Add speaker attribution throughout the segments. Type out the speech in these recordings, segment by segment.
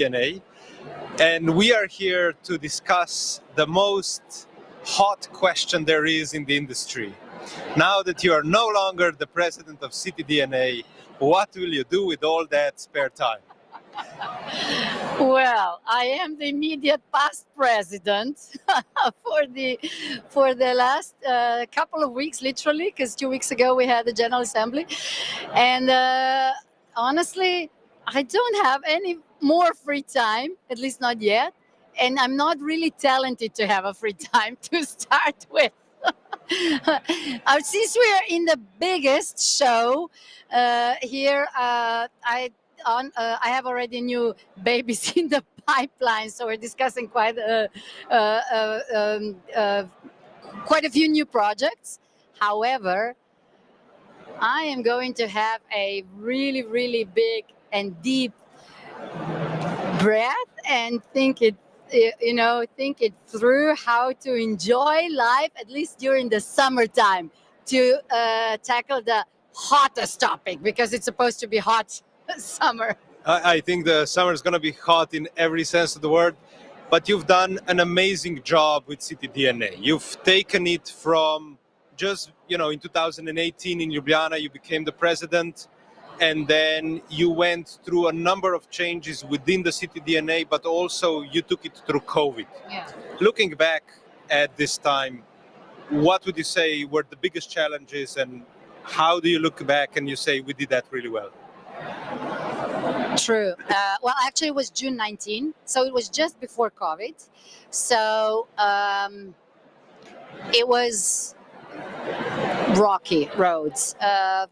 Speaker 1: DNA, and we are here to discuss the most hot question there is in the industry. Now that you are no longer the president of City DNA, what will you do with all that spare time?
Speaker 2: Well, I am the immediate past president for the last couple of weeks, literally, because 2 weeks ago we had the General Assembly, and honestly, I don't have any more free time, at least not yet, and I'm not really talented to have a free time to start with. Since we are in the biggest show here, I have already new babies in the pipeline, so we're discussing quite a few new projects. However, I am going to have a really, really big and deep breath and think it through how to enjoy life, at least during the summertime, to tackle the hottest topic, because it's supposed to be hot summer.
Speaker 1: I think the summer is going to be hot in every sense of the word, but you've done an amazing job with City DNA. You've taken it from just, in 2018 in Ljubljana, you became the president, and then you went through a number of changes within the City DNA, but also you took it through COVID.
Speaker 2: Yeah.
Speaker 1: Looking back at this time, what would you say were the biggest challenges, and how do you look back and you say we did that really well?
Speaker 2: True. Well, actually, it was June 19, so it was just before COVID. So it was rocky roads. As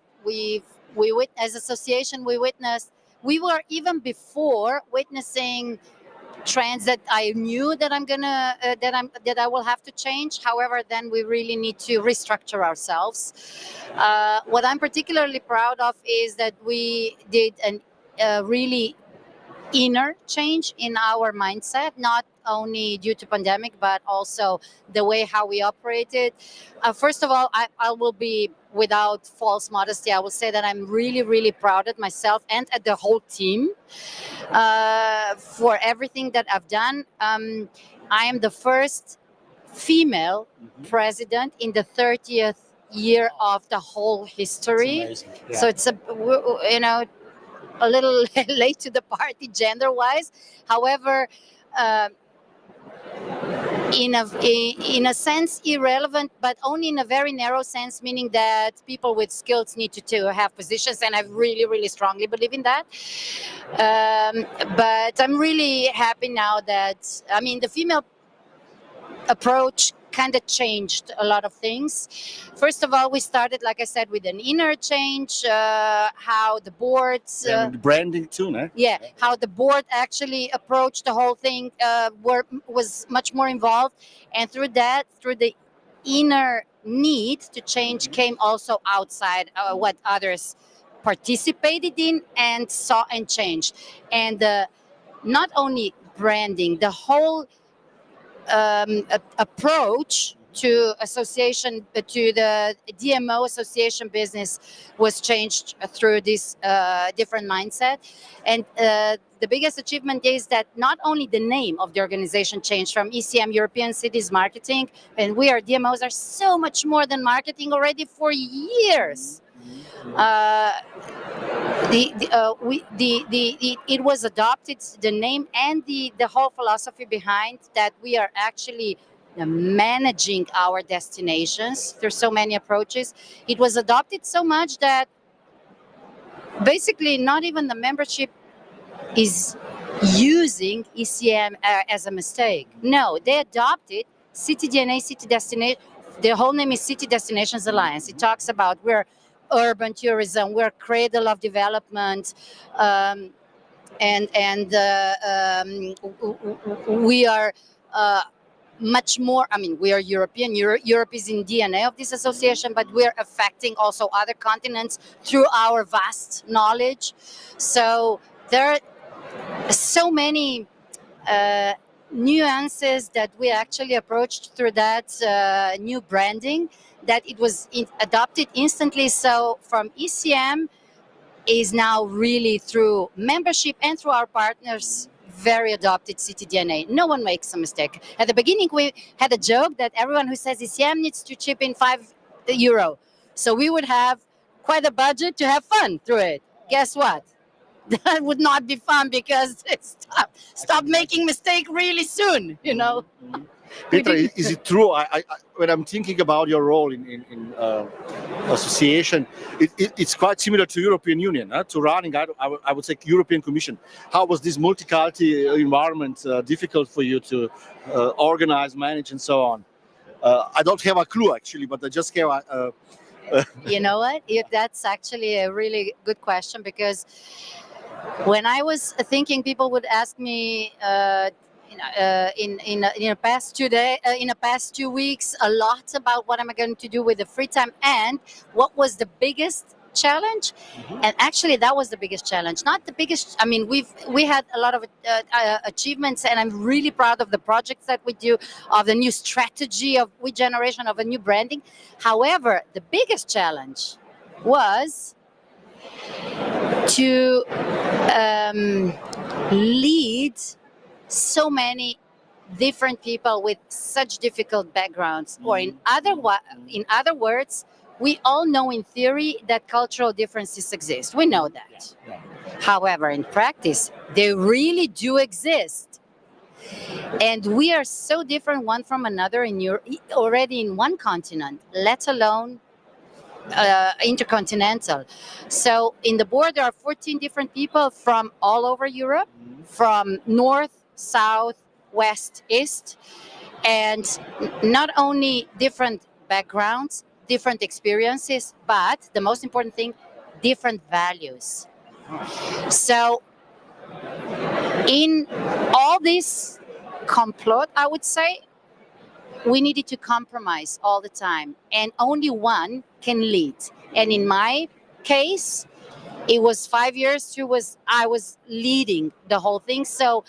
Speaker 2: association, we were even before witnessing trends that I knew that I will have to change. However, then we really need to restructure ourselves. What I'm particularly proud of is that we did a really inner change in our mindset, not only due to pandemic, but also the way how we operated. First of all, I will be, without false modesty, I will say that I'm really, really proud of myself and at the whole team for everything that I've done. I am the first female president in the 30th year of the whole history. Yeah. So it's a little late to the party gender-wise. However, in a sense irrelevant, but only in a very narrow sense, meaning that people with skills need to have positions, and I really, really strongly believe in that. But I'm really happy now that, the female approach kind of changed a lot of things. First of all, we started, like I said, with an inner change, how the boards...
Speaker 3: the branding too, no?
Speaker 2: Yeah, how the board actually approached the whole thing was much more involved. And through the inner need to change came also outside what others participated in and saw and changed. And not only branding, the whole approach to association, to the DMO association business was changed through this different mindset. And the biggest achievement is that not only the name of the organization changed from ECM, European Cities Marketing, and we are DMOs are so much more than marketing already for years. It was adopted, the name and the whole philosophy behind that we are actually managing our destinations through so many approaches. It was adopted so much that basically not even the membership is using ECM as a mistake. No, they adopted City DNA, City Destination. The whole name is City Destinations Alliance. It talks about we're urban tourism, we're cradle of development, and we are much more. We are European. Europe is in DNA of this association, but we're affecting also other continents through our vast knowledge. So there are so many nuances that we actually approached through that new branding, that it was adopted instantly. So from ECM is now really through membership and through our partners very adopted city DNA. No one makes a mistake. At the beginning, we had a joke that everyone who says ICM needs to chip in €5. So we would have quite a budget to have fun through it. Guess what? That would not be fun because stop making mistake really soon, you know.
Speaker 3: Petra, is it true? When I'm thinking about your role in association, it's quite similar to European Union, to running. I would say European Commission. How was this multicultural environment difficult for you to organize, manage, and so on? I don't have a clue actually, but I just have a.
Speaker 2: You know what? That's actually a really good question, because when I was thinking, people would ask me in the past 2 weeks a lot about what am I going to do with the free time and what was the biggest challenge. And actually that was the biggest challenge, not the biggest. I mean, we had a lot of achievements, and I'm really proud of the projects that we do, of the new strategy of generation of a new branding. However, the biggest challenge was to lead so many different people with such difficult backgrounds. Or in other words, we all know in theory that cultural differences exist. We know that. However, in practice, they really do exist. And we are so different one from another in Europe, already in one continent, let alone intercontinental. So in the board, there are 14 different people from all over Europe, from north, south, west, east, and not only different backgrounds, different experiences, but the most important thing, different values. So in all this complot, I would say, we needed to compromise all the time, and only one can lead. And in my case, it was 5 years I was leading the whole thing. So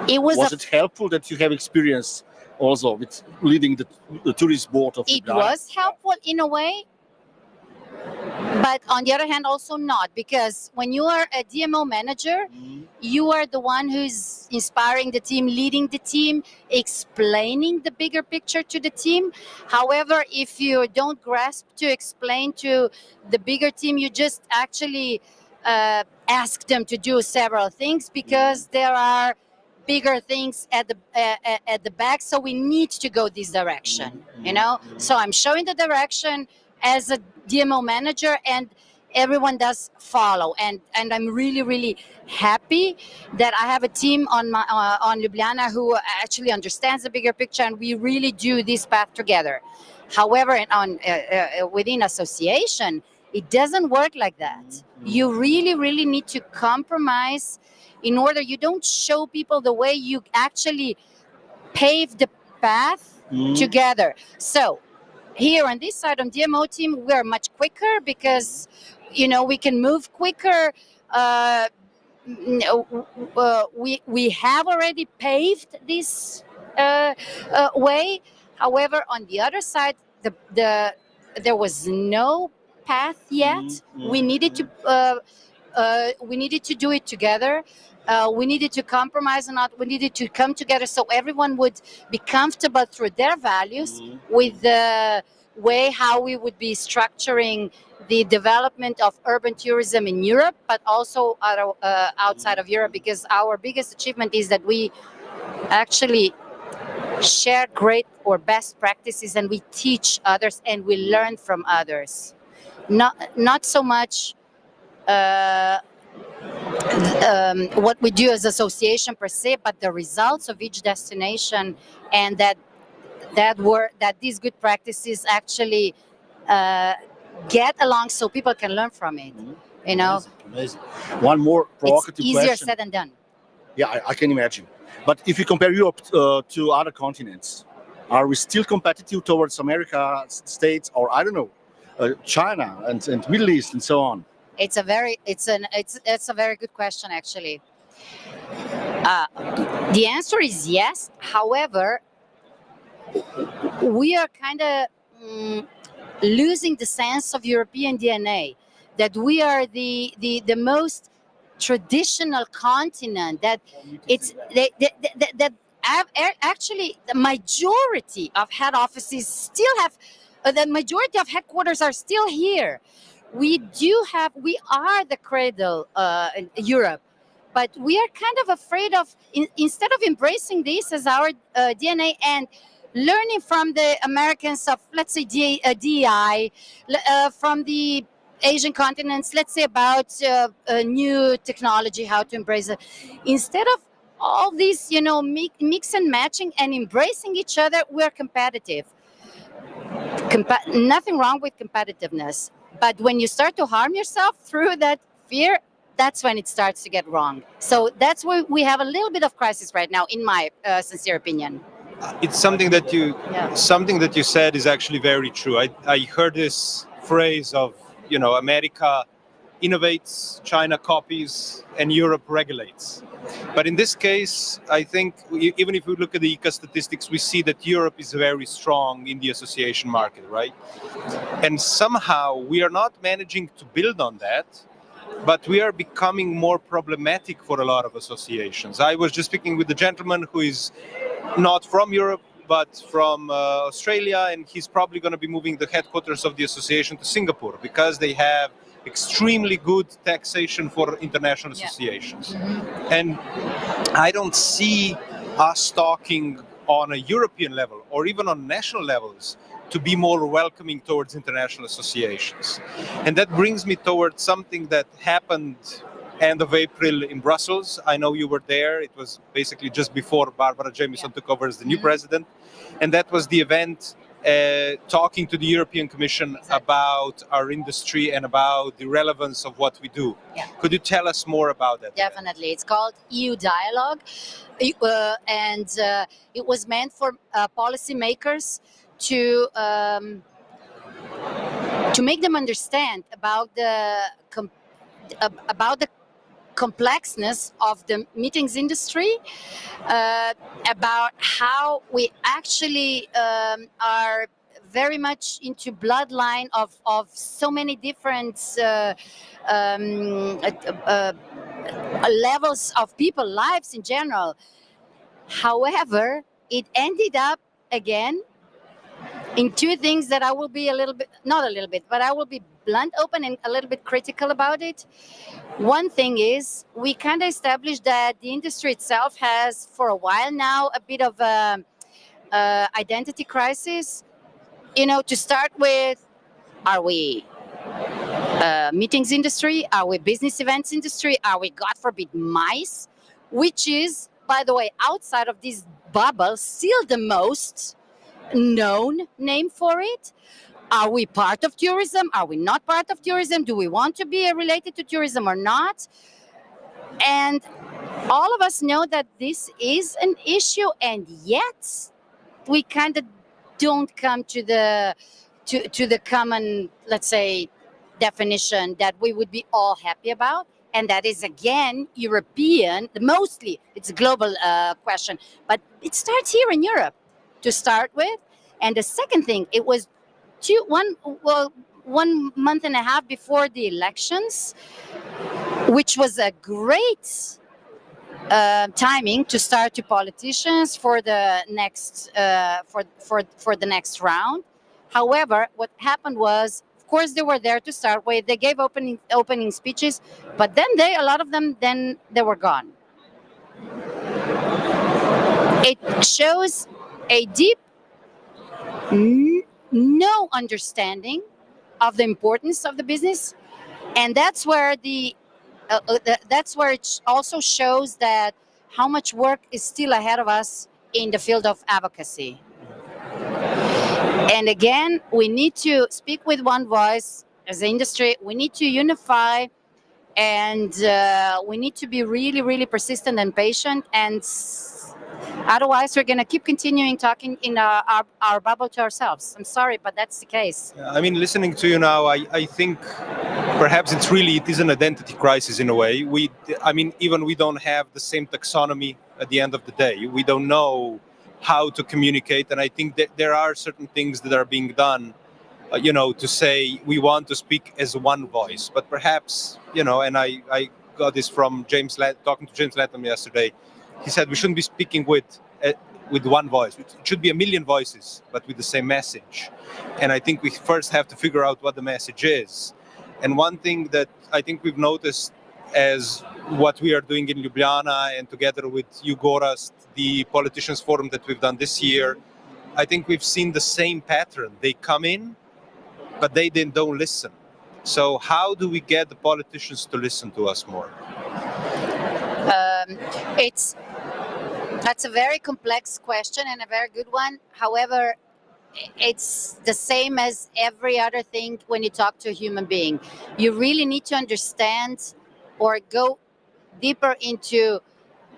Speaker 2: it was.
Speaker 3: Was it helpful that you have experience also with leading the tourist board of
Speaker 2: It
Speaker 3: Ljubljana?
Speaker 2: was helpful in a way, but on the other hand, also not, because when you are a DMO manager, you are the one who's inspiring the team, leading the team, explaining the bigger picture to the team. However, if you don't grasp to explain to the bigger team, you just actually ask them to do several things, because there are bigger things at the back. So we need to go this direction, you know. So I'm showing the direction as a DMO manager, and everyone does follow. And I'm really, really happy that I have a team on Ljubljana who actually understands the bigger picture, and we really do this path together. However, within association, it doesn't work like that. You really, really need to compromise in order you don't show people the way, you actually pave the path together. So here on this side, on DMO team, we're much quicker because, you know, we can move quicker. We have already paved this way. However, on the other side, there was no path yet. We needed to do it together. We needed to compromise or not. We needed to come together so everyone would be comfortable through their values with the way how we would be structuring the development of urban tourism in Europe, but also outside of Europe, because our biggest achievement is that we actually share great or best practices, and we teach others and we learn from others. Not so much what we do as association per se, but the results of each destination, and that these good practices actually get along, so people can learn from it. You know,
Speaker 3: amazing. One more provocative
Speaker 2: it's easier
Speaker 3: question.
Speaker 2: said than done.
Speaker 3: Yeah, I can imagine. But if you compare Europe to other continents, are we still competitive towards America, States, or I don't know, China and Middle East and so on?
Speaker 2: It's a very good question, actually. The answer is yes. However, we are kind of losing the sense of European DNA, that we are the most traditional continent, that it's actually the majority of head offices still have, the majority of headquarters are still here. We are the cradle in Europe, but we are kind of afraid of, instead of embracing this as our DNA and learning from the Americans of, let's say, DEI, from the Asian continents, let's say, about new technology, how to embrace it. Instead of all these, mix and matching and embracing each other, we're competitive. Nothing wrong with competitiveness. But when you start to harm yourself through that fear, that's when it starts to get wrong. So that's why we have a little bit of crisis right now, in my sincere opinion.
Speaker 1: It's something that you said is actually very true. I heard this phrase of, America innovates, China copies, and Europe regulates. But in this case, I think even if we look at the ICA statistics, we see that Europe is very strong in the association market, right? And somehow we are not managing to build on that, but we are becoming more problematic for a lot of associations. I was just speaking with a gentleman who is not from Europe, but from Australia, and he's probably going to be moving the headquarters of the association to Singapore because they have extremely good taxation for international associations. Mm-hmm. And I don't see us talking on a European level or even on national levels to be more welcoming towards international associations. And that brings me towards something that happened end of April in Brussels. I know you were there. It was basically just before Barbara Jamieson took over as the new president. And that was the event talking to the European Commission about our industry and about the relevance of what we do. Yeah. Could you tell us more about that?
Speaker 2: Definitely. It's called EU Dialogue. And it was meant for policymakers to make them understand about the complexness of the meetings industry, about how we actually are very much into bloodline of so many different levels of people, lives in general. However, it ended up again in two things that I will be I will be blunt, open, and a little bit critical about it. One thing is, we kind of established that the industry itself has, for a while now, a bit of a identity crisis. To start with, are we meetings industry? Are we business events industry? Are we, God forbid, MICE? Which is, by the way, outside of this bubble, still the most known name for it. Are we part of tourism? Are we not part of tourism? Do we want to be related to tourism or not? And all of us know that this is an issue, and yet we kind of don't come to the common, let's say, definition that we would be all happy about. And that is, again, European. Mostly, it's a global question, but it starts here in Europe to start with. And the second thing, it was 1 month and a half before the elections, which was a great timing to start to politicians for the next for the next round. However, what happened was, of course, they were there to start with. They gave opening speeches, but then a lot of them they were gone. It shows a deep no understanding of the importance of the business, and that's where it also shows that how much work is still ahead of us in the field of advocacy. And again, we need to speak with one voice as an industry. We need to unify, and we need to be really, really persistent and patient. And otherwise, we're going to keep continuing talking in our bubble to ourselves. I'm sorry, but that's the case.
Speaker 1: I mean, listening to you now, I think perhaps it is an identity crisis in a way. Even we don't have the same taxonomy at the end of the day. We don't know how to communicate. And I think that there are certain things that are being done, to say we want to speak as one voice. But perhaps, and I got this from talking to James Latham yesterday. He said we shouldn't be speaking with one voice. It should be a million voices, but with the same message. And I think we first have to figure out what the message is. And one thing that I think we've noticed as what we are doing in Ljubljana and together with you, Gorazd, the Politicians Forum that we've done this year, I think we've seen the same pattern. They come in, but they then don't listen. So how do we get the politicians to listen to us more?
Speaker 2: That's a very complex question and a very good one. However, it's the same as every other thing when you talk to a human being. You really need to understand or go deeper into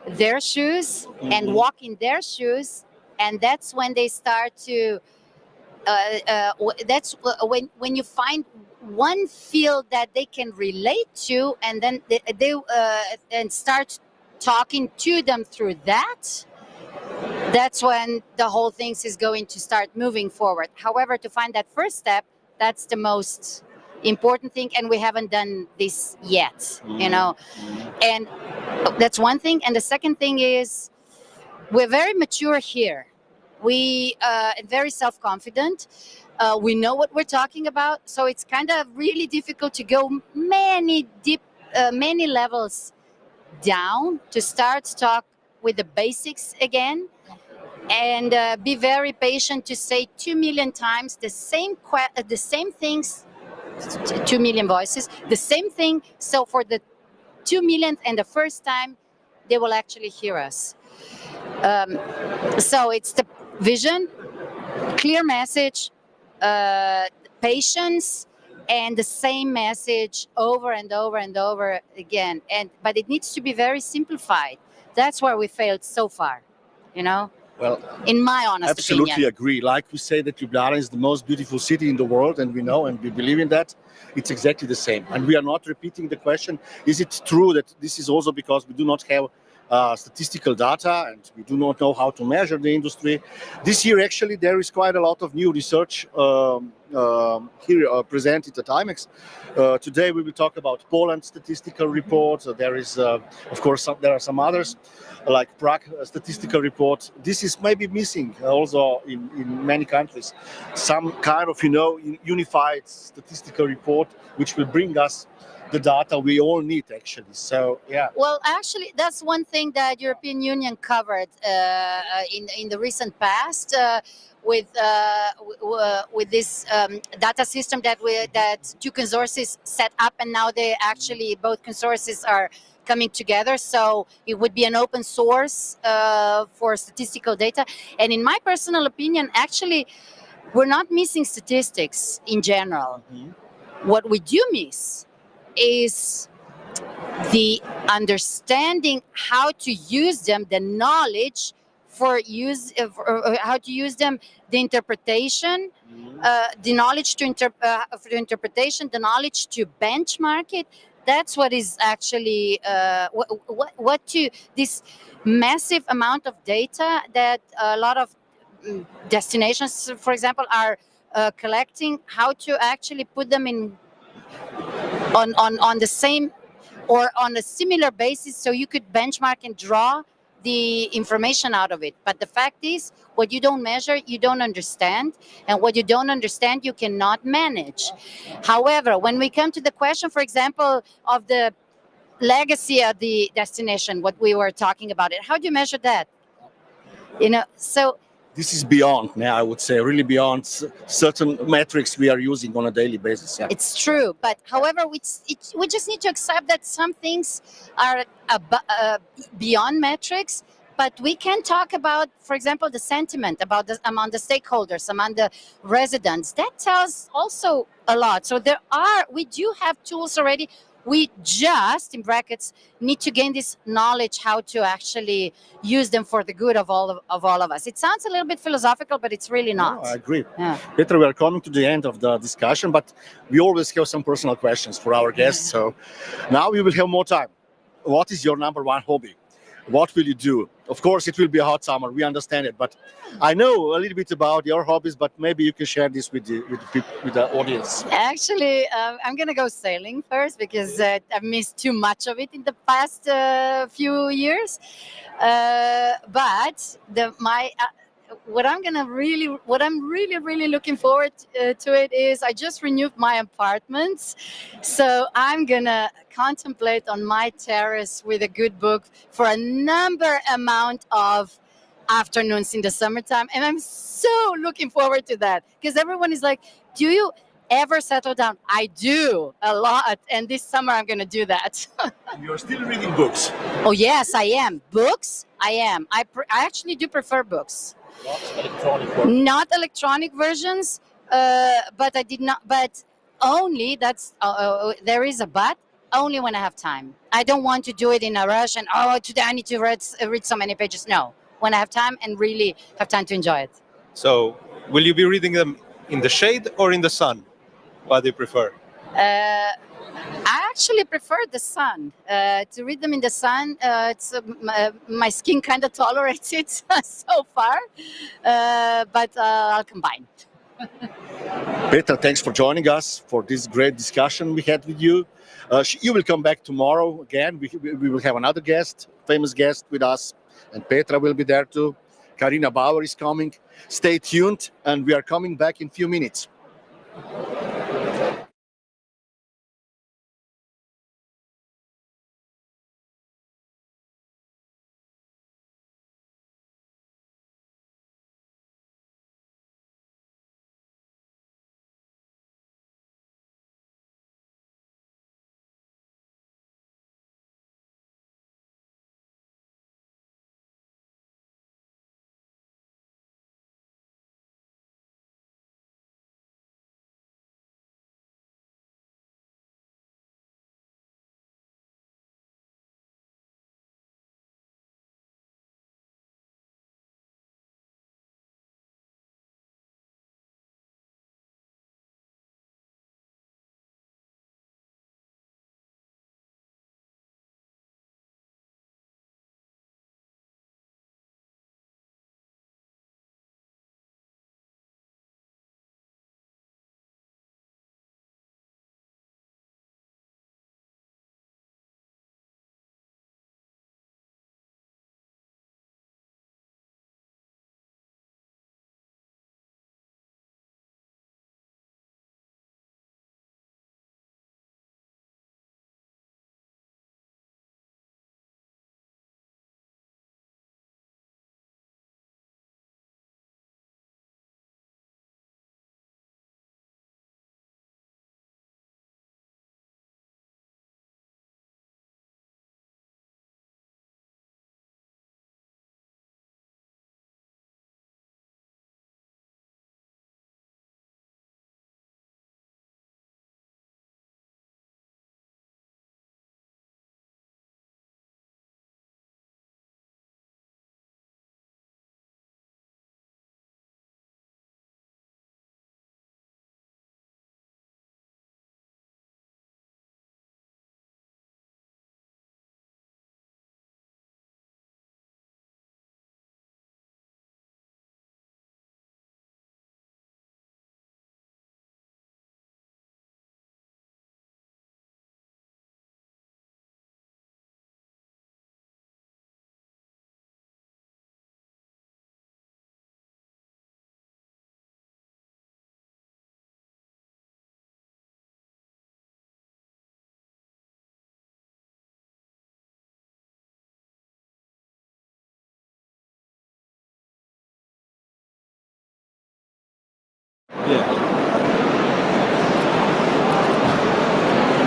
Speaker 2: their shoes and walk in their shoes, and that's when they start to that's when you find one field that they can relate to, and then they and start talking to them through that. That's when the whole thing is going to start moving forward. However, to find that first step, that's the most important thing, and we haven't done this yet, and that's one thing. And the second thing is we're very mature here. We very self-confident. We know what we're talking about, so it's kind of really difficult to go many levels down to start talk with the basics again, and be very patient to say 2 million times the same things, 2 million voices, the same thing. So for the 2 millionth and the first time, they will actually hear us. So it's the vision, clear message, patience, and the same message over and over and over again. But it needs to be very simplified. That's where we failed so far,
Speaker 3: Well,
Speaker 2: in my honest
Speaker 3: absolutely
Speaker 2: opinion.
Speaker 3: agree. Like we say that Ljubljana is the most beautiful city in the world, and we know and we believe in that. It's exactly the same. And we are not repeating the question, is it true that this is also because we do not have statistical data and we do not know how to measure the industry. This year, actually, there is quite a lot of new research here presented at IMEX. Today, we will talk about Poland statistical reports. There is, of course, there are some others, like Prague statistical report. This is maybe missing also in many countries. Some kind of, unified statistical report, which will bring us the data we all need, actually. So, yeah.
Speaker 2: Well, actually, that's one thing that European Union covered in the recent past with this data system that two consortia set up, and now both consortia are coming together. So it would be an open source for statistical data. And in my personal opinion, actually, we're not missing statistics in general. Mm-hmm. What we do miss is the understanding how to use them, the knowledge for how to use them, the interpretation, the knowledge for the interpretation, the knowledge to benchmark it. That's what is actually this massive amount of data that a lot of destinations, for example, are collecting. How to actually put them in on the same or on a similar basis, so you could benchmark and draw the information out of it. But the fact is, what you don't measure, you don't understand, and what you don't understand, you cannot manage. However, when we come to the question, for example, of the legacy of the destination, what we were talking about it, how do you measure that? So
Speaker 3: this is beyond now, I would say, really beyond certain metrics we are using on a daily basis. Yeah.
Speaker 2: It's true, but however, we just need to accept that some things are beyond metrics, but we can talk about, for example, the sentiment among the stakeholders, among the residents. That tells also a lot. So we do have tools already. We just, in brackets, need to gain this knowledge how to actually use them for the good of all of us. It sounds a little bit philosophical, but it's really not.
Speaker 3: No, I agree.
Speaker 2: Yeah.
Speaker 3: Petra, we are coming to the end of the discussion, but we always have some personal questions for our guests. So now we will have more time. What is your number one hobby? What will you do Of course, it will be a hot summer. We understand it, but I know a little bit about your hobbies. But maybe you can share this with the audience.
Speaker 2: Actually, I'm gonna go sailing first because I've missed too much of it in the past few years. But what I'm really looking forward to it is I just renewed my apartment, so I'm gonna contemplate on my terrace with a good book for a amount of afternoons in the summertime, and I'm so looking forward to that because everyone is like, "Do you ever settle down?" I do a lot, and this summer I'm gonna do that.
Speaker 3: And you're still reading books.
Speaker 2: Oh yes, I am. Books, I am. I actually do prefer books. Not electronic versions, but I did not. But only that's there is a but. Only when I have time. I don't want to do it in a rush and today I need to read so many pages. No, when I have time and really have time to enjoy it.
Speaker 1: So, will you be reading them in the shade or in the sun? What do you prefer?
Speaker 2: I actually prefer the sun. To read them in the sun, my skin kind of tolerates it so far, but I'll combine.
Speaker 3: Petra, thanks for joining us for this great discussion we had with you. You will come back tomorrow again. We will have another guest, famous guest with us, and Petra will be there too. Karina Bauer is coming. Stay tuned, and we are coming back in a few minutes.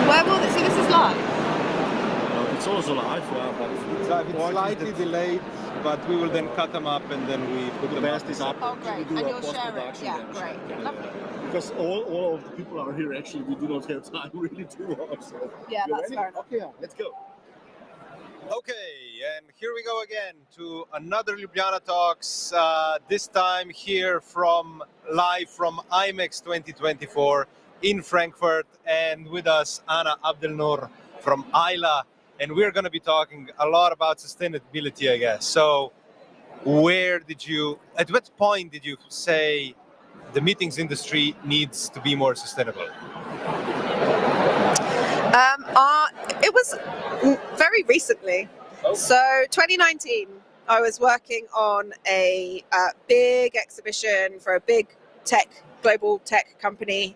Speaker 2: Where will this? So this is live.
Speaker 3: It's also live, but
Speaker 1: It's slightly delayed, but we will then cut them up and then we put
Speaker 3: the
Speaker 1: them
Speaker 3: best
Speaker 1: up.
Speaker 3: is up.
Speaker 2: Oh, great.
Speaker 3: We do
Speaker 2: And
Speaker 3: a
Speaker 2: you'll share it.
Speaker 3: post-production
Speaker 2: Yeah,
Speaker 3: then.
Speaker 2: great. Lovely.
Speaker 3: Because all of the people are here. Actually, we do not have time really to watch. So.
Speaker 2: Yeah,
Speaker 3: You
Speaker 2: that's
Speaker 3: ready?
Speaker 2: fair enough.
Speaker 3: Okay, let's go.
Speaker 1: Okay, and here we go again to another Ljubljana Talks, this time here live from IMEX 2024 in Frankfurt, and with us Anna Abdelnoor from Isla. and we're going to be talking a lot about sustainability, I guess. So at what point did you say the meetings industry needs to be more sustainable?
Speaker 4: It was very recently. So 2019, I was working on a big exhibition for a big global tech company,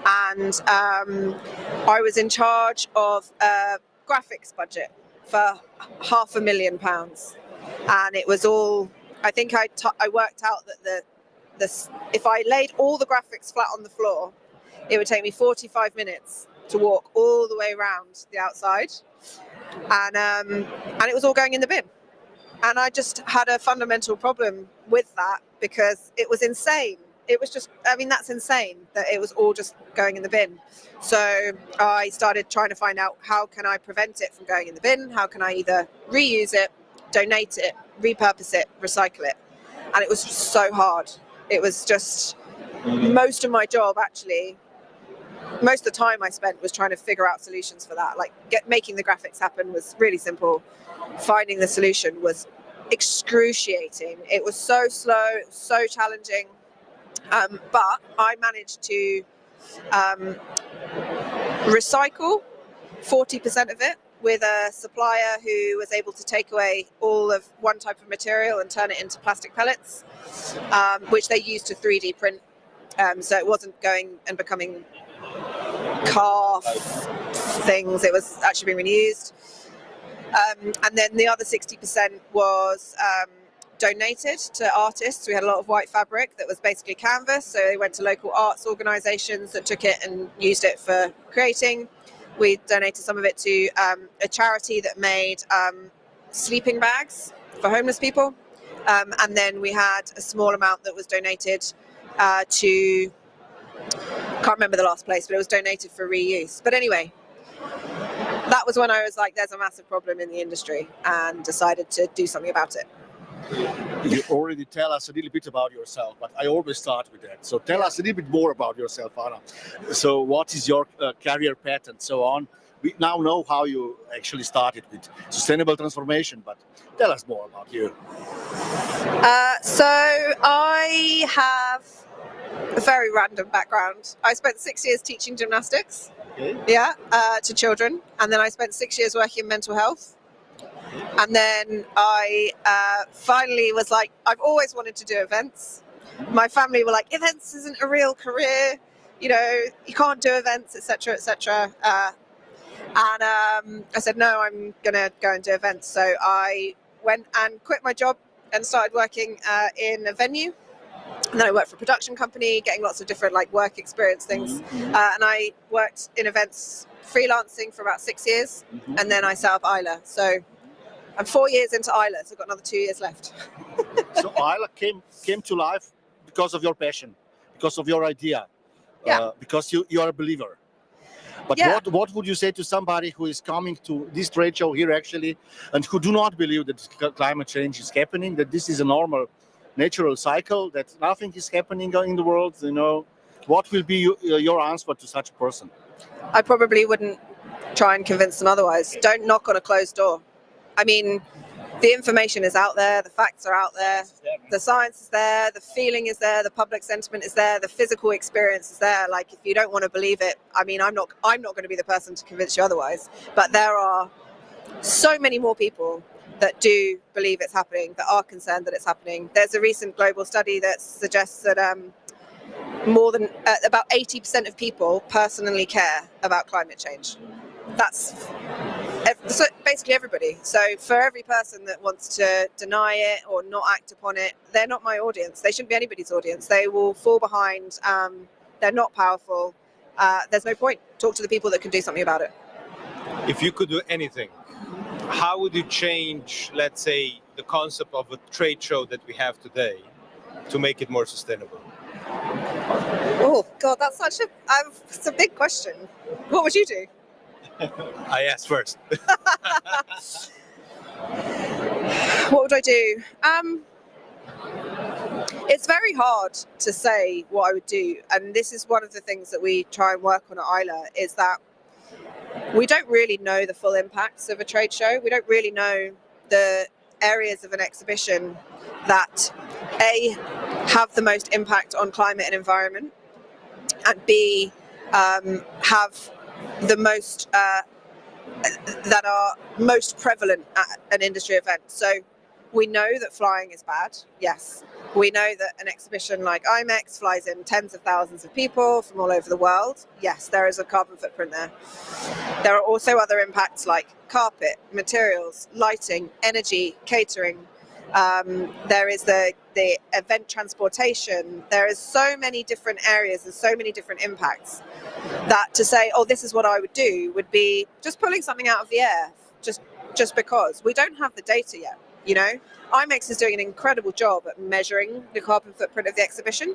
Speaker 4: and I was in charge of a graphics budget for £500,000, and it was all. I think I worked out that if I laid all the graphics flat on the floor, it would take me 45 minutes to walk all the way around the outside, and it was all going in the bin. And I just had a fundamental problem with that because it was insane. It was just, that's insane that it was all just going in the bin. So I started trying to find out, how can I prevent it from going in the bin? How can I either reuse it, donate it, repurpose it, recycle it? And it was just so hard. It was just most of my job, actually. Most of the time I spent was trying to figure out solutions for that. Like making the graphics happen was really simple. Finding the solution was excruciating. It was so slow, so challenging. But I managed to recycle 40% of it with a supplier who was able to take away all of one type of material and turn it into plastic pellets, which they used to 3D print. So it wasn't going and becoming car things, it was actually being reused. And then the other 60% was donated to artists. We had a lot of white fabric that was basically canvas, so they went to local arts organisations that took it and used it for creating. We donated some of it to a charity that made sleeping bags for homeless people. And then we had a small amount that was donated to, can't remember the last place, but it was donated for reuse. But anyway, that was when I was like, there's a massive problem in the industry, and decided to do something about it.
Speaker 3: You already tell us a little bit about yourself, but I always start with that. So tell us a little bit more about yourself, Anna. So what is your career path and so on? We now know how you actually started with sustainable transformation, but tell us more about you.
Speaker 4: So I have a very random background. I spent 6 years teaching gymnastics, to children, and then I spent 6 years working in mental health. And then I finally was like, I've always wanted to do events. My family were like, events isn't a real career, you can't do events, etc., etc. And I said, no, I'm going to go and do events. So I went and quit my job and started working in a venue. And then I worked for a production company, getting lots of different work experience things. And I worked in events freelancing for about 6 years. And then I set up Isla. So I'm 4 years into Isla, so I've got another 2 years left.
Speaker 3: So Isla came to life because of your passion, because of your idea, because you are a believer. But what would you say to somebody who is coming to this trade show here actually, and who do not believe that climate change is happening, that this is a normal, natural cycle, that nothing is happening in the world? What will be your answer to such a person?
Speaker 4: I probably wouldn't try and convince them otherwise. Don't knock on a closed door. I mean, the information is out there, the facts are out there, the science is there, the feeling is there, the public sentiment is there, the physical experience is there. If you don't want to believe it, I'm not going to be the person to convince you otherwise. But there are so many more people that do believe it's happening, that are concerned that it's happening. There's a recent global study that suggests that more than about 80% of people personally care about climate change. That's so basically everybody. So for every person that wants to deny it or not act upon it, they're not my audience. They shouldn't be anybody's audience. They will fall behind. They're not powerful. There's no point. Talk to the people that can do something about it.
Speaker 1: If you could do anything, how would you change, let's say, the concept of a trade show that we have today to make it more sustainable?
Speaker 4: Oh, God, that's it's a big question. What would you do?
Speaker 1: I asked first.
Speaker 4: What would I do? It's very hard to say what I would do. And this is one of the things that we try and work on at Isla, is that we don't really know the full impacts of a trade show. We don't really know the areas of an exhibition that A, have the most impact on climate and environment, and B, have the most that are most prevalent at an industry event. So we know that flying is bad, yes. We know that an exhibition like IMEX flies in tens of thousands of people from all over the world. Yes, there is a carbon footprint there. There are also other impacts like carpet, materials, lighting, energy, catering. There is the event transportation. There is so many different areas and so many different impacts that to say, oh, this is what I would do would be just pulling something out of the air just because. We don't have the data yet, you know. IMEX is doing an incredible job at measuring the carbon footprint of the exhibition,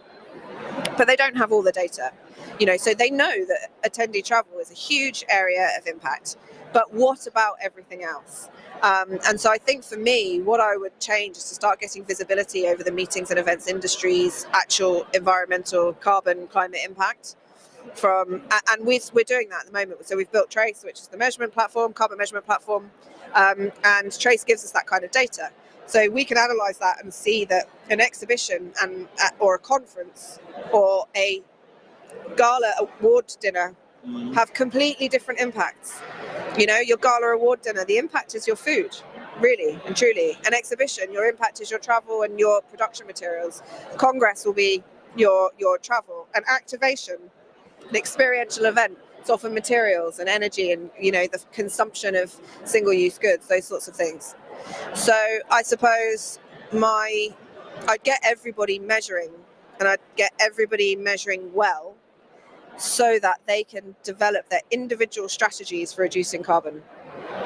Speaker 4: but they don't have all the data, you know. So they know that attendee travel is a huge area of impact, but what about everything else? And so I think for me, what I would change is to start getting visibility over the meetings and events industry's actual environmental carbon climate impact. And we're doing that at the moment. So we've built Trace, which is the measurement platform, carbon measurement platform, and Trace gives us that kind of data. So we can analyze that and see that an exhibition or a conference or a gala award dinner have completely different impacts. You know, your gala award dinner, the impact is your food, really and truly. An exhibition, your impact is your travel and your production materials. Congress will be your travel. An activation, an experiential event, it's often materials and energy and, you know, the consumption of single-use goods, those sorts of things. So I suppose I'd get everybody measuring, and I'd get everybody measuring well, so that they can develop their individual strategies for reducing carbon.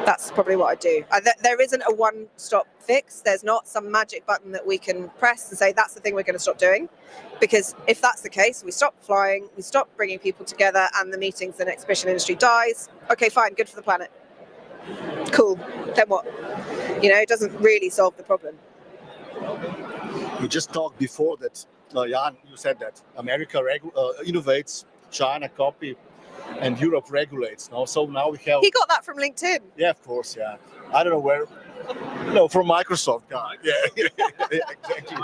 Speaker 4: That's probably what I do. There isn't a one-stop fix. There's not some magic button that we can press and say that's the thing we're going to stop doing. Because if that's the case, we stop flying, we stop bringing people together, and the meetings and exhibition industry dies. Okay, fine, good for the planet. Cool. Then what? You know, it doesn't really solve the problem.
Speaker 3: We just talked before that, Jan, you said that America innovates, China copy, and Europe regulates. No? So now we have...
Speaker 4: He got that from LinkedIn.
Speaker 3: Yeah, of course, yeah. I don't know where... No, from Microsoft. Yeah, exactly.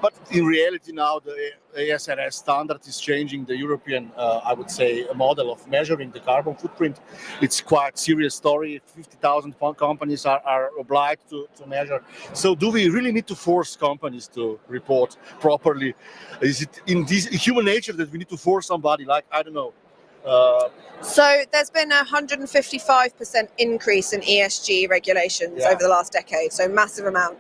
Speaker 3: But in reality now, the ASRS standard is changing the European, I would say, model of measuring the carbon footprint. It's quite serious story. 50,000 companies are obliged to measure. So do we really need to force companies to report properly? Is it in this human nature that we need to force somebody, like, I don't know,
Speaker 4: So there's been a 155% increase in ESG regulations over the last decade, so massive amount.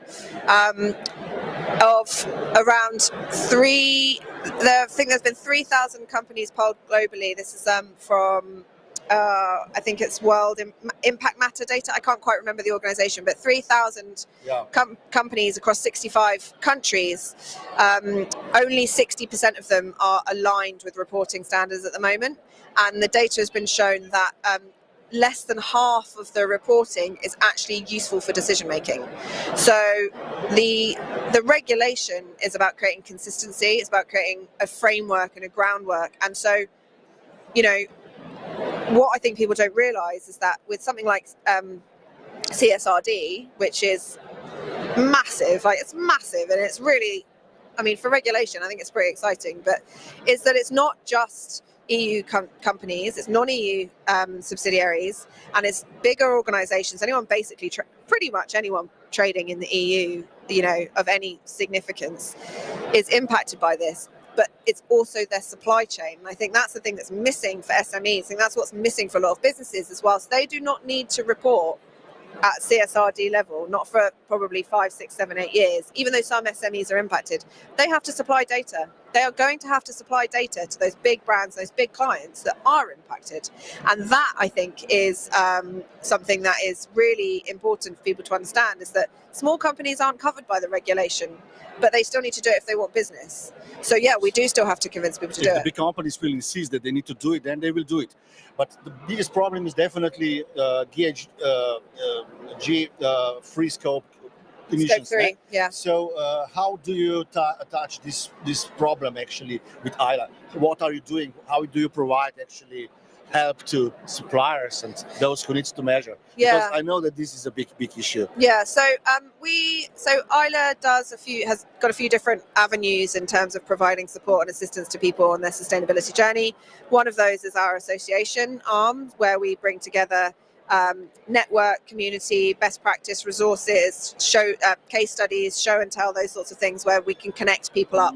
Speaker 4: Of around I think there's been 3,000 companies polled globally. This is from, I think it's World Impact Matter data. I can't quite remember the organization, but 3,000 companies across 65 countries. Only 60% of them are aligned with reporting standards at the moment. And the data has been shown that less than half of the reporting is actually useful for decision making. So the regulation is about creating consistency. It's about creating a framework and a groundwork. And so, you know, what I think people don't realize is that with something like CSRD, which is massive, like it's massive, and it's really, I mean, for regulation, I think it's pretty exciting, but is that it's not just EU companies, it's non-EU subsidiaries, and it's bigger organizations. Anyone basically, pretty much anyone trading in the EU, you know, of any significance is impacted by this. But it's also their supply chain. And I think that's the thing that's missing for SMEs. I think that's what's missing for a lot of businesses, as whilst they do not need to report at CSRD level, not for probably 5, 6, 7, 8 years, even though some SMEs are impacted, they have to supply data. They are going to have to supply data to those big brands, those big clients that are impacted. And that, I think, is something that is really important for people to understand, is that small companies aren't covered by the regulation, but they still need to do it if they want business. So yeah, we do still have to convince people to do it.
Speaker 3: If the big companies will insist that they need to do it, then they will do it. But the biggest problem is definitely free scope emissions.
Speaker 4: Scope 3, yeah.
Speaker 3: So how do you touch this problem actually with Isla? What are you doing? How do you provide actually help to suppliers and those who needs to measure?
Speaker 4: Yeah.
Speaker 3: Because I know that this is a big issue.
Speaker 4: Yeah, so Isla has got a few different avenues in terms of providing support and assistance to people on their sustainability journey. One of those is our association arm, where we bring together network, community, best practice, resources, show case studies, show and tell, those sorts of things, where we can connect people up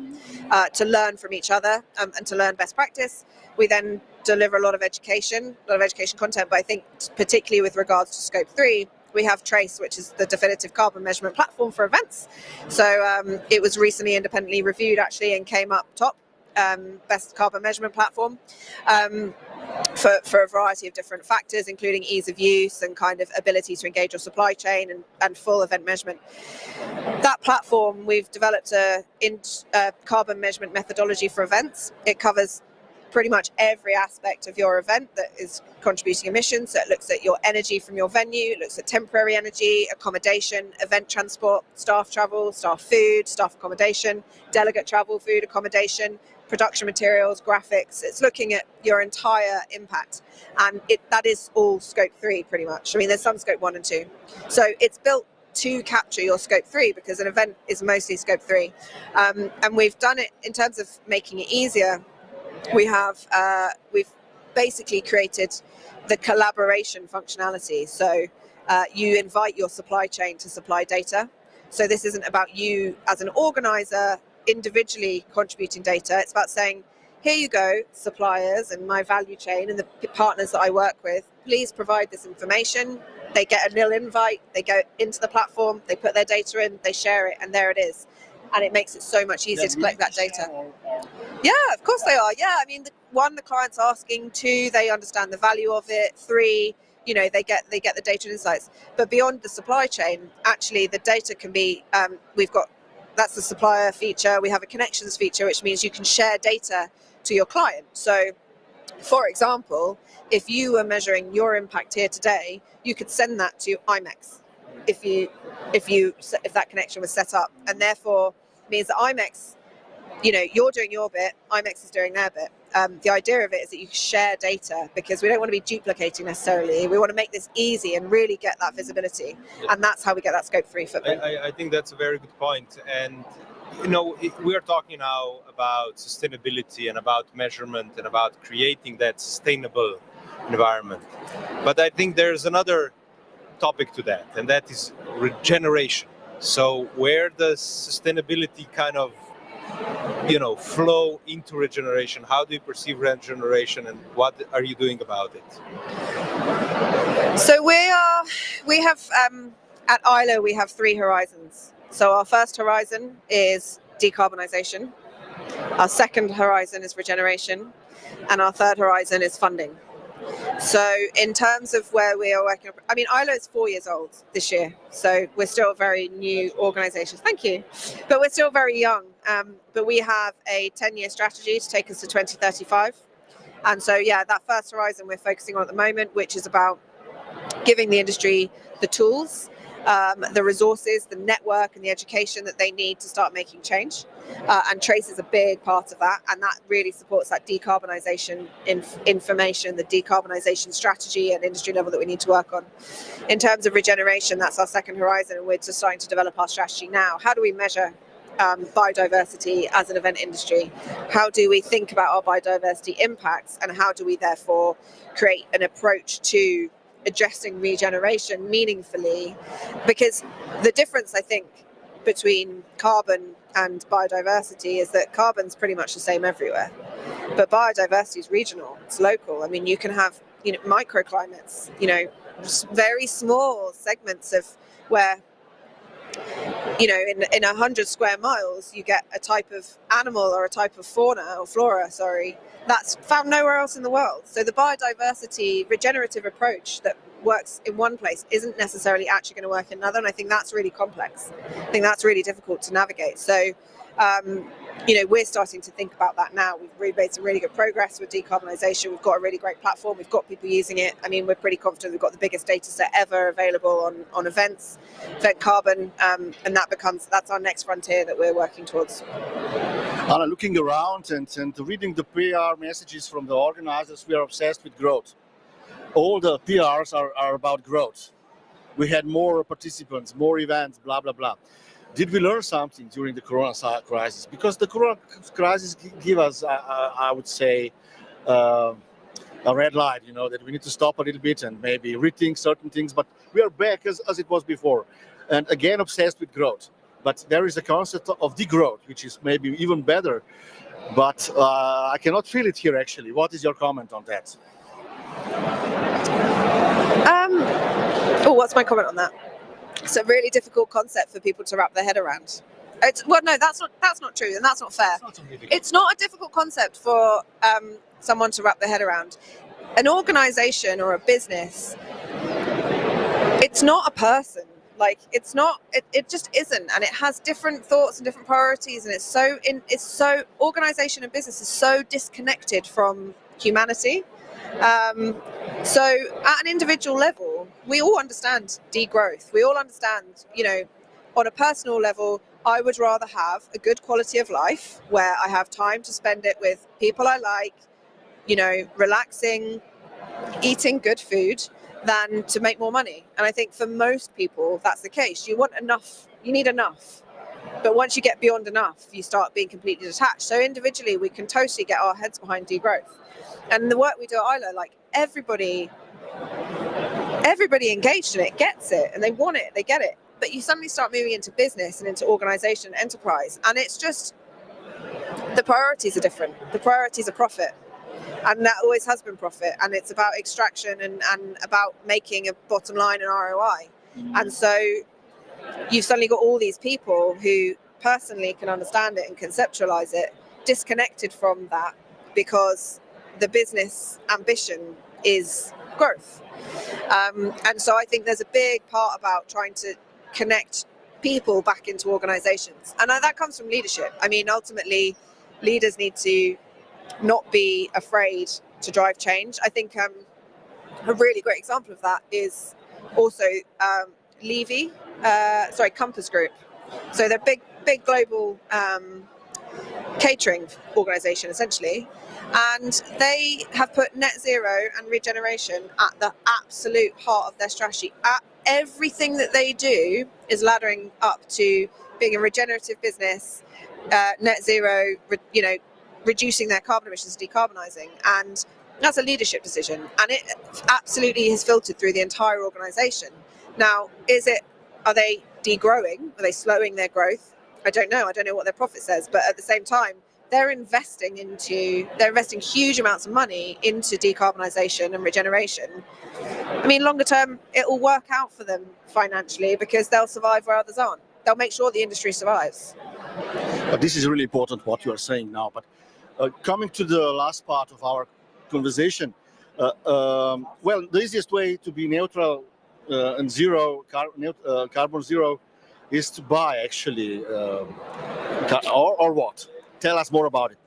Speaker 4: to learn from each other and to learn best practice. We then deliver a lot of education content, but I think particularly with regards to Scope 3, we have Trace, which is the definitive carbon measurement platform for events. So it was recently independently reviewed actually and came up top, best carbon measurement platform. For a variety of different factors, including ease of use and kind of ability to engage your supply chain and full event measurement. That platform, we've developed a carbon measurement methodology for events. It covers pretty much every aspect of your event that is contributing emissions. So it looks at your energy from your venue, it looks at temporary energy, accommodation, event transport, staff travel, staff food, staff accommodation, delegate travel, food, accommodation, production materials, graphics. It's looking at your entire impact, and that is all Scope 3 pretty much. I mean, there's some Scope 1 and 2. So it's built to capture your Scope 3 because an event is mostly Scope 3. And we've done it in terms of making it easier. We've basically created the collaboration functionality. So you invite your supply chain to supply data. So this isn't about you as an organizer individually contributing data. It's about saying, here you go, suppliers and my value chain and the partners that I work with, please provide this information. They get a nil invite, they go into the platform, they put their data in, they share it, and there it is. And it makes it so much easier to collect that data. Yeah, of course they are. Yeah, I mean, the client's asking. 2, they understand the value of it. 3, they get the data and insights. But beyond the supply chain, actually, the data can be. That's the supplier feature. We have a connections feature, which means you can share data to your client. So, for example, if you were measuring your impact here today, you could send that to IMEX if that connection was set up, and therefore means that IMEX, you're doing your bit, IMEX is doing their bit. The idea of it is that you share data because we don't want to be duplicating necessarily. We want to make this easy and really get that visibility, and that's how we get that Scope 3 footprint.
Speaker 1: I think that's a very good point. And we are talking now about sustainability and about measurement and about creating that sustainable environment. But I think there's another topic to that, and that is regeneration. So where does sustainability kind of flow into regeneration? How do you perceive regeneration, and what are you doing about it?
Speaker 4: So we have at Isla we have 3 horizons. So our first horizon is decarbonisation, our second horizon is regeneration, and our third horizon is funding. So in terms of where we are working, I mean, Isla is 4 years old this year, so we're still a very new organisation. Thank you. But we're still very young. But we have a 10-year strategy to take us to 2035. And so, that first horizon we're focusing on at the moment, which is about giving the industry the tools, the resources, the network and the education that they need to start making change. And Trace is a big part of that, and that really supports that decarbonisation information, the decarbonisation strategy at industry level that we need to work on. In terms of regeneration, that's our second horizon, and we're just starting to develop our strategy now. How do we measure biodiversity as an event industry? How do we think about our biodiversity impacts, and how do we therefore create an approach to addressing regeneration meaningfully? Because the difference, I think, between carbon and biodiversity is that carbon's pretty much the same everywhere, but biodiversity is regional, it's local. I mean, you can have microclimates, very small segments of where in 100 square miles you get a type of animal or a type of flora that's found nowhere else in the world. So the biodiversity regenerative approach that works in one place isn't necessarily actually going to work in another, and I think that's really complex. I think that's really difficult to navigate. So we're starting to think about that now. We've made some really good progress with decarbonisation. We've got a really great platform. We've got people using it. I mean, we're pretty confident we've got the biggest data set ever available on event carbon, and that's our next frontier that we're working towards.
Speaker 3: Anna, looking around and reading the PR messages from the organizers, we are obsessed with growth. All the PRs are about growth. We had more participants, more events, blah, blah, blah. Did we learn something during the Corona crisis? Because the Corona crisis gave us, I would say, a red light, that we need to stop a little bit and maybe rethink certain things. But we are back as it was before. And again, obsessed with growth. But there is a concept of degrowth, which is maybe even better. But I cannot feel it here, actually. What is your comment on that?
Speaker 4: What's my comment on that? It's a really difficult concept for people to wrap their head around. No, that's not true, and that's not fair. It's not a difficult concept for someone to wrap their head around. An organization or a business, it's not a person. Like, it's not. It just isn't, and it has different thoughts and different priorities, and it's so organization and business is so disconnected from humanity. So at an individual level, we all understand degrowth. We all understand, on a personal level, I would rather have a good quality of life where I have time to spend it with people I like, relaxing, eating good food, than to make more money. And I think for most people, that's the case. You want enough, you need enough. But once you get beyond enough, you start being completely detached. So individually, we can totally get our heads behind degrowth. And the work we do at Isla, like everybody engaged in it gets it, and they want it, they get it. But you suddenly start moving into business and into organization, enterprise, and it's just, the priorities are different. The priorities are profit. And that always has been profit. And it's about extraction and about making a bottom line and ROI. And so you've suddenly got all these people who personally can understand it and conceptualize it, disconnected from that because the business ambition is growth. And so I think there's a big part about trying to connect people back into organizations. And that comes from leadership. I mean, ultimately, leaders need to not be afraid to drive change. I think a really great example of that is also Compass Group. So they're big global catering organization, essentially. And they have put net zero and regeneration at the absolute heart of their strategy. Everything that they do is laddering up to being a regenerative business, net zero, reducing their carbon emissions, decarbonising. And that's a leadership decision. And it absolutely has filtered through the entire organisation. Now, are they degrowing? Are they slowing their growth? I don't know. I don't know what their profit says. But at the same time, they're investing huge amounts of money into decarbonisation and regeneration. I mean, longer term, it will work out for them financially because they'll survive where others aren't. They'll make sure the industry survives.
Speaker 3: But this is really important what you are saying now. But coming to the last part of our conversation, the easiest way to be neutral and carbon zero is to buy actually, or what? Tell us more about it.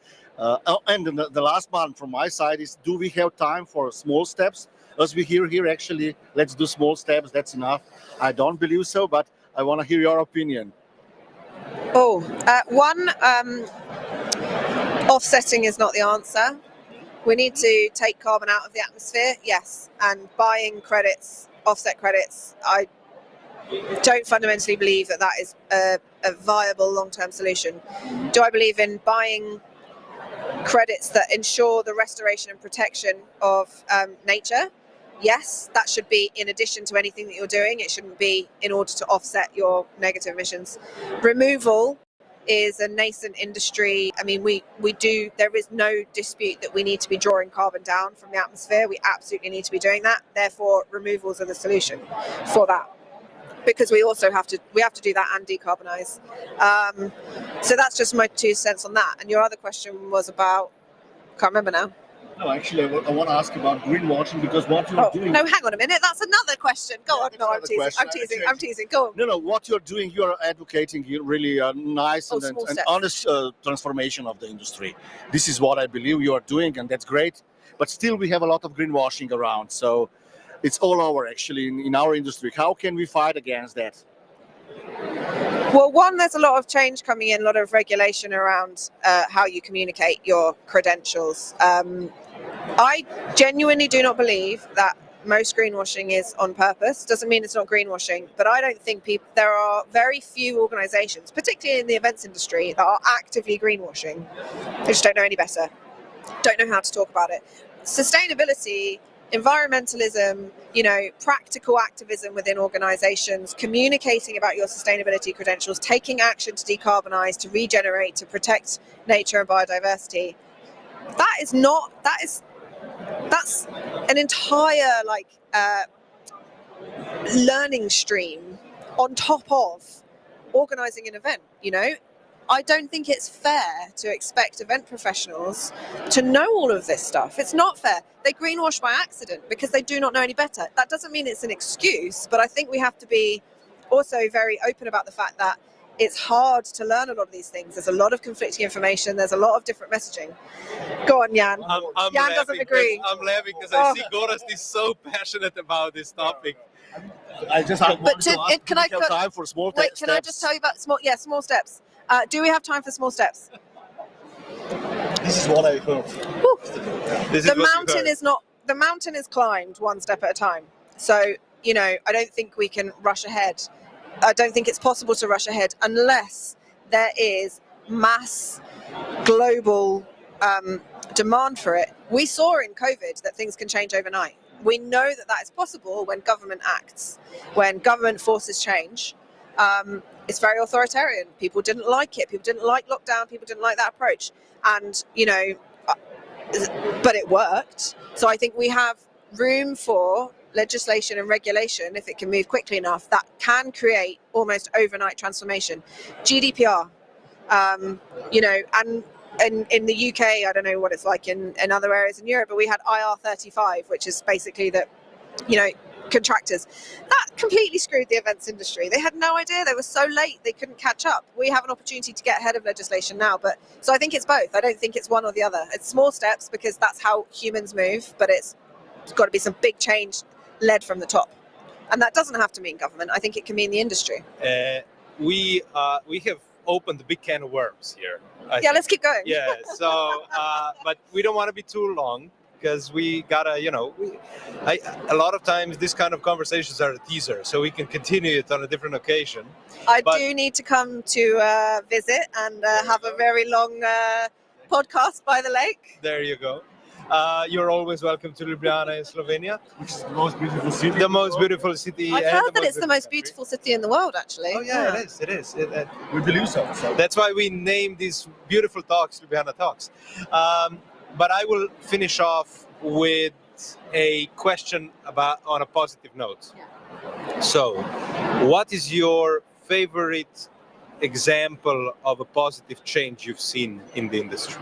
Speaker 3: And the last one from my side is, do we have time for small steps? As we hear here, actually, let's do small steps, that's enough. I don't believe so, but I want to hear your opinion.
Speaker 4: Offsetting is not the answer. We need to take carbon out of the atmosphere, yes. And buying credits, offset credits, I don't fundamentally believe that is a viable long-term solution. Do I believe in buying credits that ensure the restoration and protection of nature? Yes, that should be in addition to anything that you're doing. It shouldn't be in order to offset your negative emissions. Removal is a nascent industry. I mean, there is no dispute that we need to be drawing carbon down from the atmosphere. We absolutely need to be doing that. Therefore, removals are the solution for that. Because we also have to do that and decarbonize. So that's just my 2 cents on that. And your other question was about, can't remember now.
Speaker 3: No, actually, I want to ask about greenwashing, because what you're doing...
Speaker 4: No, hang on a minute. That's another question. Go on. No, I'm teasing. Go on.
Speaker 3: No, what you're doing, you're advocating really nice and honest transformation of the industry. This is what I believe you are doing, and that's great. But still, we have a lot of greenwashing around. So it's all over, actually, in our industry. How can we fight against that?
Speaker 4: Well, one, there's a lot of change coming in, a lot of regulation around how you communicate your credentials. I genuinely do not believe that most greenwashing is on purpose. Doesn't mean it's not greenwashing, but I don't think there are very few organizations, particularly in the events industry, that are actively greenwashing. They just don't know any better, don't know how to talk about it. Sustainability, environmentalism, practical activism within organizations, communicating about your sustainability credentials, taking action to decarbonize, to regenerate, to protect nature and biodiversity. That's an entire learning stream on top of organizing an event. I don't think it's fair to expect event professionals to know all of this stuff. It's not fair. They greenwash by accident because they do not know any better. That doesn't mean it's an excuse, but I think we have to be also very open about the fact that it's hard to learn a lot of these things. There's a lot of conflicting information. There's a lot of different messaging. Go on, Jan. Jan doesn't agree.
Speaker 1: I'm laughing because I see Gorazd is so passionate about this topic.
Speaker 3: I just have time for small steps.
Speaker 4: Can I just tell you about small steps? Do we have time for small steps?
Speaker 3: This is what I heard.
Speaker 4: The mountain is climbed one step at a time. So, I don't think we can rush ahead. I don't think it's possible to rush ahead unless there is mass global demand for it. We saw in COVID that things can change overnight. We know that is possible when government acts, when government forces change. It's very authoritarian. People didn't like it. People didn't like lockdown. People didn't like that approach. And, but it worked. So I think we have room for legislation and regulation, if it can move quickly enough, that can create almost overnight transformation. GDPR, and in the UK, I don't know what it's like in other areas in Europe, but we had IR35, which is basically that, contractors. That completely screwed the events industry. They had no idea. They were so late, they couldn't catch up. We have an opportunity to get ahead of legislation now, so I think it's both. I don't think it's one or the other. It's small steps because that's how humans move, but it's got to be some big change led from the top. And that doesn't have to mean government. I think it can mean the industry.
Speaker 1: We have opened a big can of worms here.
Speaker 4: Let's keep going.
Speaker 1: Yeah, so, but we don't want to be too long, because we gotta, a lot of times these kind of conversations are a teaser, so we can continue it on a different occasion.
Speaker 4: I do need to come to visit and have a very long podcast by the lake.
Speaker 1: There you go. You're always welcome to Ljubljana in Slovenia,
Speaker 3: which is the most beautiful city.
Speaker 1: The most beautiful city.
Speaker 4: I've heard that it's the most beautiful city in the world, actually.
Speaker 1: Oh yeah, it is.
Speaker 3: We believe so.
Speaker 1: That's why we named these beautiful talks Ljubljana Talks. But I will finish off with a question on a positive note. Yeah. So, what is your favorite example of a positive change you've seen in the industry?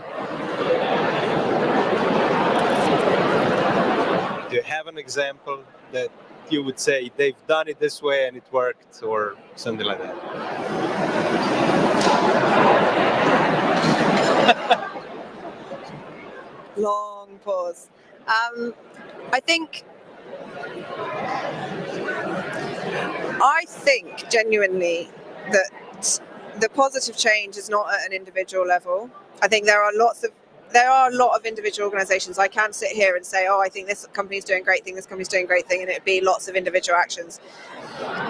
Speaker 1: Do you have an example that you would say they've done it this way and it worked, or something like that?
Speaker 4: Long pause. I think genuinely that the positive change is not at an individual level. I think there are a lot of individual organizations. I can sit here and say, I think this company's doing a great thing, this company's doing a great thing, and it'd be lots of individual actions.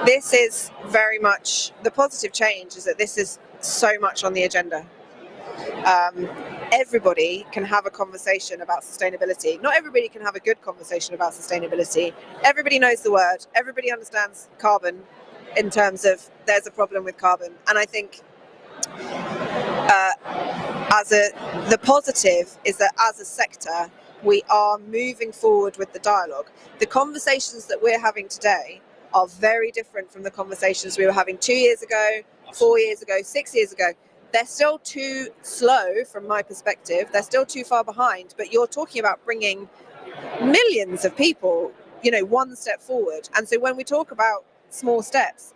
Speaker 4: This is very much, the positive change is that this is so much on the agenda. Everybody can have a conversation about sustainability. Not everybody can have a good conversation about sustainability. Everybody knows the word. Everybody understands carbon in terms of there's a problem with carbon. And I think the positive is that as a sector, we are moving forward with the dialogue. The conversations that we're having today are very different from the conversations we were having 2 years ago, 4 years ago, 6 years ago. They're still too slow from my perspective. They're still too far behind, but you're talking about bringing millions of people, one step forward. And so when we talk about small steps,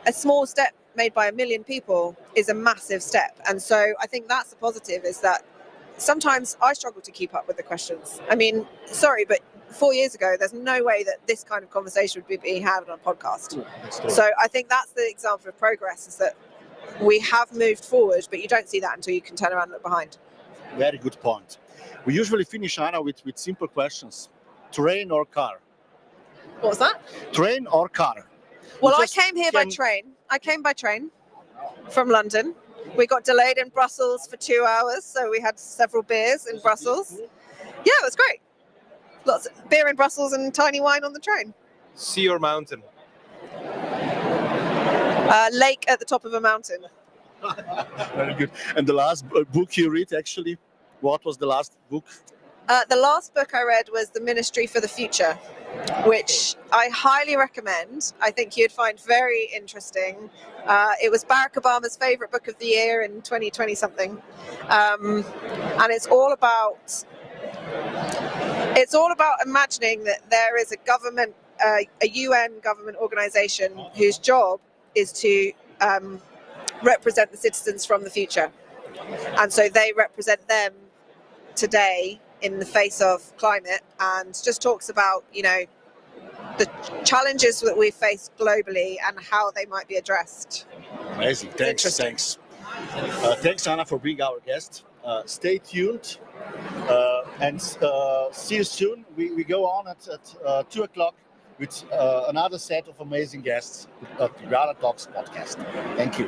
Speaker 4: a small step made by 1 million people is a massive step. And so I think that's the positive, is that sometimes I struggle to keep up with the questions. I mean, sorry, but 4 years ago, there's no way that this kind of conversation would be being had on a podcast.
Speaker 3: That's true.
Speaker 4: So I think that's the example of progress, is that we have moved forward, but you don't see that until you can turn around and look behind.
Speaker 3: Very good point. We usually finish, Anna, with simple questions. Train or car?
Speaker 4: What was that?
Speaker 3: Train or car?
Speaker 4: Well,
Speaker 3: We
Speaker 4: I
Speaker 3: just
Speaker 4: came here by
Speaker 3: can-
Speaker 4: train. I came by train from London. We got delayed in Brussels for 2 hours, so we had several beers in Brussels. Yeah, it was great. Lots of beer in Brussels and tiny wine on the train.
Speaker 1: Sea or mountain?
Speaker 4: Lake at the top of a mountain.
Speaker 3: Very good. And the last book you read, actually, what was the last book?
Speaker 4: The last book I read was The Ministry for the Future, which I highly recommend. I think you'd find very interesting. It was Barack Obama's favorite book of the year in 2020 something. And it's all about imagining that there is a government, a UN government organization whose job is to represent the citizens from the future. And so they represent them today in the face of climate, and just talks about, the challenges that we face globally and how they might be addressed.
Speaker 3: Amazing. Thanks. Thanks, Anna, for being our guest. Stay tuned and see you soon. We go on at 2 o'clock with another set of amazing guests at the Ljubljana Talks podcast. Thank you.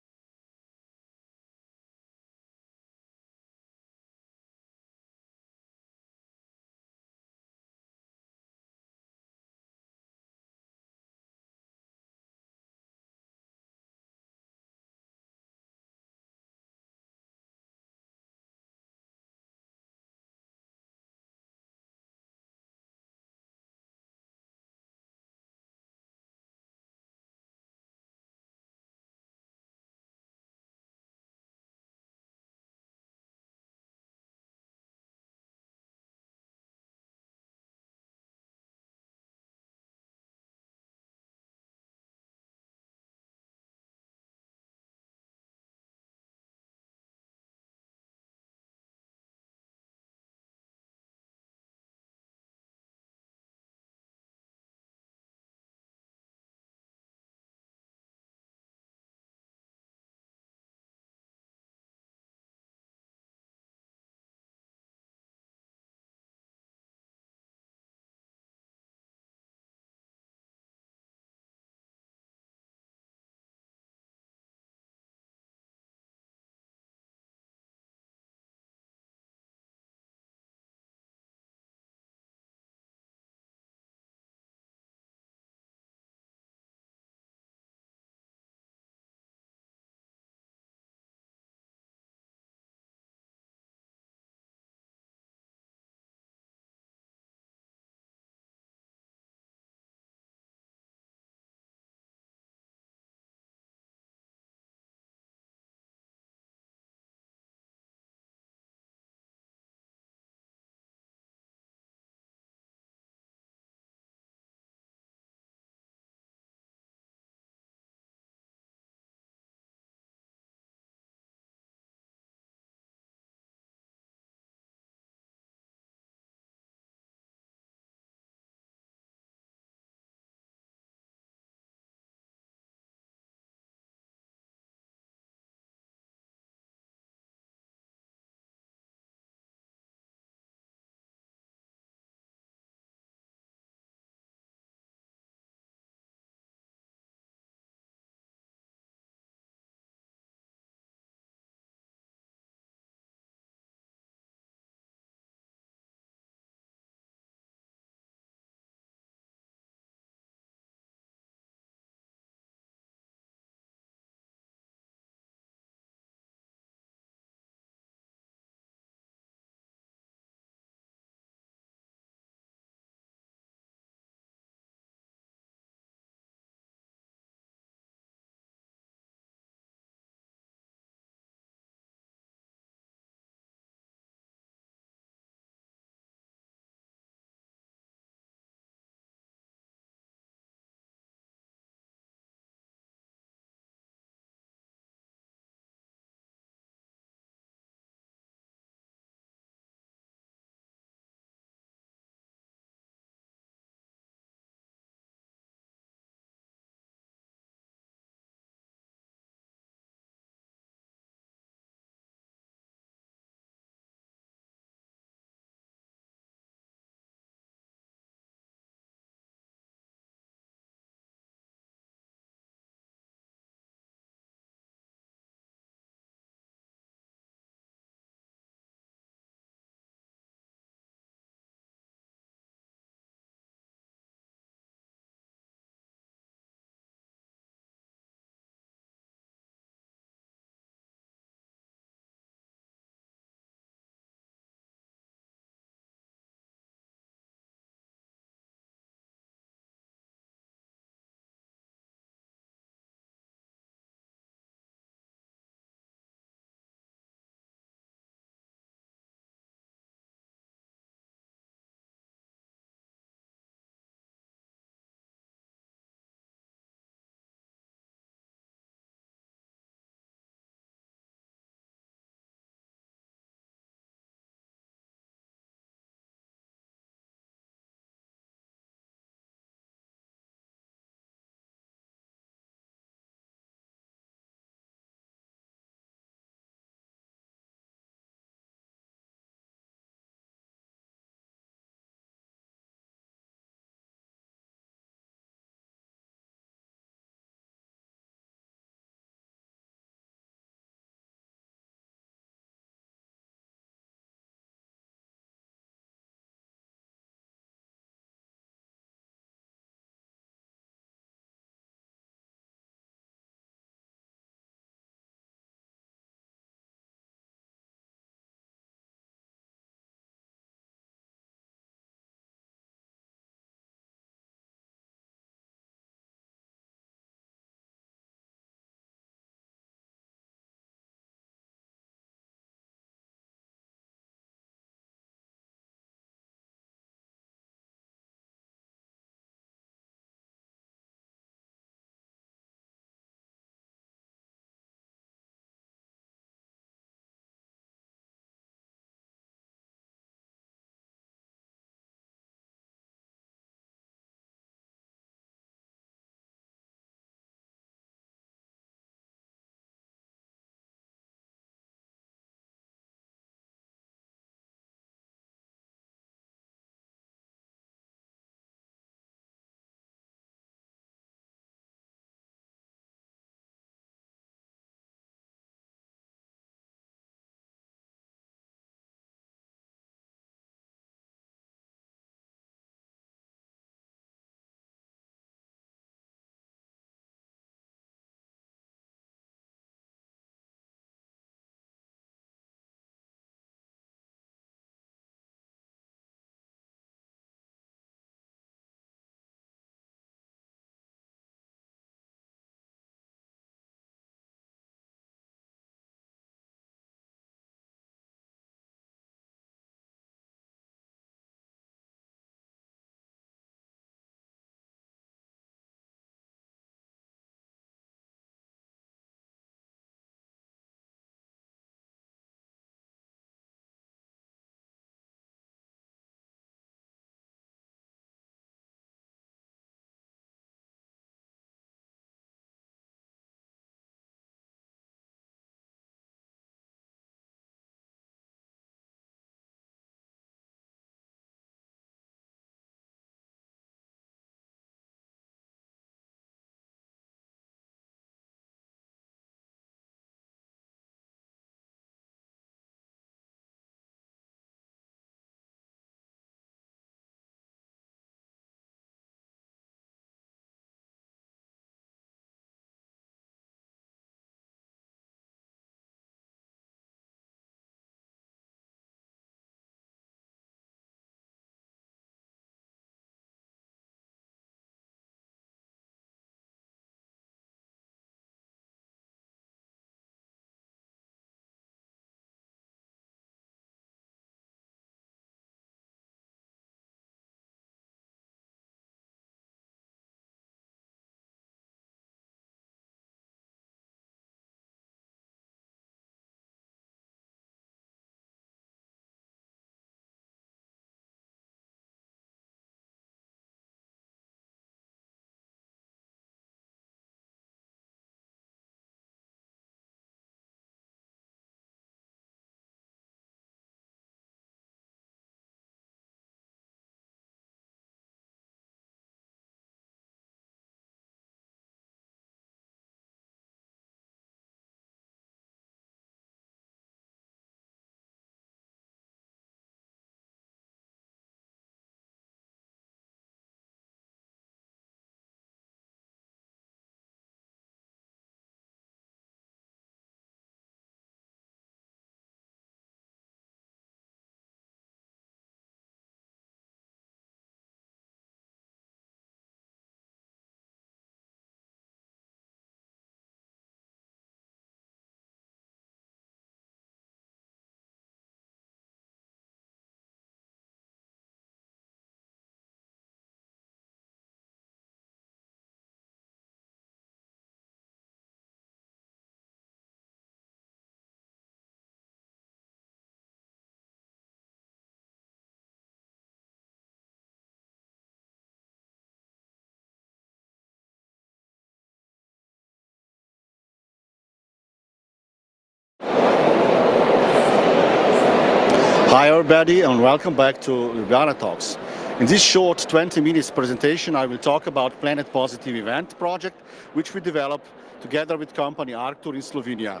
Speaker 3: Hi everybody and welcome back to Ljubljana Talks. In this short 20 minutes presentation I will talk about Planet Positive event project which we developed together with company Arctur in Slovenia.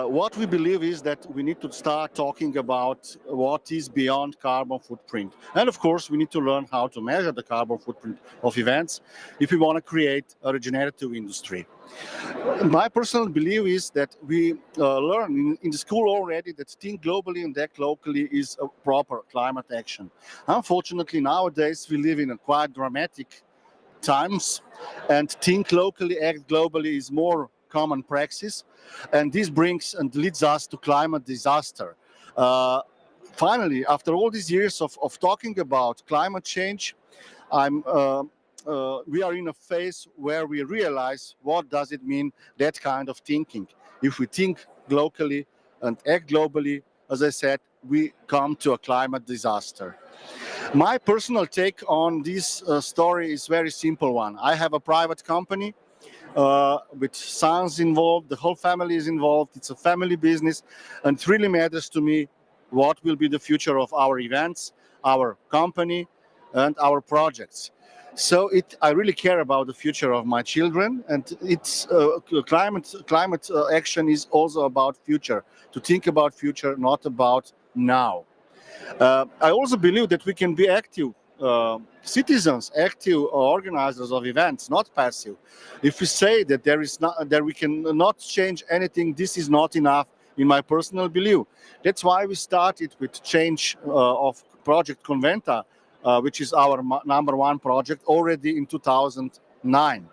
Speaker 3: What we believe is that we need to start talking about what is beyond carbon footprint. And of course we need to learn how to measure the carbon footprint of events if we want to create a regenerative industry. My personal belief is that we learn in the school already that think globally and act locally is a proper climate action. Unfortunately, nowadays we live in a quite dramatic times, and think locally, act globally is more common practice, and this brings and leads us to climate disaster. Finally, after all these years of talking about climate change, we are in a phase where we realize what does it mean, that kind of thinking. If we think locally and act globally, as I said, we come to a climate disaster. My personal take on this story is very simple one. I have a private company with sons involved, the whole family is involved, it's a family business, and it really matters to me what will be the future of our events, our company, and our projects. So I really care about the future of my children, and it's climate action is also about future, to think about future, not about now. I also believe that we can be active citizens, active organizers of events, not passive. If we say that we cannot change anything, this is not enough in my personal belief. That's why we started with change of Project Conventa, which is our number one project, already in 2009.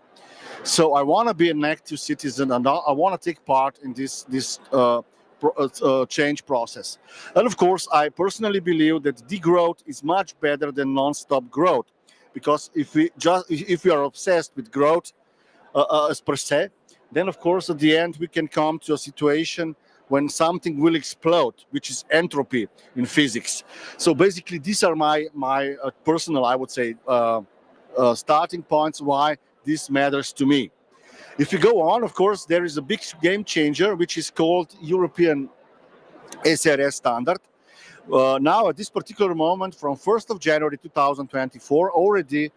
Speaker 3: So I want to be an active citizen and I want to take part in this change process. And of course, I personally believe that degrowth is much better than non-stop growth, because if we are obsessed with growth as per se, then of course at the end we can come to a situation when something will explode, which is entropy in physics. So basically, these are my personal, I would say, starting points why this matters to me. If you go on, of course, there is a big game changer, which is called European SRS standard. Now, at this particular moment, from 1st of January 2024, already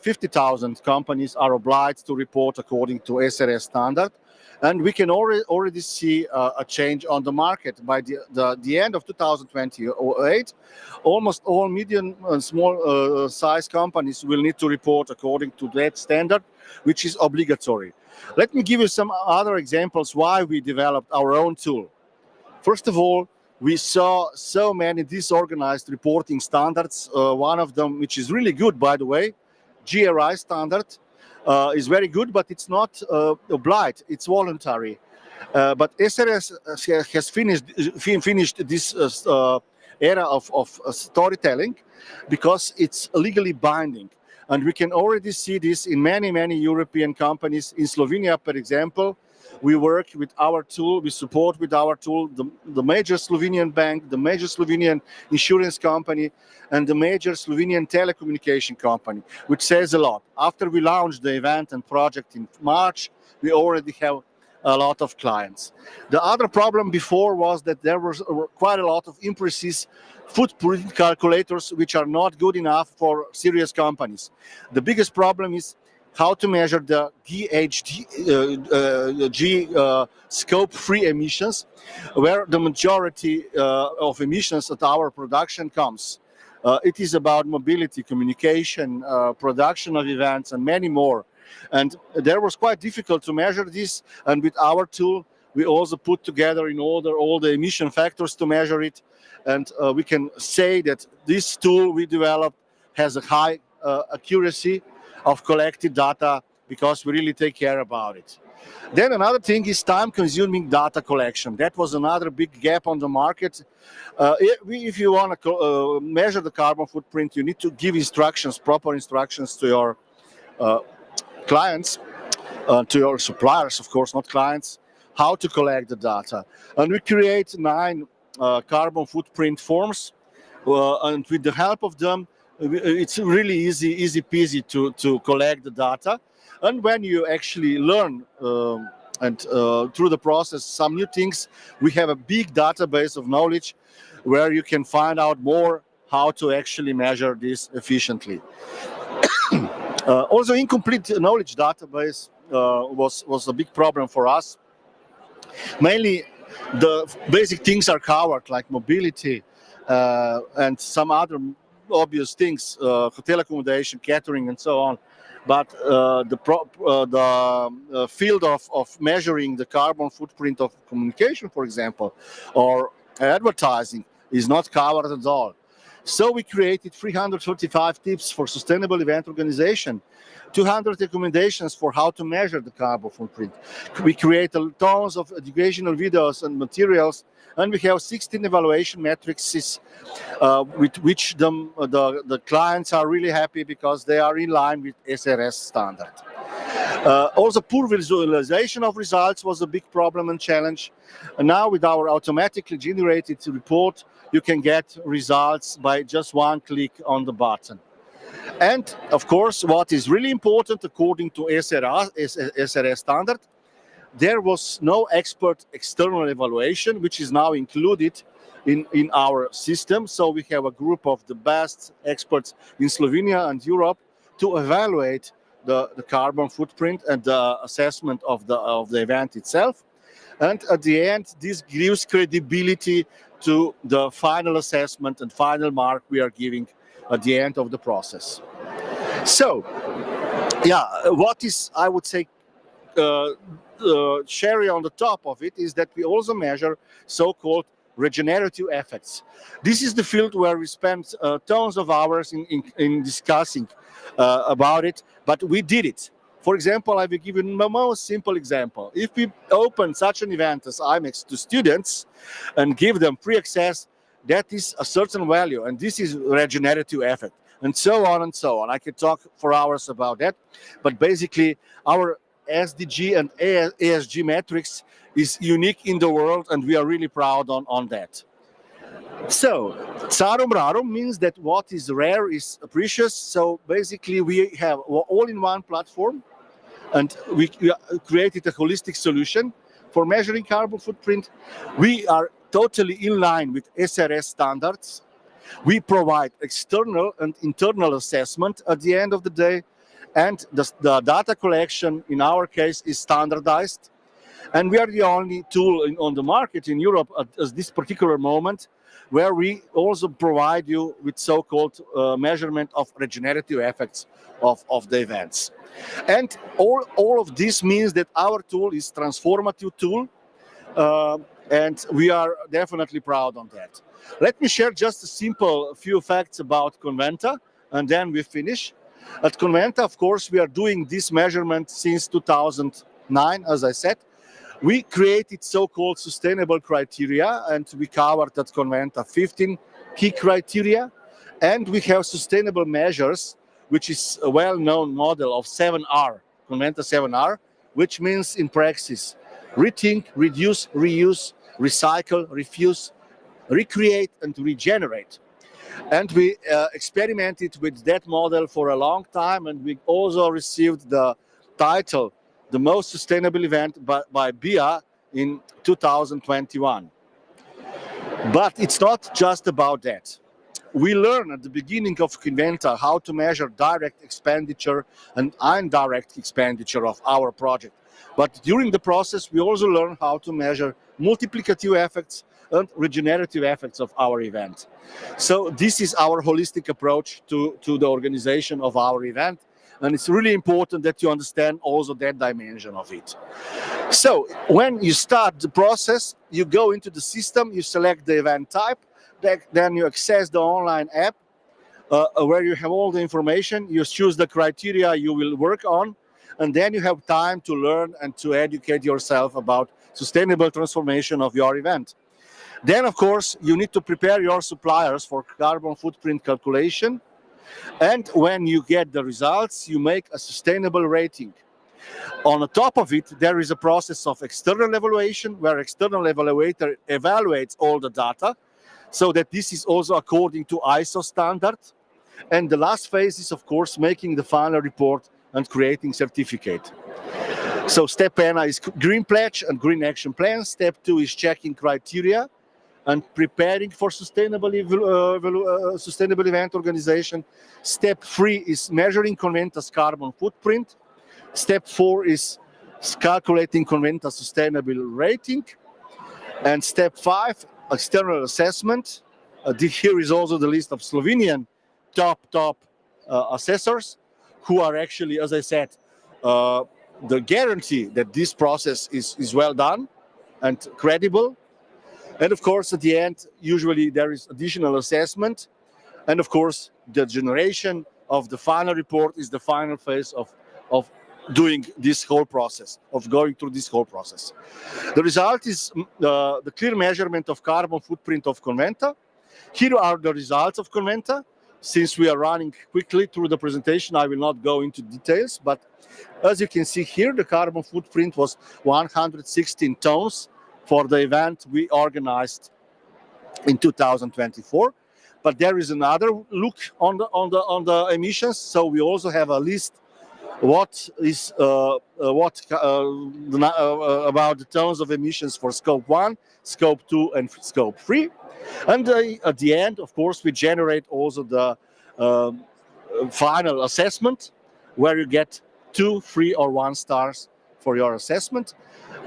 Speaker 3: 50,000 companies are obliged to report according to SRS standard. And we can already see a change on the market. By the end of 2028, almost all medium and small size companies will need to report according to that standard, which is obligatory. Let me give you some other examples why we developed our own tool. First of all, we saw so many disorganized reporting standards. One of them, which is really good, by the way, GRI standard, is very good, but it's not obliged, it's voluntary. But SRS has finished this era of storytelling because it's legally binding. And we can already see this in many European companies. In Slovenia, for example, we work with our tool, we support with our tool the major Slovenian bank, the major Slovenian insurance company, and the major Slovenian telecommunication company, which says a lot. After we launched the event and project in March, we already have a lot of clients. The other problem before was that there was quite a lot of imprecise footprint calculators which are not good enough for serious companies. The biggest problem is how to measure the GHG scope-free emissions, where the majority of emissions at our production comes. It is about mobility, communication, production of events, and many more. And there was quite difficult to measure this. And with our tool, we also put together in order all the emission factors to measure it. And we can say that this tool we developed has a high accuracy of collected data because we really take care about it. Then another thing is time-consuming data collection. That was another big gap on the market. If you want to measure the carbon footprint, you need to give instructions, proper instructions to your clients, to your suppliers, of course, not clients, how to collect the data. And we create 9 carbon footprint forms, and with the help of them, it's really easy peasy to collect the data. And when you actually learn and through the process some new things. We have a big database of knowledge where you can find out more how to actually measure this efficiently. Also, incomplete knowledge database was a big problem for us. Mainly, the basic things are covered, like mobility and some other obvious things, hotel accommodation, catering, and so on. But the field of measuring the carbon footprint of communication, for example, or advertising, is not covered at all. So we created 335 tips for sustainable event organization, 200 recommendations for how to measure the carbon footprint. We created tons of educational videos and materials, and we have 16 evaluation matrices with which the clients are really happy because they are in line with SRS standard. Also, poor visualization of results was a big problem and challenge. And now with our automatically generated report, you can get results by just one click on the button. And of course, what is really important according to SRS standard, there was no expert external evaluation, which is now included in our system. So we have a group of the best experts in Slovenia and Europe to evaluate the carbon footprint and the assessment of the event itself. And at the end, this gives credibility to the final assessment and final mark we are giving at the end of the process. So, yeah, what is, I would say, cherry on the top of it is that we also measure so-called regenerative effects. This is the field where we spent tons of hours in discussing about it, but we did it. For example, I will give you the most simple example. If we open such an event as IMEX to students and give them free access, that is a certain value, and this is regenerative effect, and so on and so on. I could talk for hours about that, but basically our SDG and ESG metrics is unique in the world, and we are really proud on that. So, Carum Rarum means that what is rare is precious. So basically we have all-in-one platform, and we created a holistic solution for measuring carbon footprint. We are totally in line with SRS standards. We provide external and internal assessment at the end of the day, and the data collection in our case is standardized. And we are the only tool on the market in Europe at this particular moment where we also provide you with so-called measurement of regenerative effects of the events. And all of this means that our tool is transformative tool, and we are definitely proud on that. Let me share just a simple few facts about Conventa, and then we finish. At Conventa, of course, we are doing this measurement since 2009, as I said. We created so-called sustainable criteria, and we covered at Conventa 15 key criteria. And we have sustainable measures, which is a well-known model of 7R, Conventa 7R, which means in practice, rethink, reduce, reuse, recycle, refuse, recreate, and regenerate. And we experimented with that model for a long time, and we also received the title the most sustainable event by BIA in 2021. But it's not just about that. We learn at the beginning of Conventa how to measure direct expenditure and indirect expenditure of our project. But during the process, we also learn how to measure multiplicative effects and regenerative effects of our event. So this is our holistic approach to the organization of our event. And it's really important that you understand also that dimension of it. So when you start the process, you go into the system, you select the event type, then you access the online app where you have all the information, you choose the criteria you will work on, and then you have time to learn and to educate yourself about sustainable transformation of your event. Then, of course, you need to prepare your suppliers for carbon footprint calculation. And when you get the results, you make a sustainable rating. On the top of it, there is a process of external evaluation where external evaluator evaluates all the data so that this is also according to ISO standard. And the last phase is, of course, making the final report and creating certificate. So step N is green pledge and green action plan. Step 2 is checking criteria and preparing for sustainable event organization. Step 3 is measuring Conventa's carbon footprint. Step 4 is calculating Conventa's sustainable rating. And step 5, external assessment. Here is also the list of Slovenian top assessors who are actually, as I said, the guarantee that this process is well done and credible. And of course, at the end, usually there is additional assessment. And of course, the generation of the final report is the final phase of doing this whole process, of going through this whole process. The result is the clear measurement of carbon footprint of Conventa. Here are the results of Conventa. Since we are running quickly through the presentation, I will not go into details, but as you can see here, the carbon footprint was 116 tons for the event we organized in 2024. But there is another look on the emissions. So we also have a list about the tons of emissions for scope 1, scope 2, and scope 3. And at the end, of course, we generate also the final assessment, where you get 2, 3, or 1 stars for your assessment.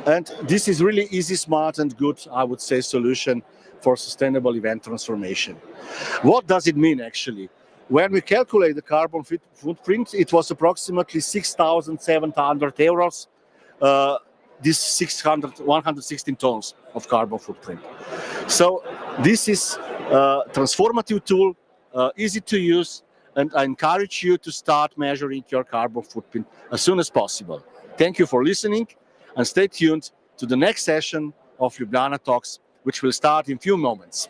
Speaker 3: And this is really easy, smart, and good, I would say, solution for sustainable event transformation. What does it mean, actually? When we calculate the carbon footprint, it was approximately 6,700 euros, this 116 tons of carbon footprint. So this is a transformative tool, easy to use, and I encourage you to start measuring your carbon footprint as soon as possible. Thank you for listening, and stay tuned to the next session of Ljubljana Talks, which will start in a few moments.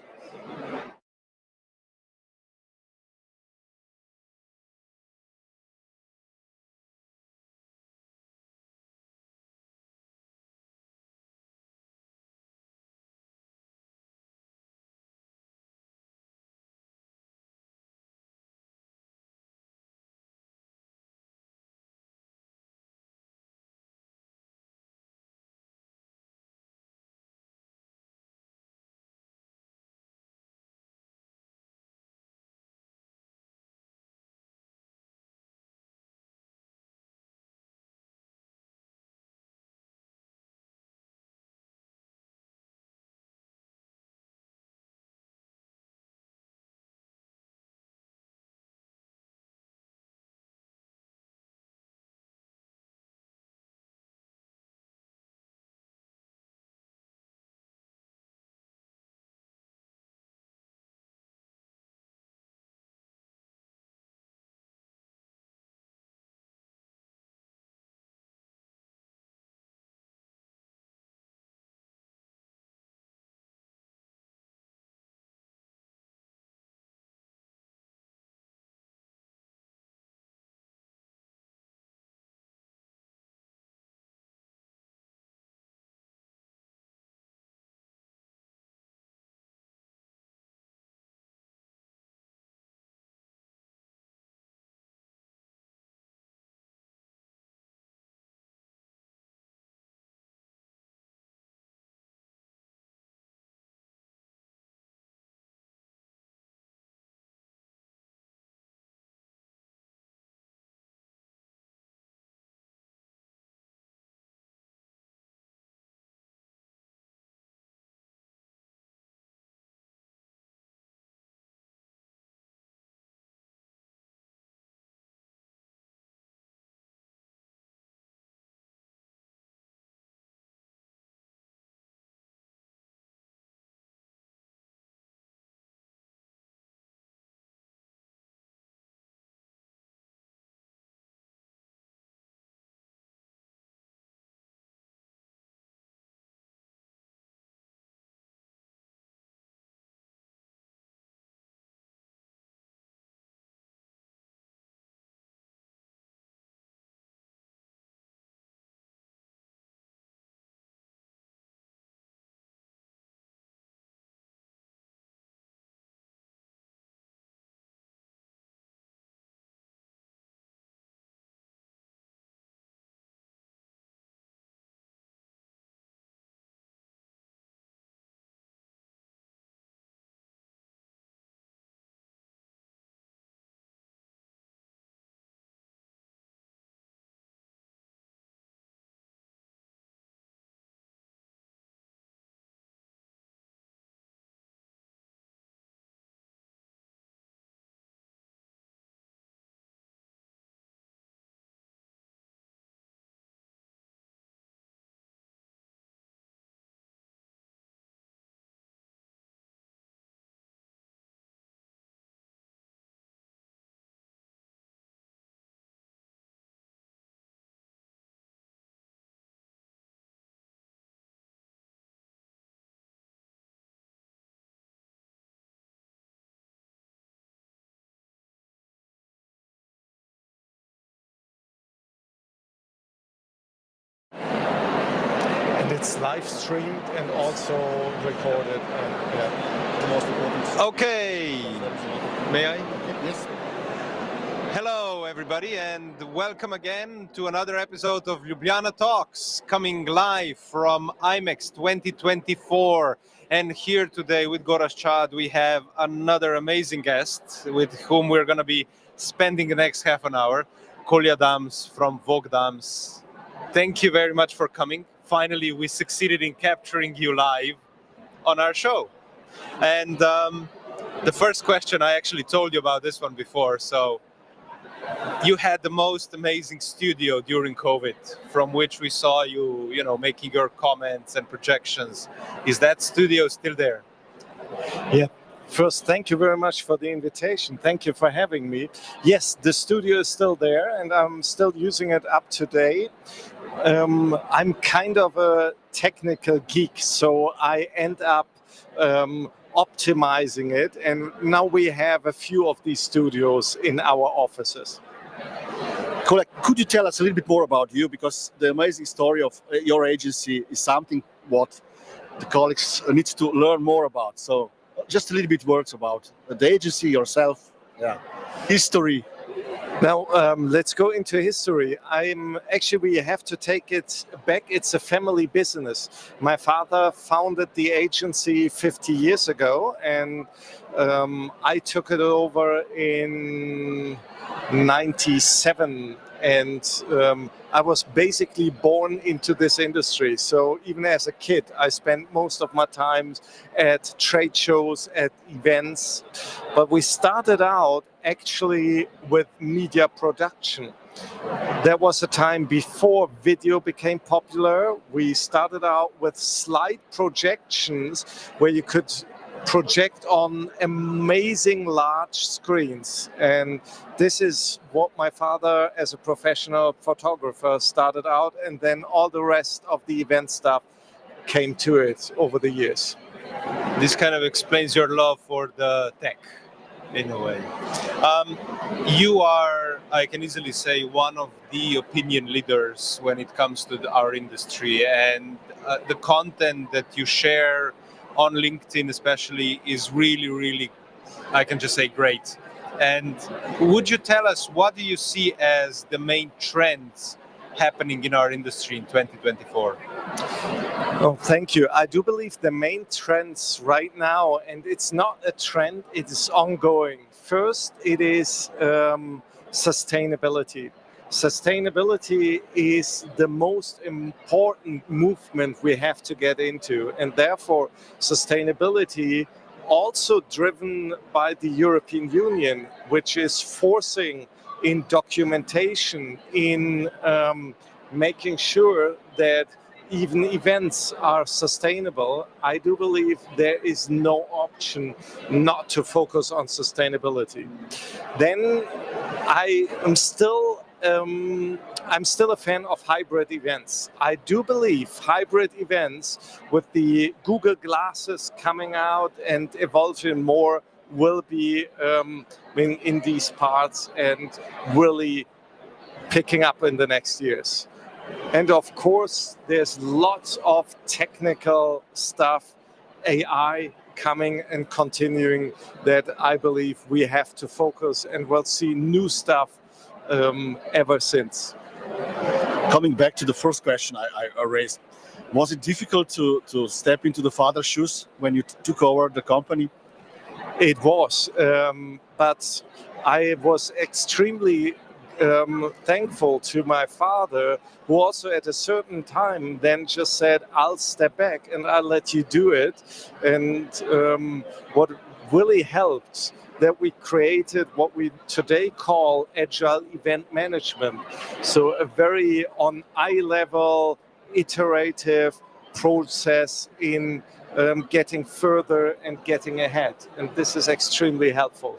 Speaker 5: it's live streamed and also recorded.
Speaker 3: The most important.
Speaker 1: Okay, may I?
Speaker 3: Yes.
Speaker 1: Hello, everybody, and welcome again to another episode of Ljubljana Talks, coming live from IMEX 2024. And here today with Gorazd Čad, we have another amazing guest with whom we're going to be spending the next half an hour, Colja Dams from Vok Dams. Thank you very much for coming. Finally, we succeeded in capturing you live on our show. And the first question, I actually told you about this one before. So you had the most amazing studio during COVID, from which we saw you, making your comments and projections. Is that studio still there?
Speaker 5: Yeah. First, thank you very much for the invitation. Thank you for having me. Yes, the studio is still there and I'm still using it up to date. I'm kind of a technical geek, so I end up optimizing it. And now we have a few of these studios in our offices.
Speaker 3: Colja, could you tell us a little bit more about you? Because the amazing story of your agency is something what the colleagues need to learn more about. So just a little bit words about the agency, yourself, history.
Speaker 5: Now, let's go into history. We have to take it back. It's a family business. My father founded the agency 50 years ago, and I took it over in 97. And I was basically born into this industry. So even as a kid, I spent most of my time at trade shows, at events. But we started out actually with media production. There was a time before video became popular. We started out with slide projections where you could project on amazing large screens, and this is what my father as a professional photographer started out, and then all the rest of the event stuff came to it over the years.
Speaker 1: This kind of explains your love for the tech in a way. You are, I can easily say, one of the opinion leaders when it comes to our industry, and the content that you share on LinkedIn especially is really, really, I can just say, great. And would you tell us, what do you see as the main trends happening in our industry in 2024?
Speaker 5: Oh, thank you. I do believe the main trends right now, and it's not a trend, it is ongoing. First, it is sustainability. Sustainability is the most important movement we have to get into, and therefore sustainability also driven by the European Union, which is forcing in documentation, in making sure that even events are sustainable. I do believe there is no option not to focus on sustainability. Then I'm still a fan of hybrid events. I do believe hybrid events with the Google glasses coming out and evolving more will be in these parts and really picking up in the next years. And of course, there's lots of technical stuff, AI coming and continuing, that I believe we have to focus, and we'll see new stuff ever since.
Speaker 3: Coming back to the first question I raised, was it difficult to step into the father's shoes when you took over the company?
Speaker 5: It was, but I was extremely thankful to my father, who also at a certain time then just said, I'll step back and I'll let you do it. And what really helped, that we created what we today call agile event management. So a very on eye level, iterative process in getting further and getting ahead. And this is extremely helpful.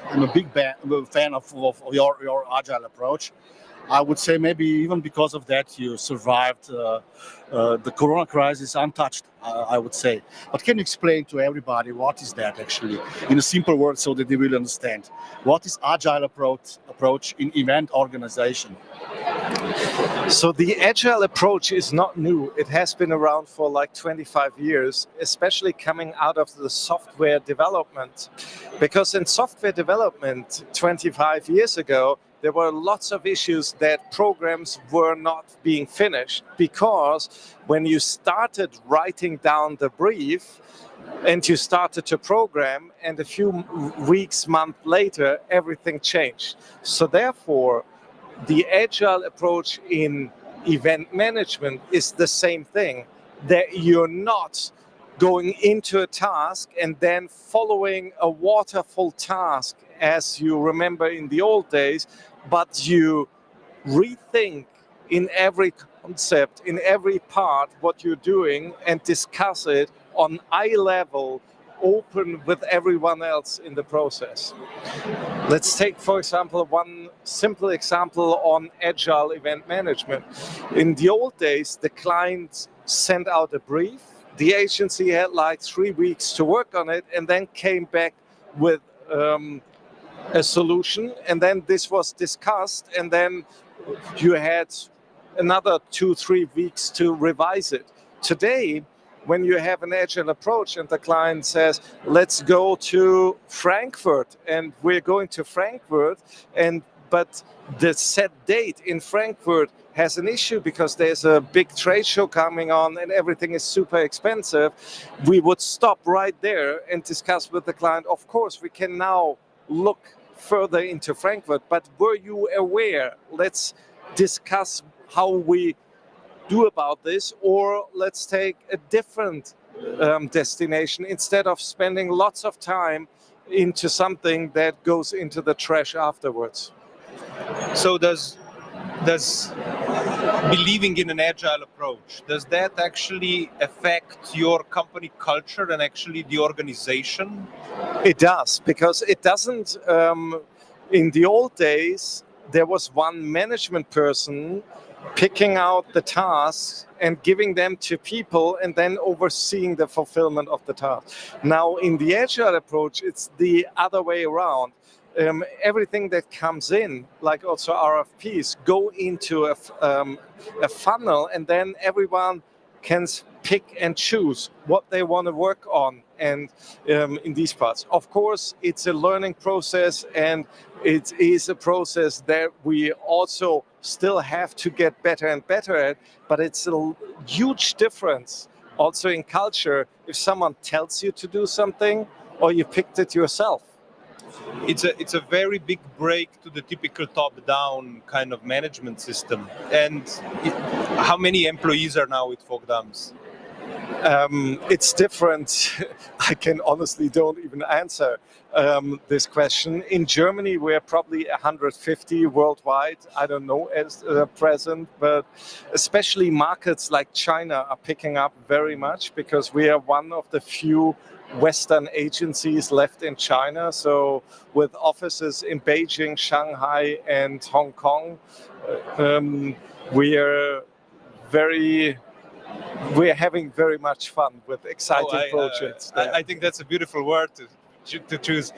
Speaker 3: I'm a big fan of your agile approach. I would say maybe even because of that you survived the Corona crisis untouched, I would say. But can you explain to everybody what is that actually in a simple word so that they will understand? What is agile approach in event organization?
Speaker 5: So the agile approach is not new. It has been around for like 25 years, especially coming out of the software development. Because in software development 25 years ago, there were lots of issues that programs were not being finished, because when you started writing down the brief and you started to program, and a few weeks, months later, everything changed. So therefore, the agile approach in event management is the same thing, that you're not going into a task and then following a waterfall task as you remember in the old days, but you rethink in every concept, in every part, what you're doing, and discuss it on eye level, open with everyone else in the process. Let's take, for example, one simple example on agile event management. In the old days, the client sent out a brief, the agency had like 3 weeks to work on it, and then came back with a solution, and then this was discussed, and then you had another 2-3 weeks to revise it. Today, when you have an agile approach and the client says, let's go to Frankfurt, and we're going to Frankfurt, but the set date in Frankfurt has an issue because there's a big trade show coming on and everything is super expensive, we would stop right there and discuss with the client, of course, we can now look further into Frankfurt, but were you aware? Let's discuss how we do about this, or let's take a different destination instead of spending lots of time into something that goes into the trash afterwards.
Speaker 1: So does believing in an agile approach, does that actually affect your company culture and actually the organization?
Speaker 5: It does, because it doesn't, in the old days, there was one management person picking out the tasks and giving them to people and then overseeing the fulfillment of the task. Now, in the agile approach, it's the other way around. Everything that comes in, like also RFPs, go into a funnel, and then everyone can pick and choose what they want to work on, and in these parts. Of course, it's a learning process, and it is a process that we also still have to get better and better at, but it's a huge difference also in culture if someone tells you to do something or you picked it yourself.
Speaker 1: It's a very big break to the typical top-down kind of management system. And how many employees are now with Vok Dams?
Speaker 5: It's different. I can honestly don't even answer this question. In Germany, we're probably 150 worldwide. I don't know at present, but especially markets like China are picking up very much because we are one of the few Western agencies left in China. So with offices in Beijing, Shanghai, and Hong Kong, we're having very much fun with exciting projects.
Speaker 1: I think that's a beautiful word to choose.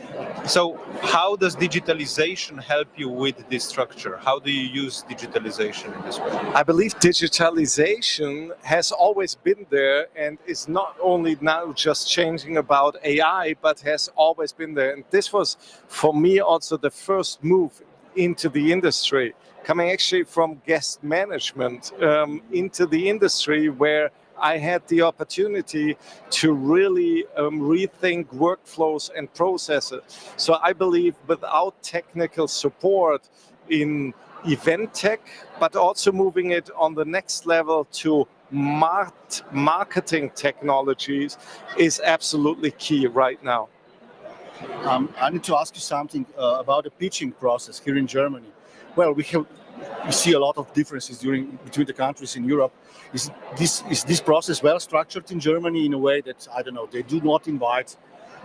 Speaker 1: So how does digitalization help you with this structure? How do you use digitalization in this way?
Speaker 5: I believe digitalization has always been there and is not only now just changing about AI, but has always been there. And this was, for me, also the first move into the industry, coming actually from guest management into the industry, where I had the opportunity to really rethink workflows and processes. So I believe without technical support in event tech, but also moving it on the next level to marketing technologies is absolutely key right now.
Speaker 3: I need to ask you something about the pitching process here in Germany. Well, we see a lot of differences between the countries in Europe. Is this process well structured in Germany in a way that, I don't know, they do not invite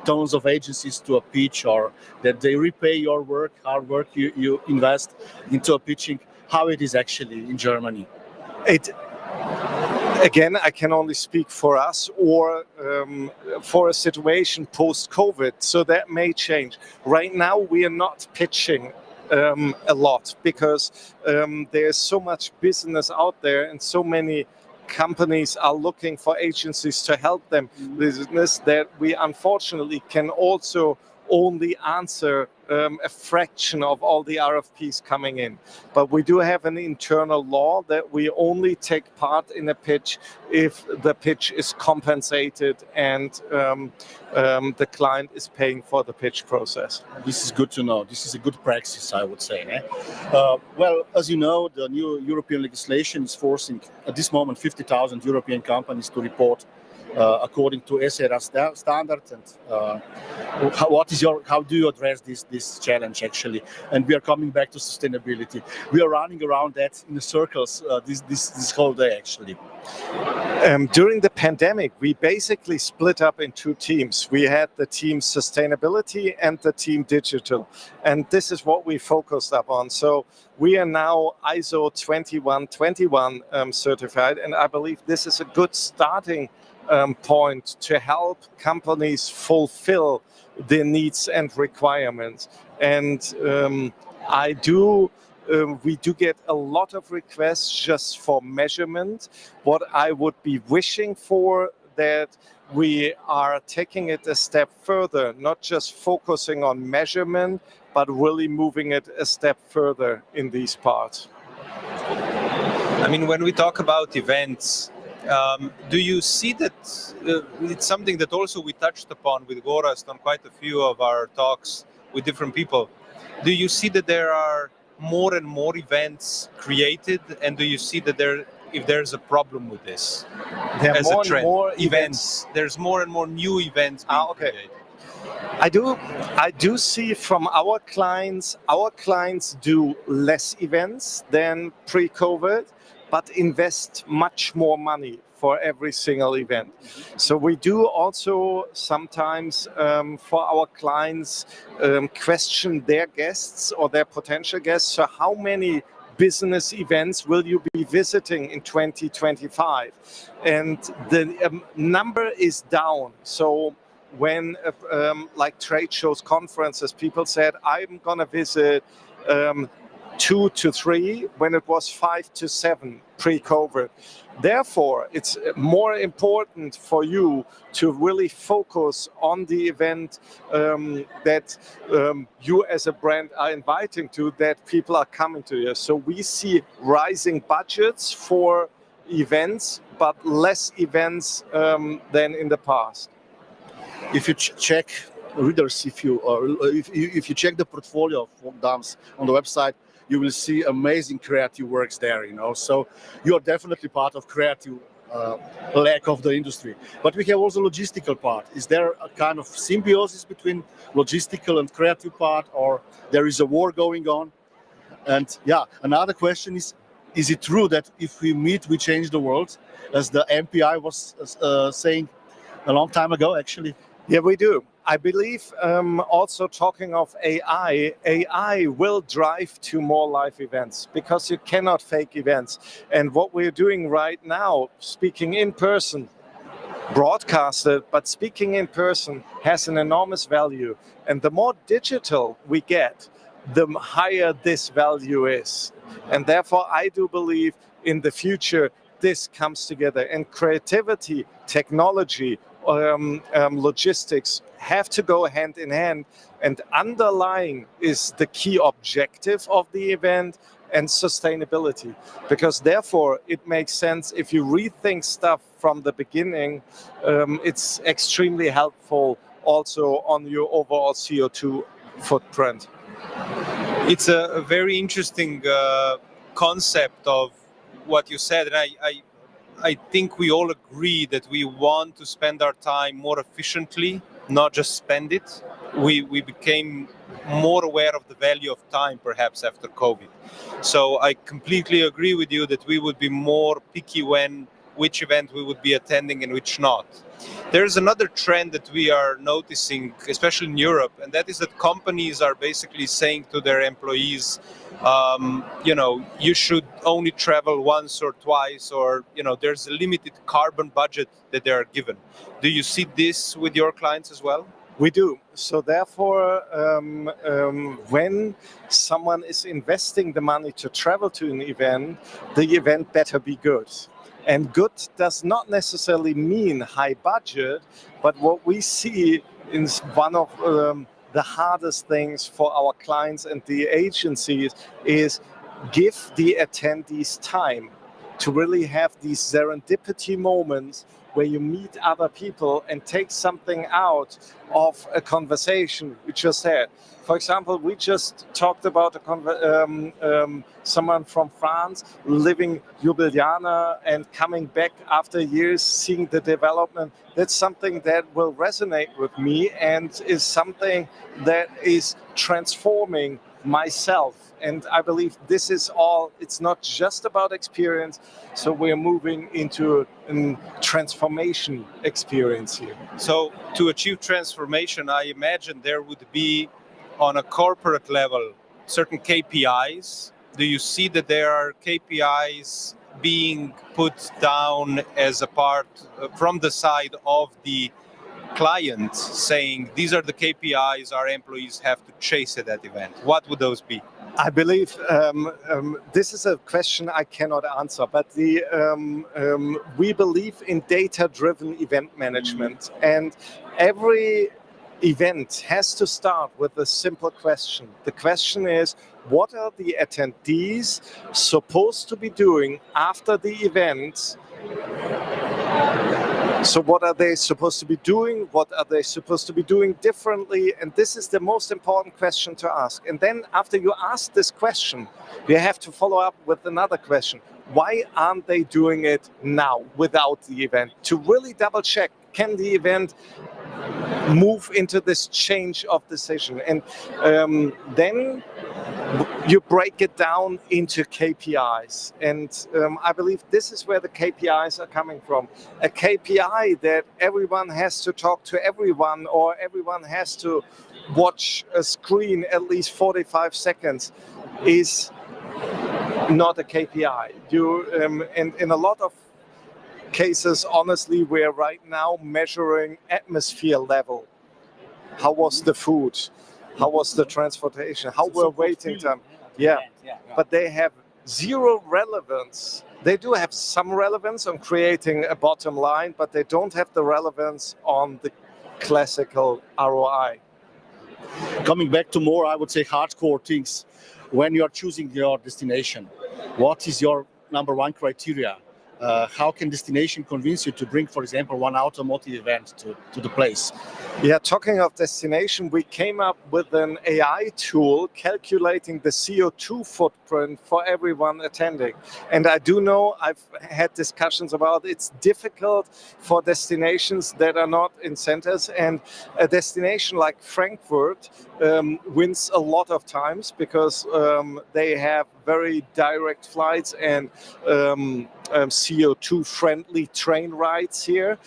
Speaker 3: tons of agencies to a pitch, or that they repay your work, hard work you invest into a pitching? How it is actually in Germany?
Speaker 5: Again, I can only speak for us or for a situation post-COVID, so that may change. Right now, we are not pitching a lot, because there's so much business out there and so many companies are looking for agencies to help them business that we unfortunately can also only answer a fraction of all the RFPs coming in. But we do have an internal law that we only take part in a pitch if the pitch is compensated and the client is paying for the pitch process.
Speaker 3: This is good to know. This is a good practice, I would say. Well, as you know, the new European legislation is forcing, at this moment, 50,000 European companies to report according to SRA standards. And how do you address this challenge actually? And we are coming back to sustainability. We are running around that in the circles this whole day actually.
Speaker 5: During the pandemic, we basically split up in two teams. We had the team sustainability and the team digital. And this is what we focused up on. So we are now ISO 21221 certified. And I believe this is a good starting point to help companies fulfill their needs and requirements. And we do get a lot of requests just for measurement. What I would be wishing for, that we are taking it a step further, not just focusing on measurement, but really moving it a step further in these parts.
Speaker 1: I mean, when we talk about events, do you see that it's something that also we touched upon with Gorazd on quite a few of our talks with different people? Do you see that there are more and more events created, and do you see that if there's a problem with this?
Speaker 5: There
Speaker 1: as
Speaker 5: are more
Speaker 1: a trend?
Speaker 5: and more
Speaker 1: events. There's more and more new events being created.
Speaker 5: I do see from our clients do less events than pre-COVID, but invest much more money for every single event. So we do also sometimes for our clients question their guests or their potential guests. So how many business events will you be visiting in 2025? And the number is down. So when like trade shows, conferences, people said, I'm gonna visit 2 to 3 when it was 5 to 7 pre-COVID. Therefore, it's more important for you to really focus on the event that you as a brand are inviting to, that people are coming to you. So we see rising budgets for events, but less events than in the past.
Speaker 3: If you check readers, if you check the portfolio of Vok Dams on the website, you will see amazing creative works there, So you are definitely part of creative leg of the industry. But we have also logistical part. Is there a kind of symbiosis between logistical and creative part, or there is a war going on? And yeah, another question is it true that if we meet, we change the world, as the MPI was saying a long time ago, actually?
Speaker 5: Yeah, we do. I believe also talking of AI will drive to more live events, because you cannot fake events. And what we're doing right now, speaking in person, broadcasted, but speaking in person has an enormous value. And the more digital we get, the higher this value is. And therefore, I do believe in the future, this comes together. And creativity, technology, logistics have to go hand in hand, and underlying is the key objective of the event and sustainability, because therefore it makes sense if you rethink stuff from the beginning. It's extremely helpful also on your overall CO2 footprint.
Speaker 1: It's a very interesting concept of what you said, and I think we all agree that we want to spend our time more efficiently, not just spend it. We became more aware of the value of time perhaps after COVID. So I completely agree with you that we would be more picky which event we would be attending and which not. There's another trend that we are noticing, especially in Europe, and that is that companies are basically saying to their employees, you should only travel once or twice, or, there's a limited carbon budget that they are given. Do you see this with your clients as well?
Speaker 5: We do. So therefore, when someone is investing the money to travel to an event, the event better be good. And good does not necessarily mean high budget, but what we see is one of the hardest things for our clients and the agencies is give the attendees time to really have these serendipity moments where you meet other people and take something out of a conversation we just had. For example, we just talked about someone from France living Ljubljana and coming back after years, seeing the development. That's something that will resonate with me and is something that is transforming myself. And I believe this is all, it's not just about experience. So we're moving into a transformation experience here.
Speaker 1: So to achieve transformation, I imagine there would be on a corporate level certain KPIs. Do you see that there are KPIs being put down as a part from the side of the client saying these are the KPIs our employees have to chase at that event? What would those be?
Speaker 5: I believe this is a question I cannot answer, but we believe in data-driven event management, and every event has to start with a simple question. The question is, what are the attendees supposed to be doing after the event? So what are they supposed to be doing? What are they supposed to be doing differently? And this is the most important question to ask. And then after you ask this question, you have to follow up with another question. Why aren't they doing it now without the event? To really double check, can the event move into this change of decision? And then you break it down into KPIs. And I believe this is where the KPIs are coming from. A KPI that everyone has to talk to everyone, or everyone has to watch a screen at least 45 seconds is not a KPI. And in a lot of cases, honestly, we're right now measuring atmosphere level. How was the food? How was the transportation? How were waiting time? Yeah, but they have zero relevance. They do have some relevance on creating a bottom line, but they don't have the relevance on the classical ROI.
Speaker 3: Coming back to more, I would say, hardcore things. When you are choosing your destination, what is your number one criteria? How can destination convince you to bring, for example, one automotive event to the place?
Speaker 5: Yeah, talking of destination, we came up with an AI tool calculating the CO2 footprint for everyone attending. And I do know, I've had discussions about it's difficult for destinations that are not in centers. And a destination like Frankfurt wins a lot of times because they have very direct flights and CO2 friendly train rides here.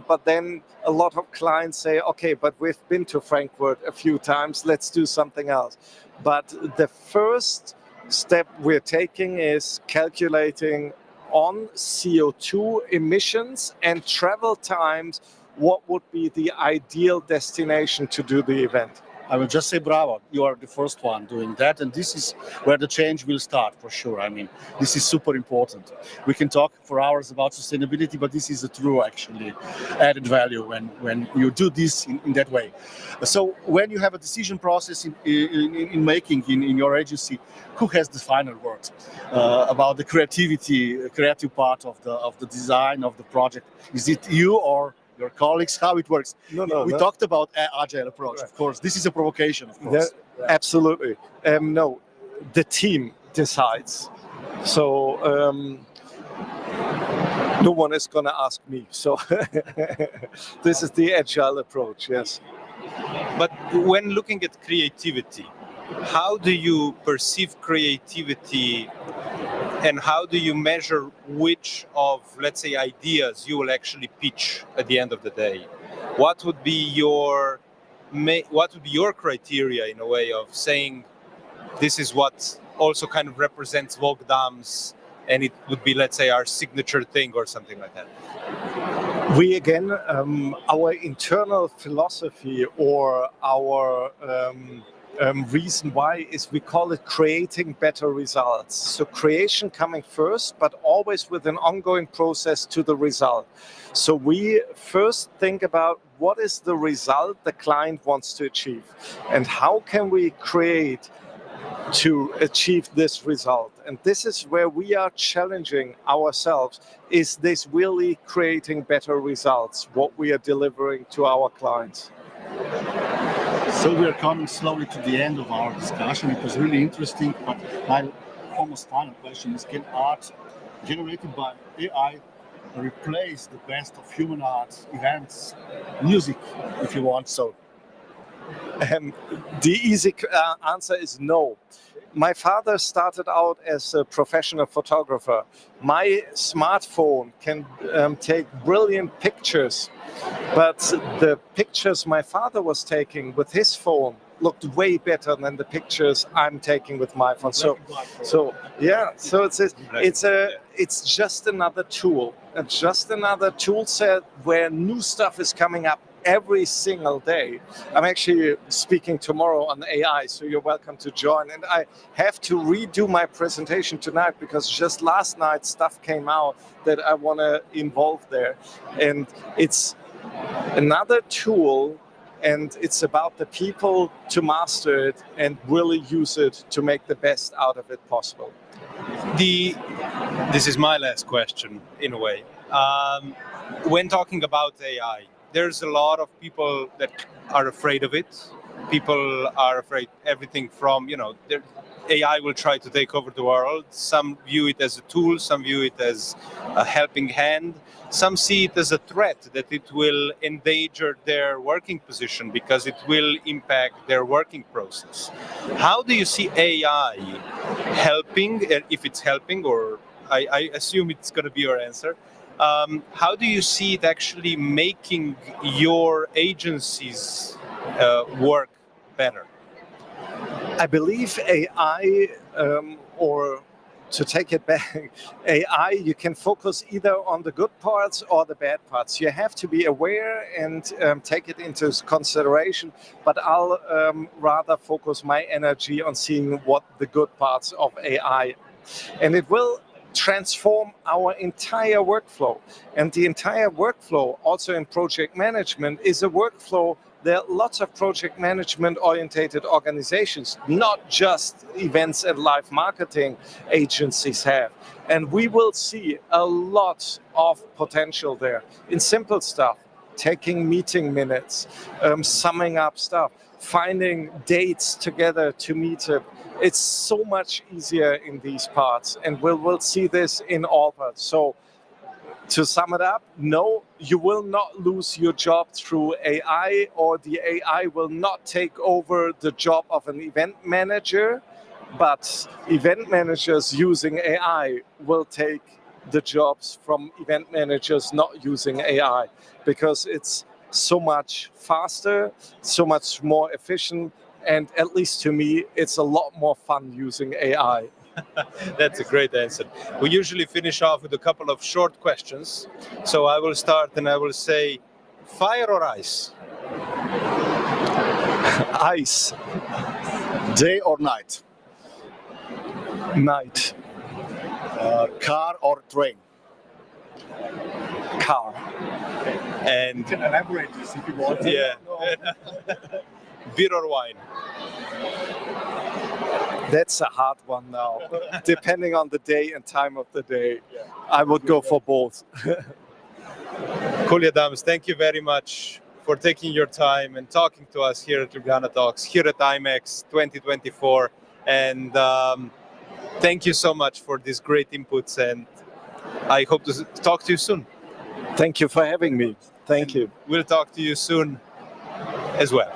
Speaker 5: But then a lot of clients say, okay, but we've been to Frankfurt a few times, let's do something else. But the first step we're taking is calculating on CO2 emissions and travel times, what would be the ideal destination to do the event.
Speaker 3: I will just say bravo, you are the first one doing that, and this is where the change will start for sure. I mean, this is super important. We can talk for hours about sustainability, but this is a true actually added value when you do this in that way. So when you have a decision process in making in your agency, who has the final word about the creative part of the design of the project? Is it you or your colleagues? How it works? We talked about agile approach, of course. This is a provocation, of course.
Speaker 5: Yeah. Absolutely. No, the team decides. So no one is going to ask me. So this is the agile approach, yes.
Speaker 1: But when looking at creativity, how do you perceive creativity and how do you measure which of, let's say, ideas you will actually pitch at the end of the day? What would be your criteria in a way of saying this is what also kind of represents Vok Dams and it would be, let's say, our signature thing or something like that?
Speaker 5: We again, our internal philosophy or our reason why is we call it creating better results. So creation coming first, but always with an ongoing process to the result. So we first think about what is the result the client wants to achieve and how can we create to achieve this result. And this is where we are challenging ourselves. Is this really creating better results, what we are delivering to our clients?
Speaker 3: So we are coming slowly to the end of our discussion. It was really interesting, but my almost final question is, can art generated by AI replace the best of human art, events, music, if you want so?
Speaker 5: The easy answer is no. My father started out as a professional photographer. My smartphone can take brilliant pictures, but the pictures my father was taking with his phone looked way better than the pictures I'm taking with my phone. So it's just another tool. It's just another tool set where new stuff is coming up every single day. I'm actually speaking tomorrow on AI, so you're welcome to join. And I have to redo my presentation tonight because just last night stuff came out that I want to involve there. And it's another tool, and it's about the people to master it and really use it to make the best out of it possible.
Speaker 1: This is my last question, in a way. When talking about AI, there's a lot of people that are afraid of it. People are afraid everything from, AI will try to take over the world. Some view it as a tool, some view it as a helping hand. Some see it as a threat, that it will endanger their working position because it will impact their working process. How do you see AI helping, if it's helping, or I assume it's going to be your answer? How do you see it actually making your agencies work better?
Speaker 5: I believe AI, or to take it back, AI, you can focus either on the good parts or the bad parts. You have to be aware and take it into consideration, but I'll rather focus my energy on seeing what the good parts of AI. And it will transform our entire workflow. And the entire workflow, also in project management, is a workflow. There are lots of project management orientated organizations, not just events and live marketing agencies have. And we will see a lot of potential there in simple stuff, taking meeting minutes, summing up stuff, finding dates together to meet up. It's so much easier in these parts, and we'll see this in all parts. So to sum it up, no, you will not lose your job through AI, or the AI will not take over the job of an event manager, but event managers using AI will take the jobs from event managers not using AI, because it's so much faster, so much more efficient, and at least to me, it's a lot more fun using AI.
Speaker 1: That's a great answer. We usually finish off with a couple of short questions. So I will start and I will say, fire or ice?
Speaker 5: Ice.
Speaker 3: Day or night?
Speaker 5: Night.
Speaker 3: Car or train?
Speaker 5: Car.
Speaker 1: And
Speaker 3: You can elaborate this if you want.
Speaker 1: yeah. Beer or wine?
Speaker 5: That's a hard one now. Depending on the day and time of the day, I would go for both.
Speaker 1: Colja Dams, thank you very much for taking your time and talking to us here at Ljubljana Talks, here at IMEX 2024. And thank you so much for these great inputs, and I hope to talk to you soon.
Speaker 5: Thank you for having me. Thank you.
Speaker 1: We'll talk to you soon as well.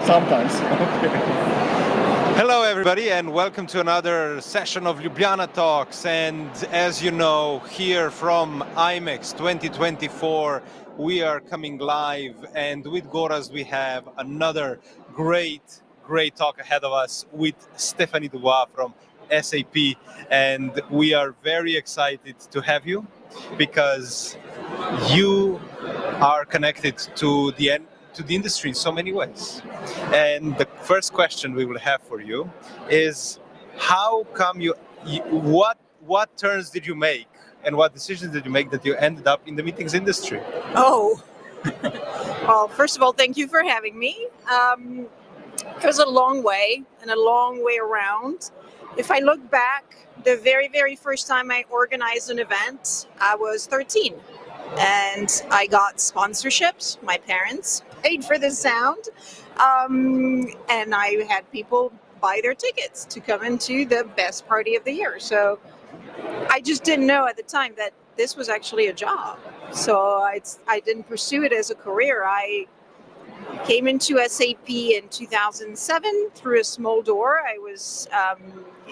Speaker 3: Sometimes. Okay.
Speaker 1: Hello, everybody, and welcome to another session of Ljubljana Talks. And as you know, here from IMEX 2024, we are coming live. And with Gorazd, we have another great talk ahead of us with Stephanie Dubois from SAP. And we are very excited to have you because you are connected to the industry in so many ways. And the first question we will have for you is, how come what turns did you make and what decisions did you make that you ended up in the meetings industry?
Speaker 6: Oh, well, first of all, thank you for having me. It was a long way and a long way around. If I look back, the very, very first time I organized an event, I was 13. And I got sponsorships. My parents paid for the sound. And I had people buy their tickets to come into the best party of the year. So I just didn't know at the time that this was actually a job. So I didn't pursue it as a career. I came into SAP in 2007 through a small door. I was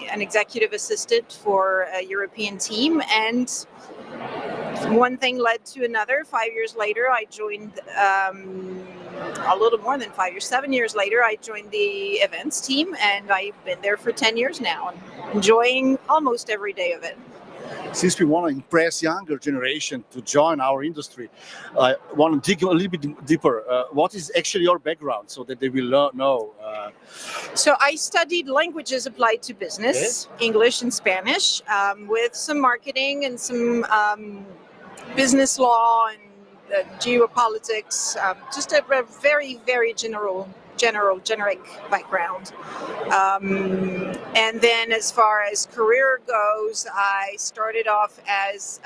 Speaker 6: an executive assistant for a European team, and one thing led to another. 5 years later, I joined, a little more than 5 years, 7 years later, I joined the events team, and I've been there for 10 years now, and enjoying almost every day of it.
Speaker 3: Since we want to impress younger generation to join our industry, I want to dig a little bit deeper. What is actually your background so that they will know?
Speaker 6: So I studied languages applied to business, English and Spanish, with some marketing and some business law and geopolitics, just a very, very generic background. And then as far as career goes, I started off as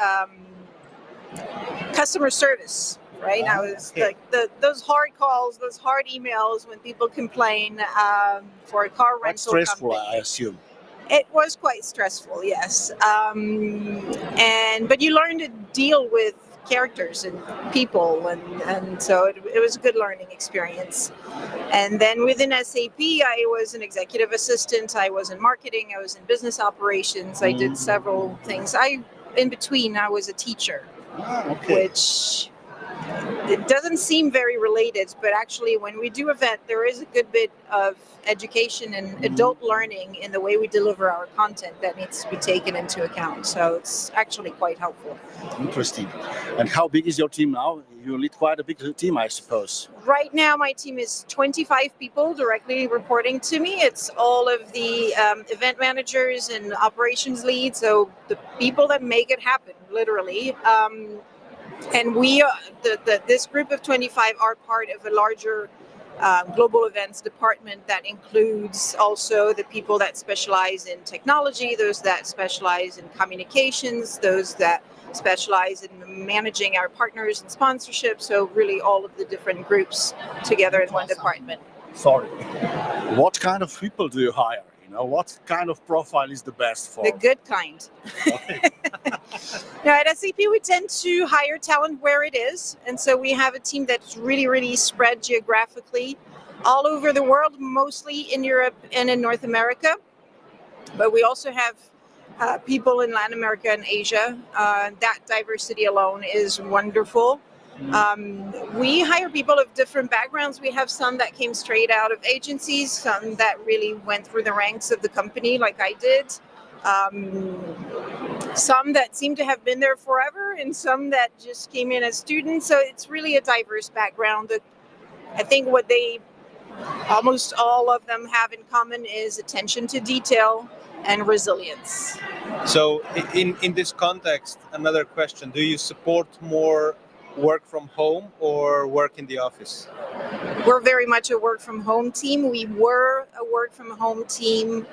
Speaker 6: customer service, right? I was like those hard calls, those hard emails when people complain for a car rental company.
Speaker 3: Stressful, I assume.
Speaker 6: It was quite stressful, yes. But you learn to deal with characters and people, and so it was a good learning experience. And then within SAP, I was an executive assistant, I was in marketing, I was in business operations, I did several things. In between, I was a teacher, which it doesn't seem very related, but actually when we do event, there is a good bit of education and adult learning in the way we deliver our content that needs to be taken into account. So it's actually quite helpful.
Speaker 3: Interesting. And how big is your team now? You lead quite a big team, I suppose.
Speaker 6: Right now, my team is 25 people directly reporting to me. It's all of the event managers and operations leads, so the people that make it happen, literally. And we, this group of 25 are part of a larger global events department that includes also the people that specialize in technology, those that specialize in communications, those that specialize in managing our partners and sponsorships. So really all of the different groups together in one department.
Speaker 3: Sorry. What kind of people do you hire? What kind of profile is the best for?
Speaker 6: The good kind.
Speaker 3: Okay.
Speaker 6: Now at SAP, we tend to hire talent where it is. And so we have a team that's really, really spread geographically all over the world, mostly in Europe and in North America. But we also have people in Latin America and Asia. That diversity alone is wonderful. We hire people of different backgrounds. We have some that came straight out of agencies, some that really went through the ranks of the company like I did, some that seem to have been there forever, and some that just came in as students. So it's really a diverse background. I think what they almost all of them have in common is attention to detail and resilience.
Speaker 1: So in this context, another question, do you support more work from home or work in the office?
Speaker 6: We're very much a work from home team. We were a work from home team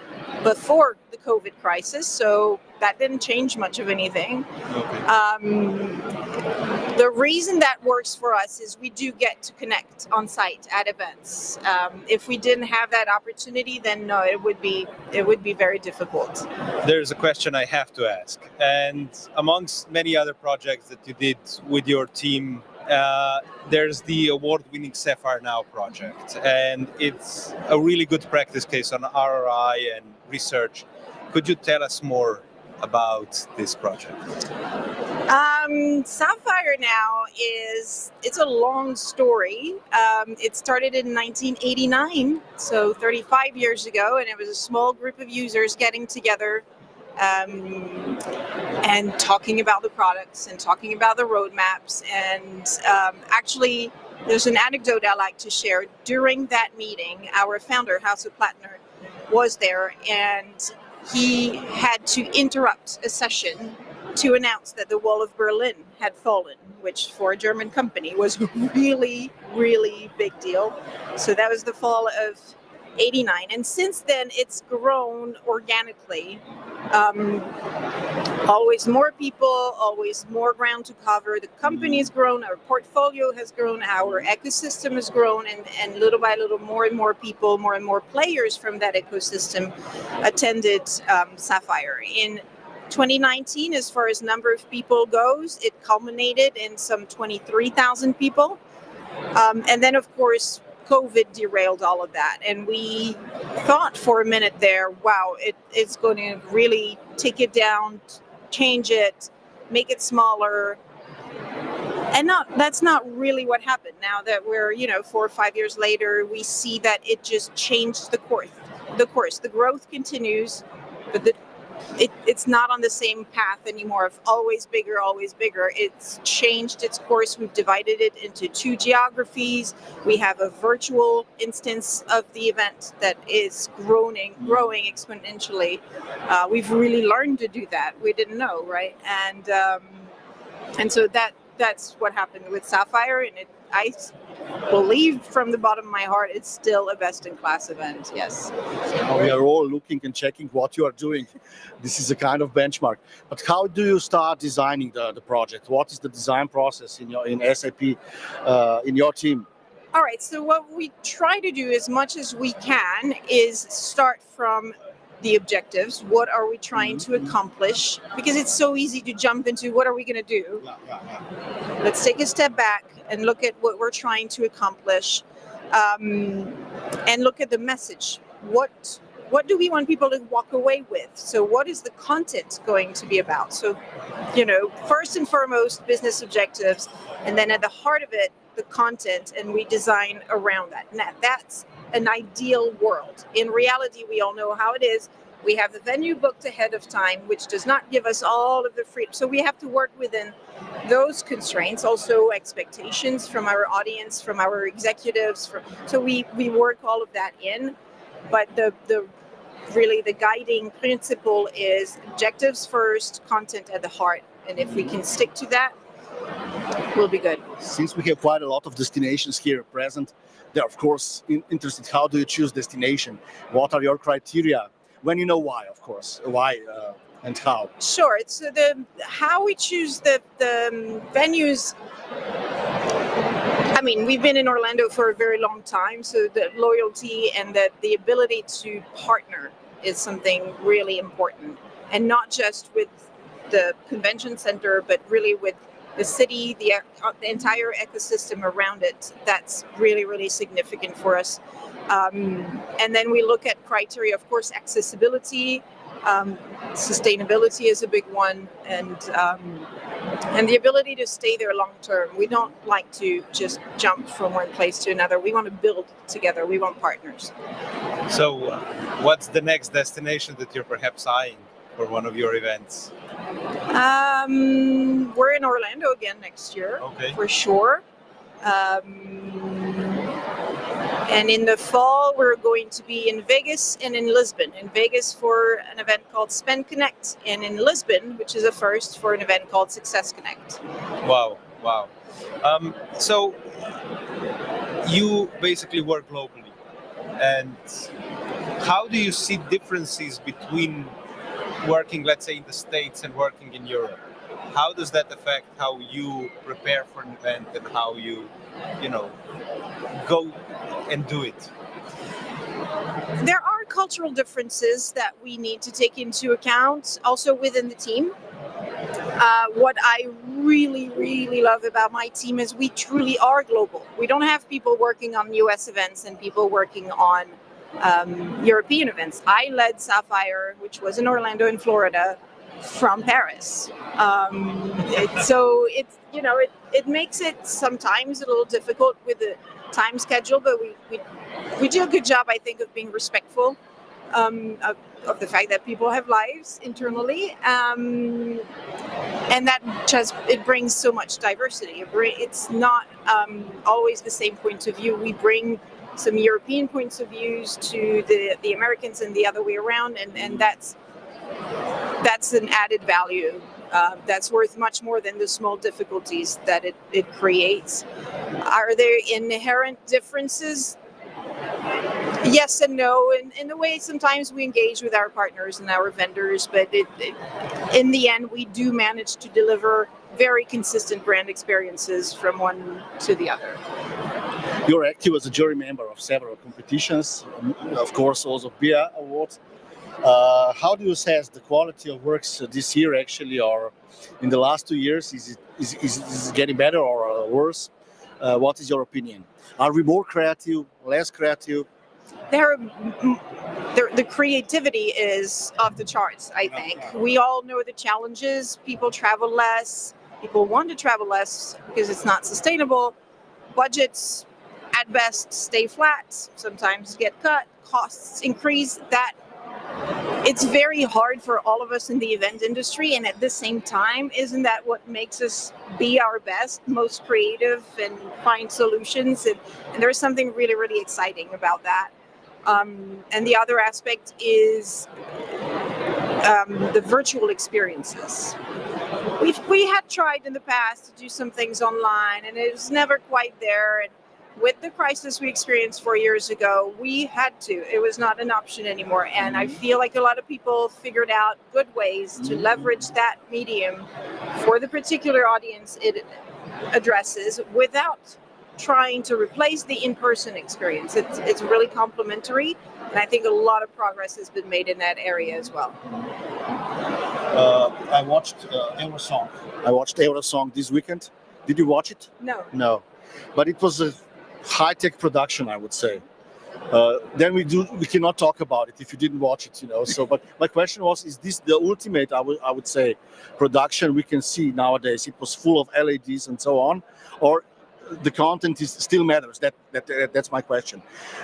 Speaker 6: before the COVID crisis, so that didn't change much of anything. The reason that works for us is we do get to connect on site at events. If we didn't have that opportunity, then no, it would be very difficult.
Speaker 1: There's a question I have to ask, and amongst many other projects that you did with your team there's the award-winning Sapphire Now project, and it's a really good practice case on ROI and research. Could you tell us more about this project?
Speaker 6: Sapphire Now it's a long story. It started in 1989, so 35 years ago, and it was a small group of users getting together and talking about the products and talking about the roadmaps. And actually, there's an anecdote I like to share. During that meeting, our founder, Hasso Plattner, was there, and he had to interrupt a session to announce that the wall of Berlin had fallen, which for a German company was a really, really big deal. So that was the fall of 89. And since then, it's grown organically. Always more people, always more ground to cover. The company has grown, our portfolio has grown, our ecosystem has grown, and little by little, more and more people, more and more players from that ecosystem attended Sapphire. In 2019, as far as number of people goes, it culminated in some 23,000 people. And then, of course, COVID derailed all of that. And we thought for a minute there, wow, it's going to really take it down, change it, make it smaller. And that's not really what happened. Now that we're, 4 or 5 years later, we see that it just changed the course. The growth continues, but it's not on the same path anymore of always bigger, always bigger. It's changed its course. We've divided it into 2 geographies. We have a virtual instance of the event that is growing exponentially. We've really learned to do that. We didn't know, right? And so that's what happened with Sapphire, and I believe from the bottom of my heart it's still a best-in-class event. Yes.
Speaker 3: We are all looking and checking what you are doing. This is a kind of benchmark. But how do you start designing the project? What is the design process in SAP, in your team?
Speaker 6: All right. So what we try to do as much as we can is start from the objectives. What are we trying to accomplish? Because it's so easy to jump into what are we going to do? Let's take a step back and look at what we're trying to accomplish, and look at the message. What do we want people to walk away with? So what is the content going to be about? So, first and foremost, business objectives, and then at the heart of it, the content, and we design around that. Now, that's an ideal world. In reality, we all know how it is. We have the venue booked ahead of time, which does not give us all of the freedom. So we have to work within those constraints, also expectations from our audience, from our executives. So we work all of that in, but the guiding principle is objectives first, content at the heart. And if we can stick to that, we'll be good.
Speaker 3: Since we have quite a lot of destinations here present, they're of course interested. How do you choose destination? What are your criteria? When you know why, of course, why and how.
Speaker 6: Sure. So how we choose the venues. I mean, we've been in Orlando for a very long time, so the loyalty and the ability to partner is something really important, and not just with the convention center, but really with the city, the entire ecosystem around it. That's really, really significant for us. And then we look at criteria, of course, accessibility, sustainability is a big one, and the ability to stay there long term. We don't like to just jump from one place to another. We want to build together. We want partners.
Speaker 1: So, what's the next destination that you're perhaps eyeing for one of your events?
Speaker 6: We're in Orlando again next year,
Speaker 1: okay,
Speaker 6: for sure. And in the fall, we're going to be in Vegas and in Lisbon. In Vegas for an event called Spend Connect, and in Lisbon, which is a first, for an event called Success Connect.
Speaker 1: Wow. So you basically work globally, and how do you see differences between working, let's say, in the States and working in Europe? How does that affect how you prepare for an event and how you go and do it?
Speaker 6: There are cultural differences that we need to take into account also within the team. What I really, really love about my team is we truly are global. We don't have people working on US events and people working on European events. I led Sapphire, which was in Orlando in Florida, from Paris. So it's, it makes it sometimes a little difficult with the time schedule, but we do a good job, I think, of being respectful of the fact that people have lives internally, and that it brings so much diversity. It's not always the same point of view. We bring some European points of views to the Americans and the other way around, and that's an added value that's worth much more than the small difficulties that it creates. Are there inherent differences? Yes and no. In the way sometimes we engage with our partners and our vendors, but in the end, we do manage to deliver very consistent brand experiences from one to the other.
Speaker 3: You're active as a jury member of several competitions, of course, also beer awards. How do you assess the quality of works this year, actually, or in the last 2 years? Is it getting better or worse? What is your opinion? Are we more creative, less creative?
Speaker 6: The creativity is off the charts, I think. We all know the challenges. People travel less. People want to travel less because it's not sustainable. Budgets, at best, stay flat. Sometimes get cut. Costs increase. It's very hard for all of us in the event industry, and at the same time, isn't that what makes us be our best, most creative, and find solutions? And there's something really, really exciting about that. And the other aspect is the virtual experiences. We had tried in the past to do some things online, and it was never quite there. And with the crisis we experienced 4 years ago, we had to. It was not an option anymore. And I feel like a lot of people figured out good ways to leverage that medium for the particular audience it addresses without trying to replace the in-person experience. It's really complementary. And I think a lot of progress has been made in that area as well.
Speaker 3: I watched Eurosong. I watched Eurosong this weekend. Did you watch it?
Speaker 6: No.
Speaker 3: No. But it was a high-tech production, I would say. Then we cannot talk about it if you didn't watch it, So, but my question was: is this the ultimate? I would say production we can see nowadays? It was full of LEDs and so on, or the content still matters? That's my question,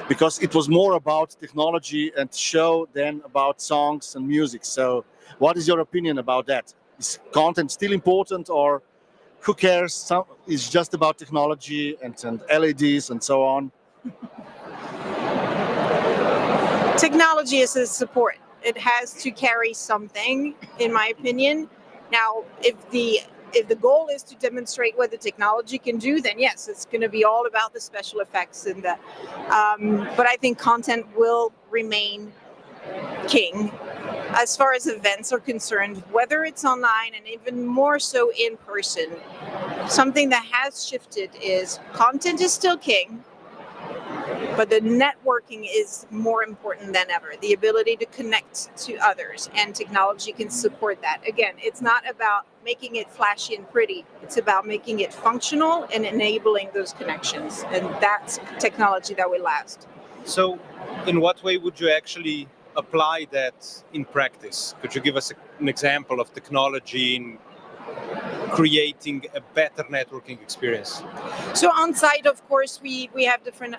Speaker 3: because it was more about technology and show than about songs and music. So, what is your opinion about that? Is content still important, or who cares? It's just about technology and LEDs and so on.
Speaker 6: Technology is a support. It has to carry something, in my opinion. Now, if the goal is to demonstrate what the technology can do, then yes, it's going to be all about the special effects and the. But I think content will remain king. As far as events are concerned, whether it's online and even more so in person, something that has shifted is content is still king, but the networking is more important than ever. The ability to connect to others, and technology can support that. Again, it's not about making it flashy and pretty. It's about making it functional and enabling those connections. And that's technology that will last.
Speaker 1: So in what way would you actually apply that in practice? Could you give us an example of technology in creating a better networking experience?
Speaker 6: So on site, of course, we have different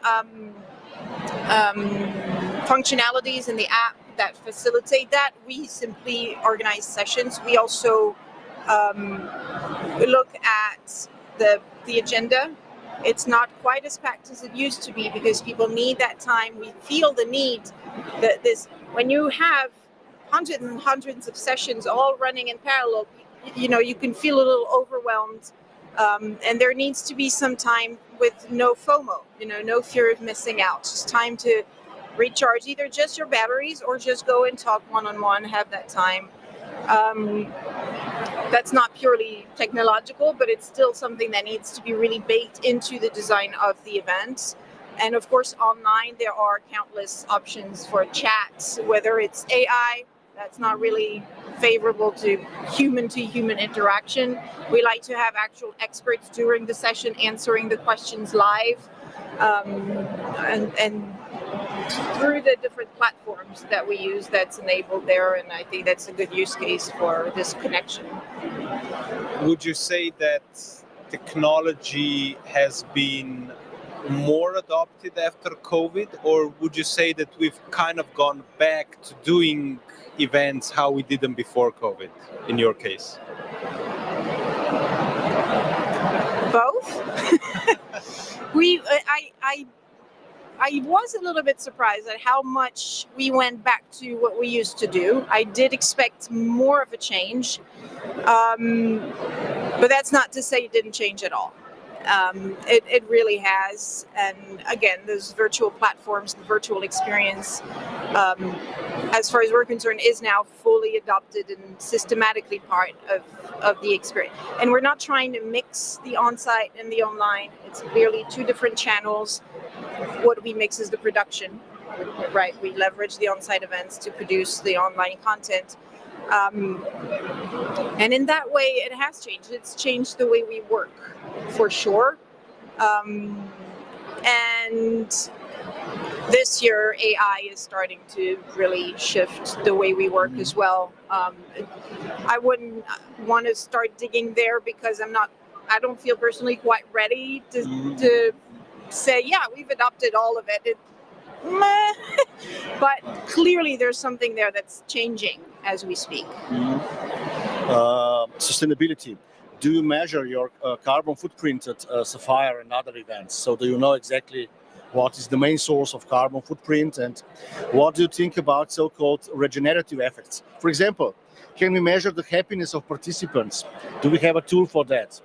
Speaker 6: functionalities in the app that facilitate that. We simply organize sessions. We also look at the agenda. It's not quite as packed as it used to be because people need that time. We feel the need that when you have hundreds and hundreds of sessions all running in parallel, you can feel a little overwhelmed. And there needs to be some time with no FOMO, no fear of missing out. Just time to recharge either just your batteries or just go and talk one-on-one, have that time. That's not purely technological, but it's still something that needs to be really baked into the design of the event. And of course, online, there are countless options for chats, whether it's AI, that's not really favorable to human interaction. We like to have actual experts during the session answering the questions live, and through the different platforms that we use that's enabled there, and I think that's a good use case for this connection.
Speaker 1: Would you say that technology has been more adopted after COVID, or would you say that we've kind of gone back to doing events how we did them before COVID, in your case?
Speaker 6: Both. I was a little bit surprised at how much we went back to what we used to do. I did expect more of a change, but that's not to say it didn't change at all. It really has, and again, those virtual platforms, the virtual experience, as far as we're concerned, is now fully adopted and systematically part of the experience. And we're not trying to mix the on-site and the online. It's clearly two different channels. What we mix is the production, right? We leverage the on-site events to produce the online content. And in that way, it has changed. It's changed the way we work, for sure. And this year, AI is starting to really shift the way we work as well. I wouldn't want to start digging there because I don't feel personally quite ready to say, yeah, we've adopted all of it. But clearly there's something there that's changing as we speak.
Speaker 3: Sustainability. Do you measure your carbon footprint at Sapphire and other events? So do you know exactly what is the main source of carbon footprint, and what do you think about so-called regenerative effects? For example, can we measure the happiness of participants? Do we have a tool for that?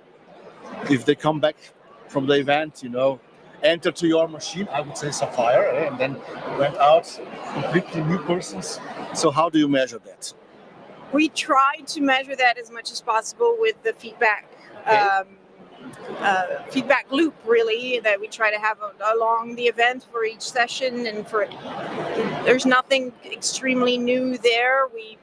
Speaker 3: If they come back from the event, enter to your machine, I would say Sapphire, and then went out completely new persons. So how do you measure that?
Speaker 6: We try to measure that as much as possible with the feedback feedback loop, really, that we try to have along the event for each session. And there's nothing extremely new there. We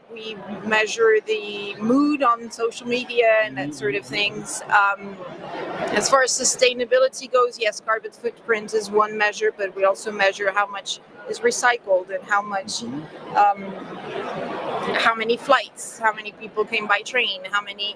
Speaker 6: measure the mood on social media and that sort of things. As far as sustainability goes, yes, carbon footprint is one measure, but we also measure how much is recycled and how much, how many flights, how many people came by train, how many.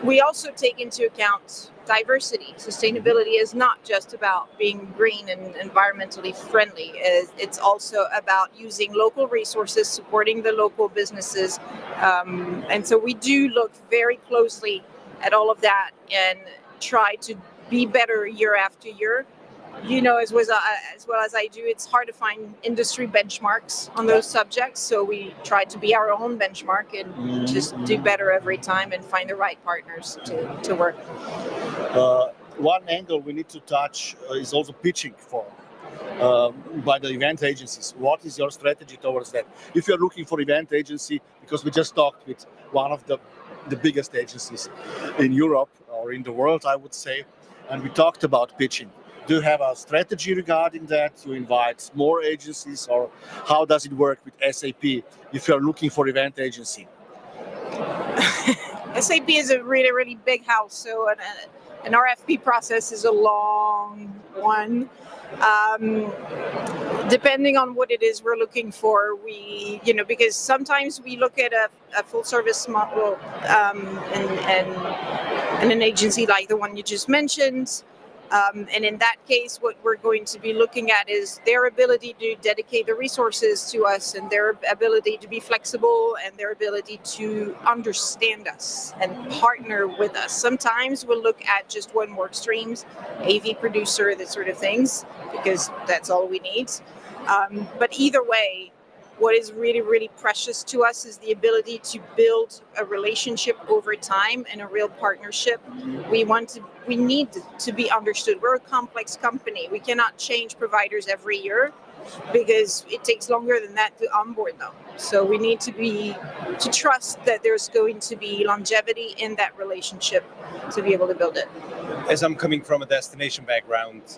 Speaker 6: We also take into account diversity. Sustainability is not just about being green and environmentally friendly. It's also about using local resources, supporting the local businesses. And so we do look very closely at all of that and try to be better year after year. As well as I do, it's hard to find industry benchmarks on those subjects. So we try to be our own benchmark and just do better every time and find the right partners to work.
Speaker 3: One angle we need to touch is also pitching for by the event agencies. What is your strategy towards that? If you're looking for event agency, because we just talked with one of the biggest agencies in Europe or in the world, I would say, and we talked about pitching. Do you have a strategy regarding that? You invite more agencies, or how does it work with SAP if you're looking for event agency?
Speaker 6: SAP is a really, really big house, so an RFP process is a long one. Depending on what it is we're looking for, because sometimes we look at a full service model and an agency like the one you just mentioned. And in that case, what we're going to be looking at is their ability to dedicate the resources to us, and their ability to be flexible, and their ability to understand us and partner with us. Sometimes we'll look at just one work streams, AV producer, that sort of things, because that's all we need. But either way, what is really, really precious to us is the ability to build a relationship over time and a real partnership. We need to be understood. We're a complex company. We cannot change providers every year because it takes longer than that to onboard them. So we need to trust that there's going to be longevity in that relationship to be able to build it.
Speaker 1: As I'm coming from a destination background,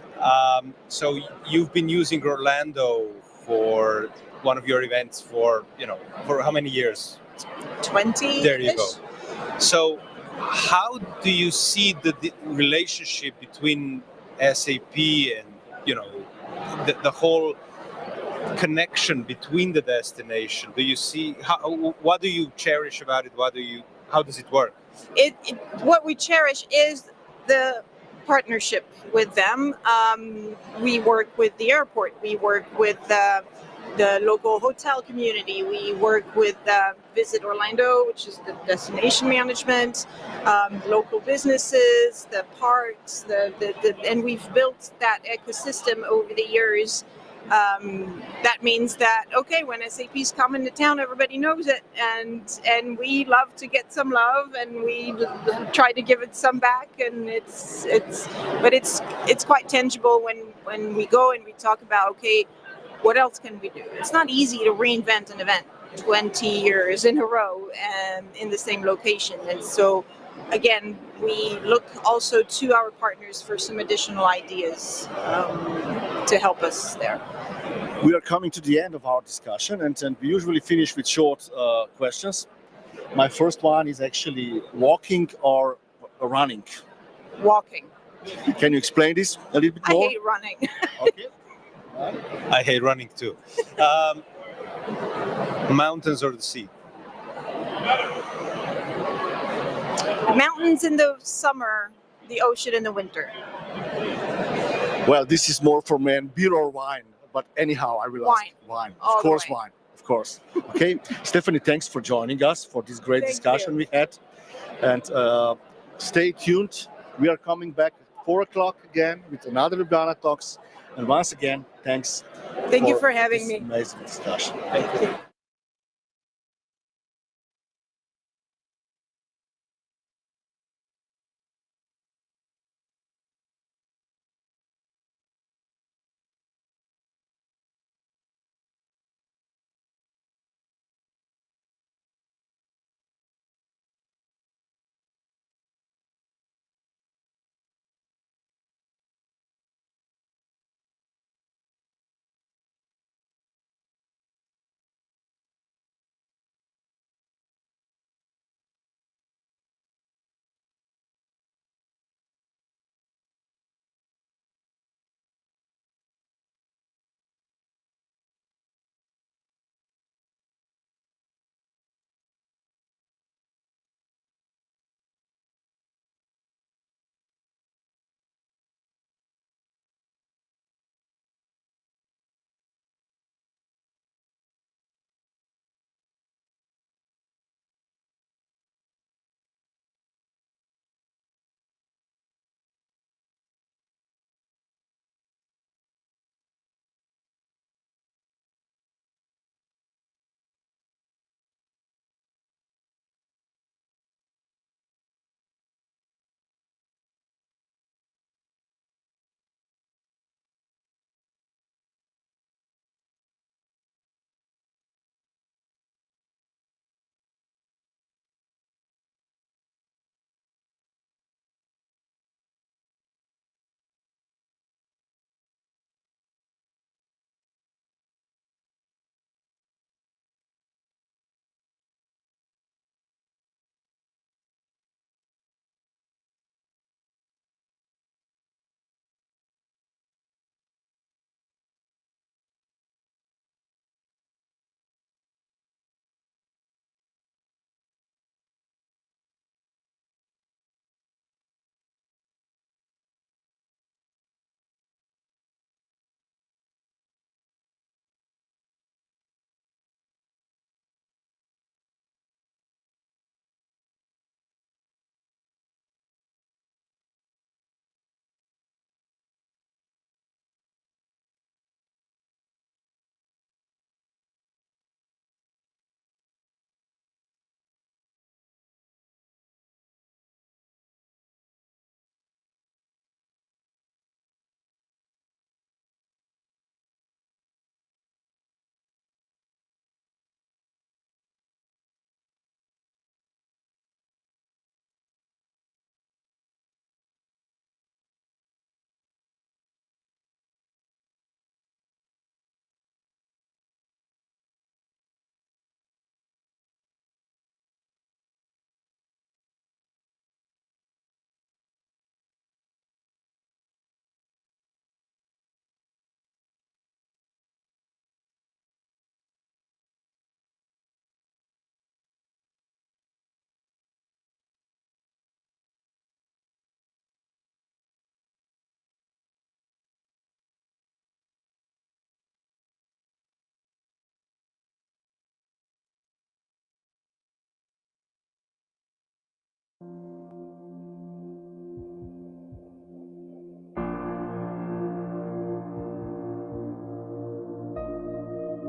Speaker 1: so you've been using Orlando for one of your events for for how many years?
Speaker 4: 20.
Speaker 1: There you go. So how do you see the relationship between SAP and the whole connection between the destination? Do you see what do you cherish about it? How does it work?
Speaker 6: What we cherish is the partnership with them. We work with the airport. We work with the local hotel community. We work with Visit Orlando, which is the destination management, local businesses, the parks, and we've built that ecosystem over the years. That means that when SAP's come into town, everybody knows it, and we love to get some love, and we try to give it some back, and it's quite tangible when we go and we talk about what else can we do? It's not easy to reinvent an event 20 years in a row in the same location, and so again, we look also to our partners for some additional ideas to help us there.
Speaker 3: We are coming to the end of our discussion, and we usually finish with short questions. My first one is actually walking or running.
Speaker 6: Walking.
Speaker 3: Can you explain this a little bit more?
Speaker 6: I hate running.
Speaker 3: Okay.
Speaker 1: I hate running too. Mountains or the sea?
Speaker 6: Mountains in the summer, the ocean in the winter.
Speaker 3: Well, this is more for men, beer or wine. But anyhow, I will ask wine. Of course, wine. Of course. Okay. Stephanie, thanks for joining us for this great discussion we had. And stay tuned. We are coming back at 4 o'clock again with another Ljubljana Talks. And once again, thanks.
Speaker 6: Thank you for having me.
Speaker 3: Amazing discussion.
Speaker 1: Thank you.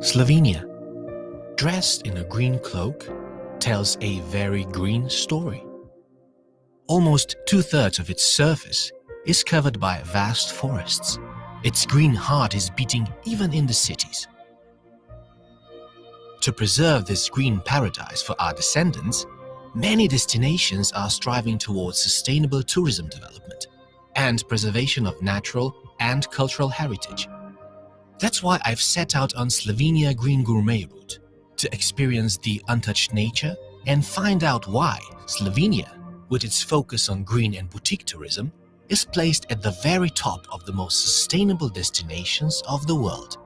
Speaker 7: Slovenia, dressed in a green cloak, tells a very green story. Almost 2/3 of its surface is covered by vast forests. Its green heart is beating even in the cities. To preserve this green paradise for our descendants, many destinations are striving towards sustainable tourism development and preservation of natural and cultural heritage. That's why I've set out on Slovenia Green Gourmet route, to experience the untouched nature and find out why Slovenia, with its focus on green and boutique tourism, is placed at the very top of the most sustainable destinations of the world.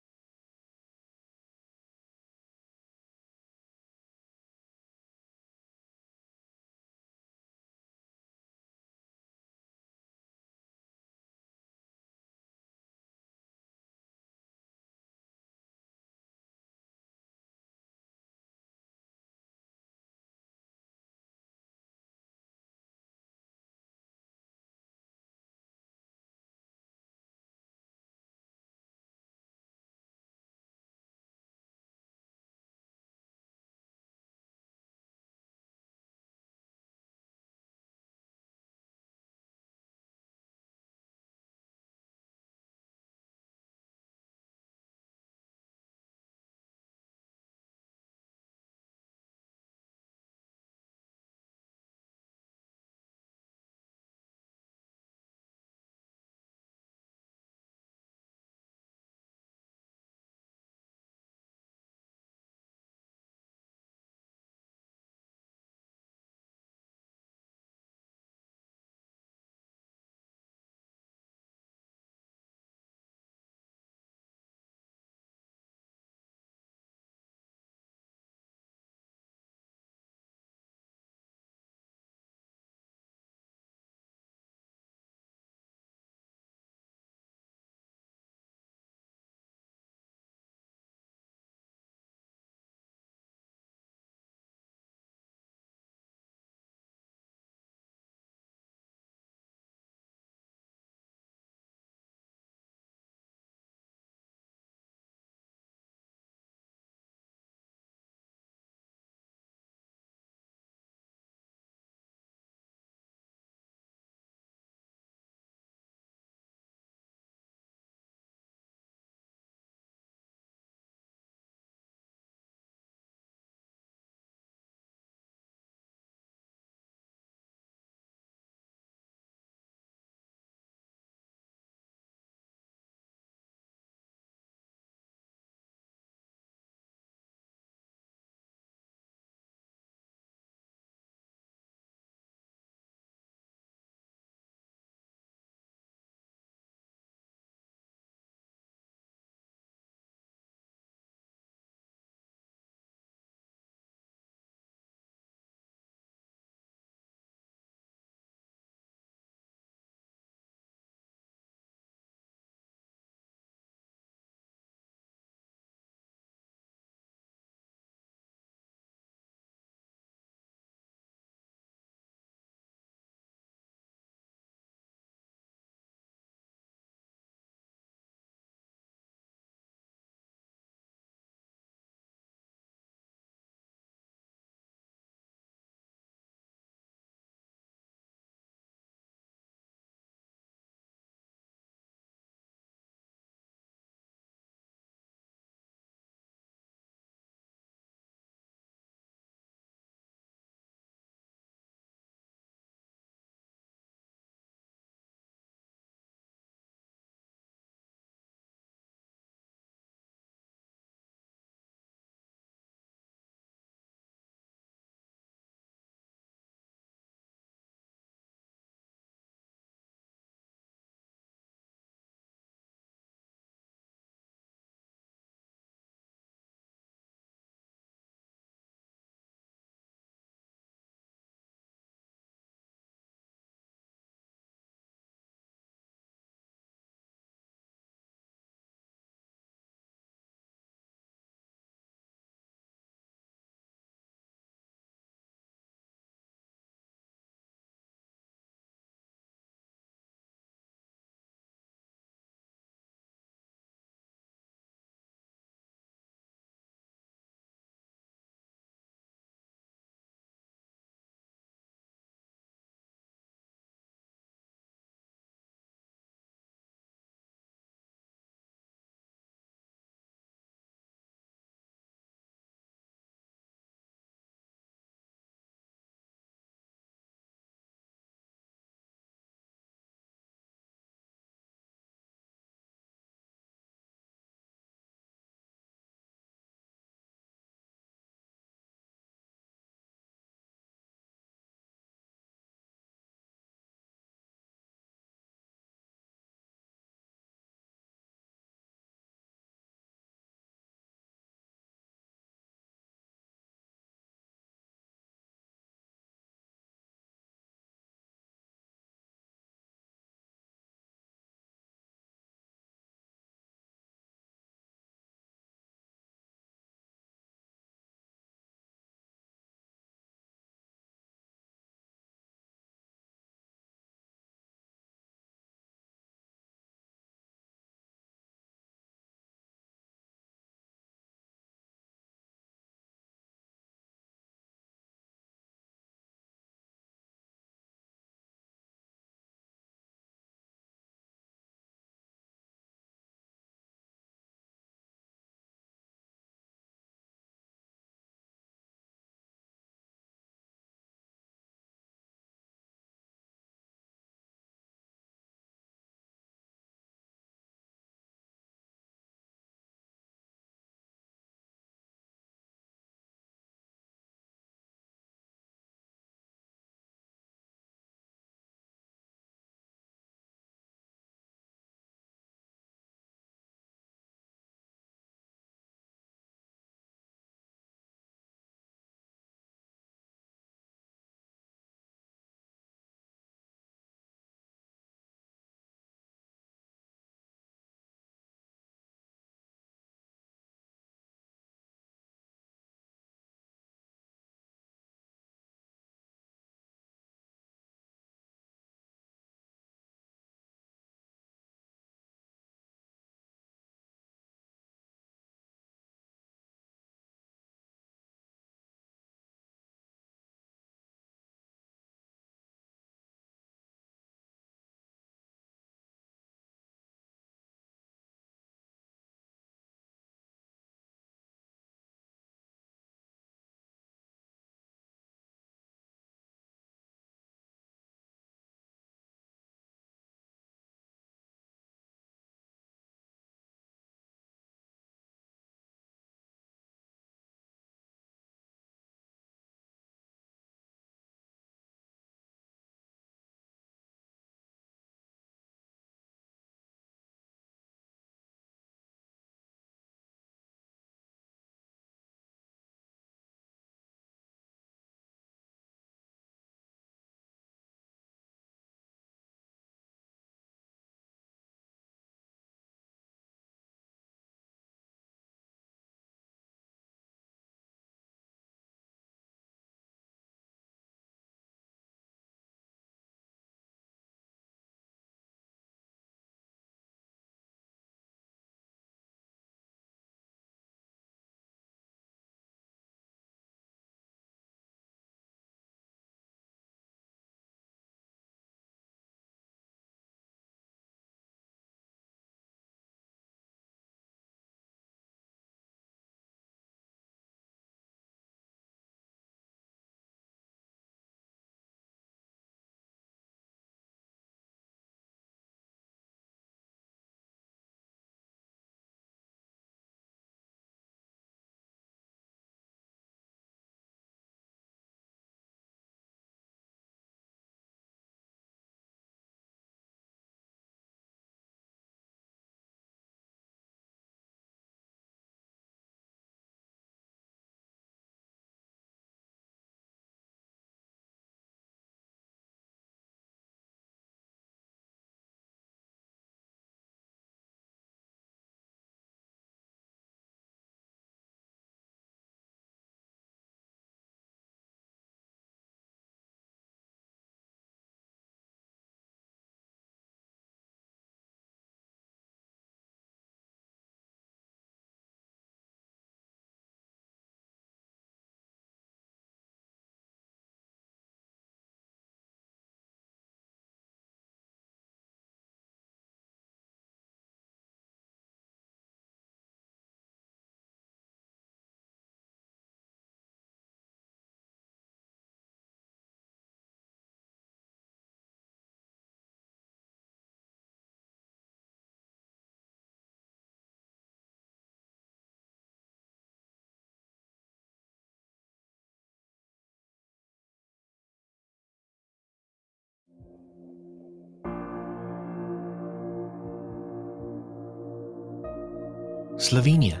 Speaker 7: Slovenia,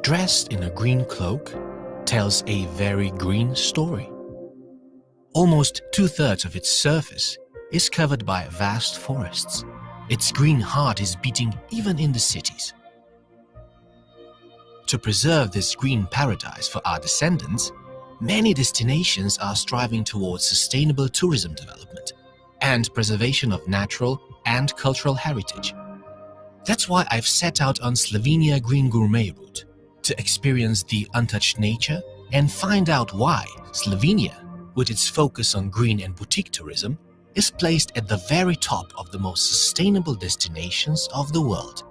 Speaker 7: dressed in a green cloak, tells a very green story. Almost 2/3 of its surface is covered by vast forests. Its green heart is beating even in the cities. To preserve this green paradise for our descendants, many destinations are striving towards sustainable tourism development and preservation of natural and cultural heritage. That's why I've set out on Slovenia Green Gourmet route, to experience the untouched nature and find out why Slovenia, with its focus on green and boutique tourism, is placed at the very top of the most sustainable destinations of the world.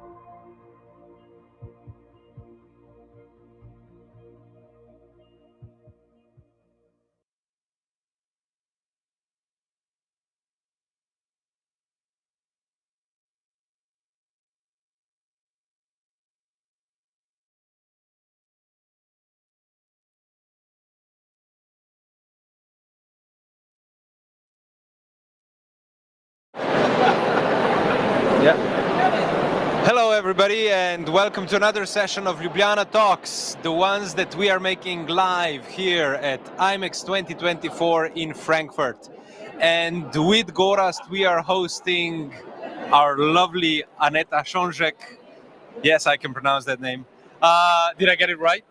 Speaker 1: Hello everybody and welcome to another session of Ljubljana Talks, the ones that we are making live here at IMEX 2024 in Frankfurt. And with Gorazd we are hosting our lovely Aneta Ksiazek. Yes, I can pronounce that name. Did I get it right?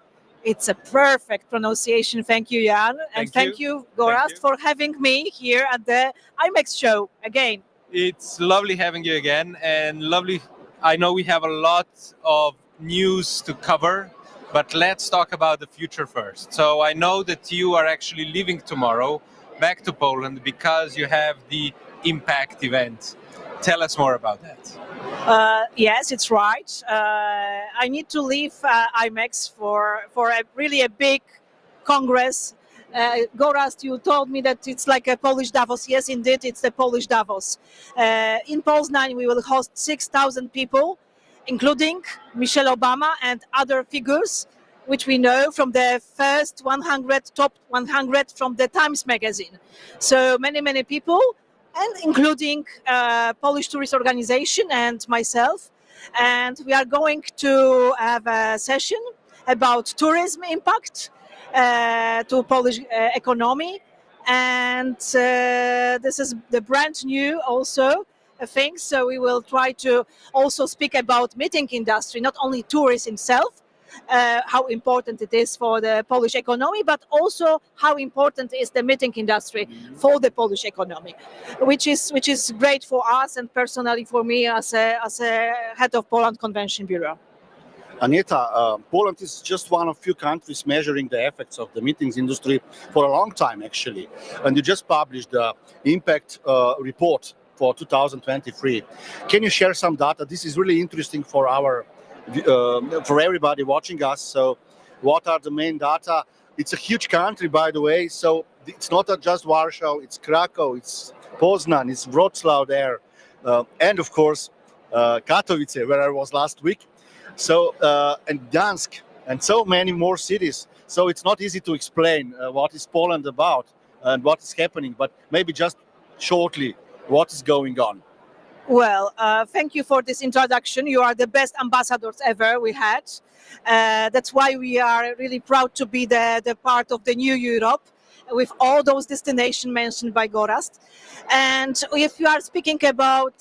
Speaker 6: It's a perfect pronunciation. Thank you, Jan. And thank you, Gorazd, for having me here at the IMEX show again.
Speaker 1: It's lovely having you again, and lovely. I know we have a lot of news to cover, but let's talk about the future first. So I know that you are actually leaving tomorrow back to Poland because you have the Impact event. Tell us more about that.
Speaker 6: Yes, it's right. I need to leave IMEX for really a big congress. Gorazd, you told me that it's like a Polish Davos. Yes, indeed, it's the Polish Davos. In Poznań, we will host 6,000 people, including Michelle Obama and other figures, which we know from the first 100, top 100 from the Times magazine. So many people, and including Polish Tourist Organization and myself. And we are going to have a session about tourism impact to Polish economy, and this is the brand new also thing. So we will try to also speak about meeting industry, not only tourism itself, how important it is for the Polish economy, but also how important is the meeting industry for the Polish economy, which is great for us and personally for me as a head of Poland Convention Bureau.
Speaker 3: Aneta, Poland is just one of few countries measuring the effects of the meetings industry for a long time, actually. And you just published the impact report for 2023. Can you share some data? This is really interesting for for everybody watching us. So, what are the main data? It's a huge country, by the way. So it's not just Warsaw. It's Krakow. It's Poznan. It's Wrocław there, and of course Katowice, where I was last week. So and Gdańsk and so many more cities. So it's not easy to explain what is Poland about and what is happening, but maybe just shortly, what is going on?
Speaker 6: Well, thank you for this introduction. You are the best ambassadors ever we had. That's why we are really proud to be the part of the new Europe with all those destinations mentioned by Gorazd. And if you are speaking about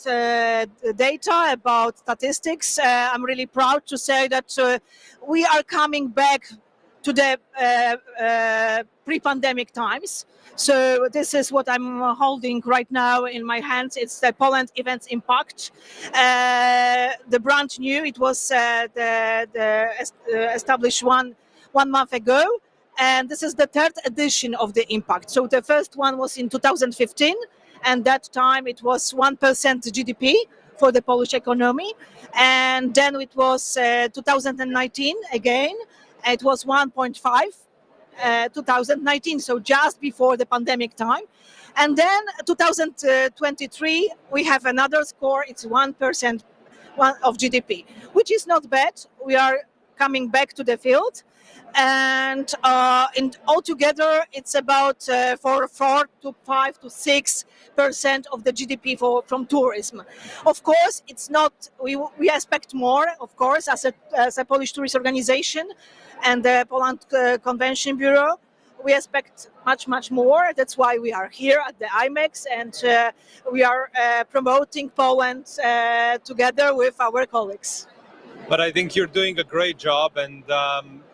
Speaker 6: data, about statistics, I'm really proud to say that we are coming back to the pre-pandemic times. So this is what I'm holding right now in my hands. It's the Poland Events Impact. The brand new, it was established one month ago. And this is the third edition of the Impact. So the first one was in 2015, and that time it was 1% GDP for the Polish economy. And then it was 2019 again, it was 1.5, 2019, so just before the pandemic time. And then 2023, we have another score, it's 1% of GDP, which is not bad. We are coming back to the field. And altogether, it's about 4 to 5 to 6% of the GDP from tourism. Of course, it's not. We expect more, of course, as a Polish tourist organization and the Poland Convention Bureau. We expect much more. That's why we are here at the IMEX, and we are promoting Poland together with our colleagues.
Speaker 1: But I think you're doing a great job, and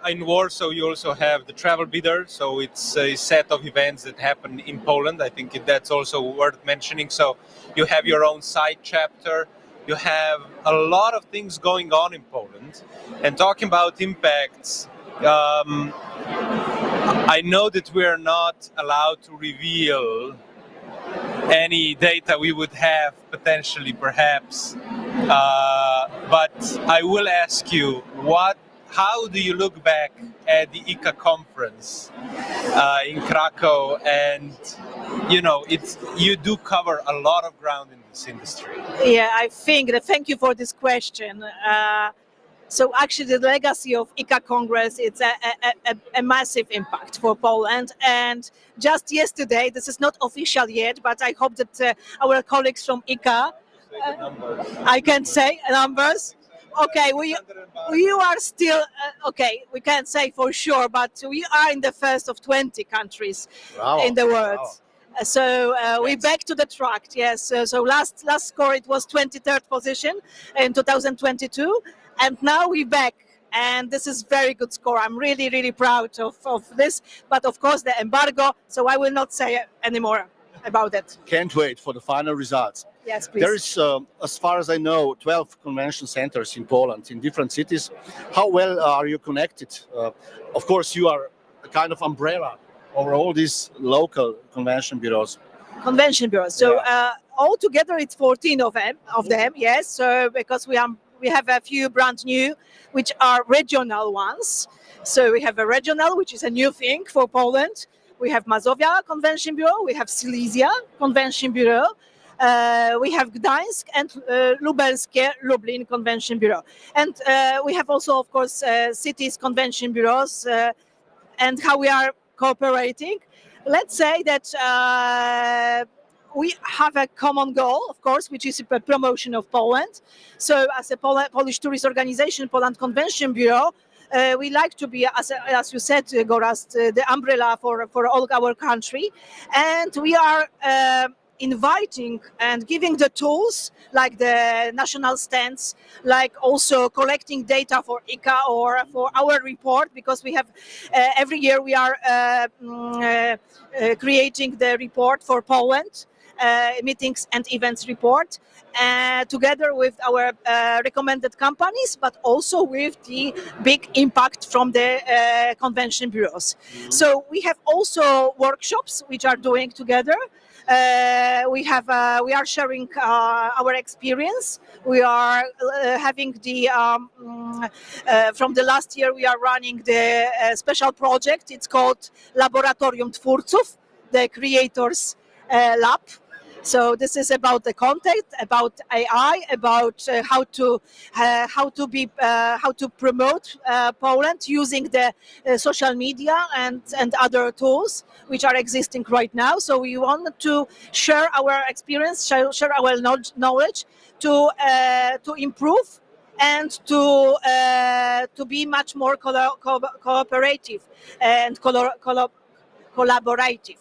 Speaker 1: in Warsaw you also have the travel bidder, so it's a set of events that happen in Poland. I think that's also worth mentioning. So you have your own side chapter, you have a lot of things going on in Poland. And talking about impacts, I know that we are not allowed to reveal any data we would have potentially, perhaps, but I will ask you, how do you look back at the ICA conference in Krakow? And you do cover a lot of ground in this industry.
Speaker 6: Yeah, I think that. Thank you for this question. So actually, the legacy of ICA Congress, it's a massive impact for Poland. And just yesterday, this is not official yet, but I hope that our colleagues from ICA, I can say numbers. Okay, we are still, okay, we can't say for sure, but we are in the first of 20 countries in the world. Wow. So we back to the track, yes. So last score, it was 23rd position in 2022. And now we're back, and this is very good score. I'm really proud of this. But of course, the embargo, so I will not say anymore about it.
Speaker 3: Can't wait for the final results.
Speaker 6: Yes, please.
Speaker 3: There is, as far as I know, 12 convention centers in Poland, in different cities. How well are you connected? Of course, you are a kind of umbrella over all these local convention bureaus.
Speaker 6: Convention bureaus. So altogether, it's 14 of them. Yes. So because we have a few brand new, which are regional ones. So we have a regional, which is a new thing for Poland. We have Mazovia Convention Bureau. We have Silesia Convention Bureau. We have Gdańsk and Lubelskie Lublin Convention Bureau. And we have also, of course, cities convention bureaus and how we are cooperating. Let's say that we have a common goal, of course, which is the promotion of Poland. So as a Polish tourist organization, Poland Convention Bureau, we like to be, as you said, Gorazd, the umbrella for all our country. And we are inviting and giving the tools like the national stands, like also collecting data for ICA or for our report, because we have every year we are creating the report for Poland. Meetings and events report together with our recommended companies, but also with the big impact from the convention bureaus. So we have also workshops which are doing together. We are sharing our experience. We are having the from the last year we are running the special project. It's called Laboratorium Twórców, the Creators Lab. So this is about the content, about AI, about how to promote Poland using the social media and other tools which are existing right now. So we wanted to share our experience, share our knowledge to improve and to be much more cooperative and collaborative.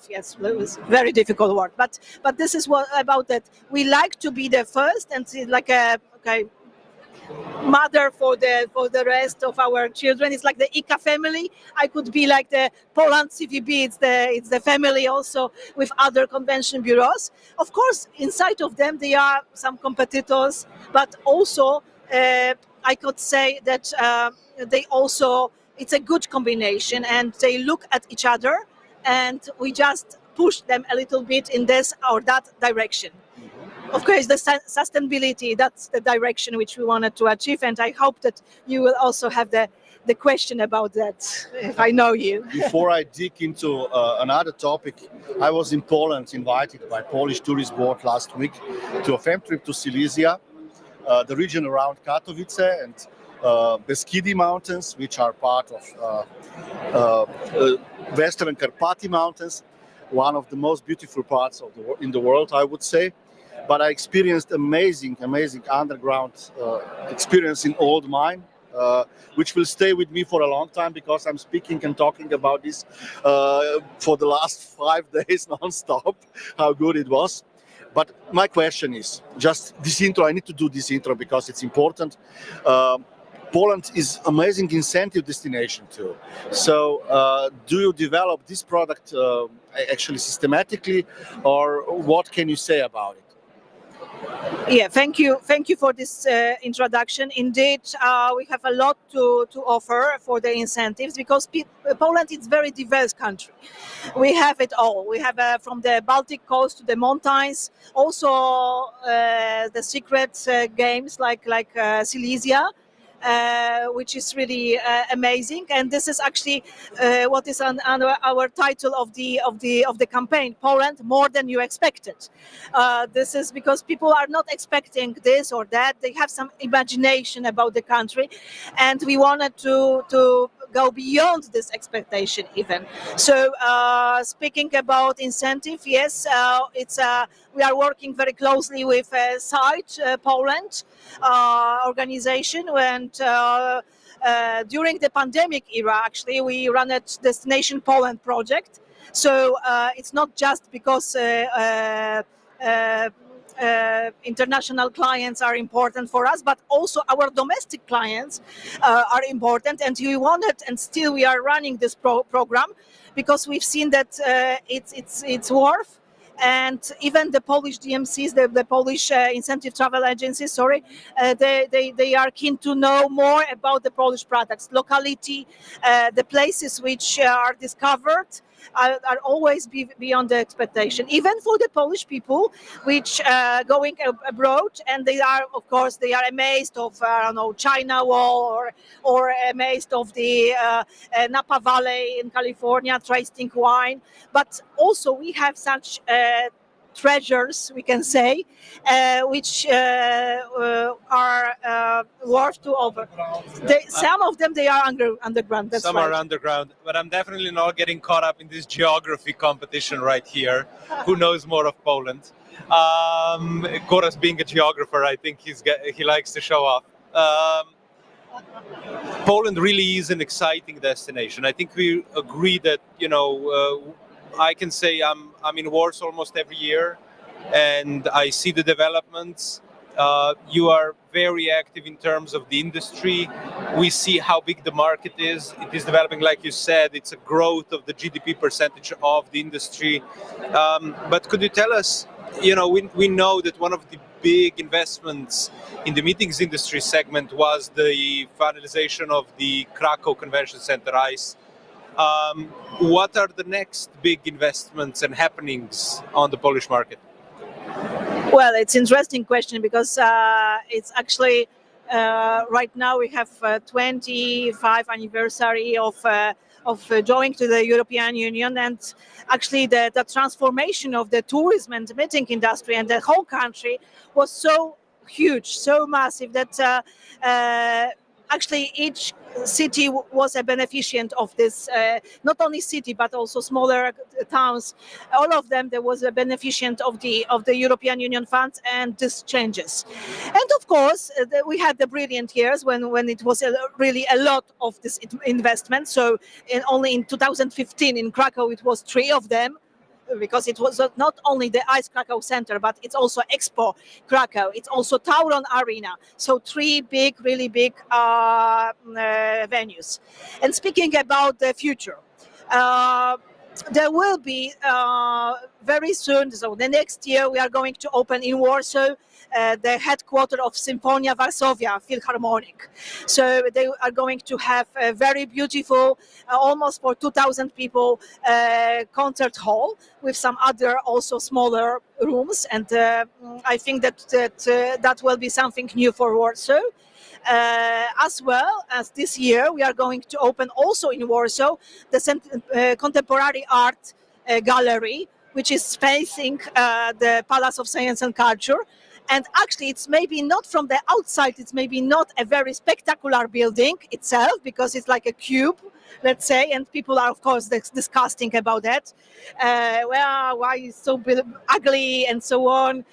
Speaker 6: Yes, it was a very difficult word, but this is what about that. We like to be the first and like a mother for the rest of our children. It's like the ICA family. I could be like the Poland CVB. It's the family also with other convention bureaus. Of course, inside of them there are some competitors, but also I could say that they also, it's a good combination, and they look at each other. And we just push them a little bit in this or that direction. Of course, the sustainability, that's the direction which we wanted to achieve. And I hope that you will also have the question about that, if I know you.
Speaker 3: Before I dig into another topic, I was in Poland, invited by Polish Tourist Board last week to a fam trip to Silesia, the region around Katowice. And Beskidi Mountains, which are part of Western Carpathy Mountains, one of the most beautiful parts of in the world, I would say. But I experienced amazing underground experience in Old Mine, which will stay with me for a long time because I'm speaking and talking about this for the last 5 days non-stop, how good it was. But my question is, just this intro, I need to do this intro because it's important. Poland is amazing incentive destination too. So do you develop this product actually systematically, or what can you say about it?
Speaker 6: Yeah, thank you for this introduction. Indeed, we have a lot to offer for the incentives because Poland is a very diverse country. We have it all. We have from the Baltic coast to the mountains, also the secret games like Silesia. Which is really amazing, and this is actually what is on our title of the campaign: Poland more than you expected. This is because people are not expecting this or that; they have some imagination about the country, and we wanted to go beyond this expectation even. So, speaking about incentive, yes, we are working very closely with Site Poland organization, and during the pandemic era, actually, we run a Destination Poland project. So it's not just because international clients are important for us, but also our domestic clients are important, and we wanted, and still we are running this program because we've seen that it's worth. And even the Polish DMCs, the Polish incentive travel agencies, they are keen to know more about the Polish products, locality, the places which are discovered are always beyond the expectation. Even for the Polish people, which going abroad, and they are amazed of China Wall or amazed of the Napa Valley in California, tasting wine. But also we have such treasures, we can say, which are worth to over. Some of them they are underground. That's
Speaker 1: Some
Speaker 6: right.
Speaker 1: are underground, but I'm definitely not getting caught up in this geography competition right here. Who knows more of Poland? Gorazd, being a geographer, I think he likes to show off. Poland really is an exciting destination. I think we agree that I can say I'm in Warsaw almost every year, and I see the developments. You are very active in terms of the industry. We see how big the market is. It is developing, like you said, it's a growth of the GDP percentage of the industry. But could you tell us, we know that one of the big investments in the meetings industry segment was the finalization of the Krakow Convention Center, ICE. What are the next big investments and happenings on the Polish market?
Speaker 6: Well, it's an interesting question because it's actually right now we have 25 anniversary of joining to the European Union, and actually the transformation of the tourism and meeting industry and the whole country was so huge, so massive that actually each city was a beneficient of this, not only city but also smaller towns. All of them, there was a beneficient of the European Union funds and these changes. And of course we had the brilliant years when it was really a lot of this investment. So only in 2015 in Krakow it was 3 of them, because it was not only the ICE Krakow Center, but it's also Expo Krakow, it's also Tauron Arena. So 3 really big venues. And speaking about the future, there will be very soon, so the next year we are going to open in Warsaw the headquarters of Symphonia Varsovia Philharmonic. So they are going to have a very beautiful, almost for 2,000 people, concert hall with some other also smaller rooms. And I think that will be something new for Warsaw. As well as this year, we are going to open also in Warsaw the Contemporary Art Gallery, which is facing the Palace of Science and Culture.
Speaker 8: And actually, it's maybe not from the outside, it's maybe not a very spectacular building itself, because it's like a cube, let's say, and people are, of course, discussing about that. Well, why it's so ugly and so on.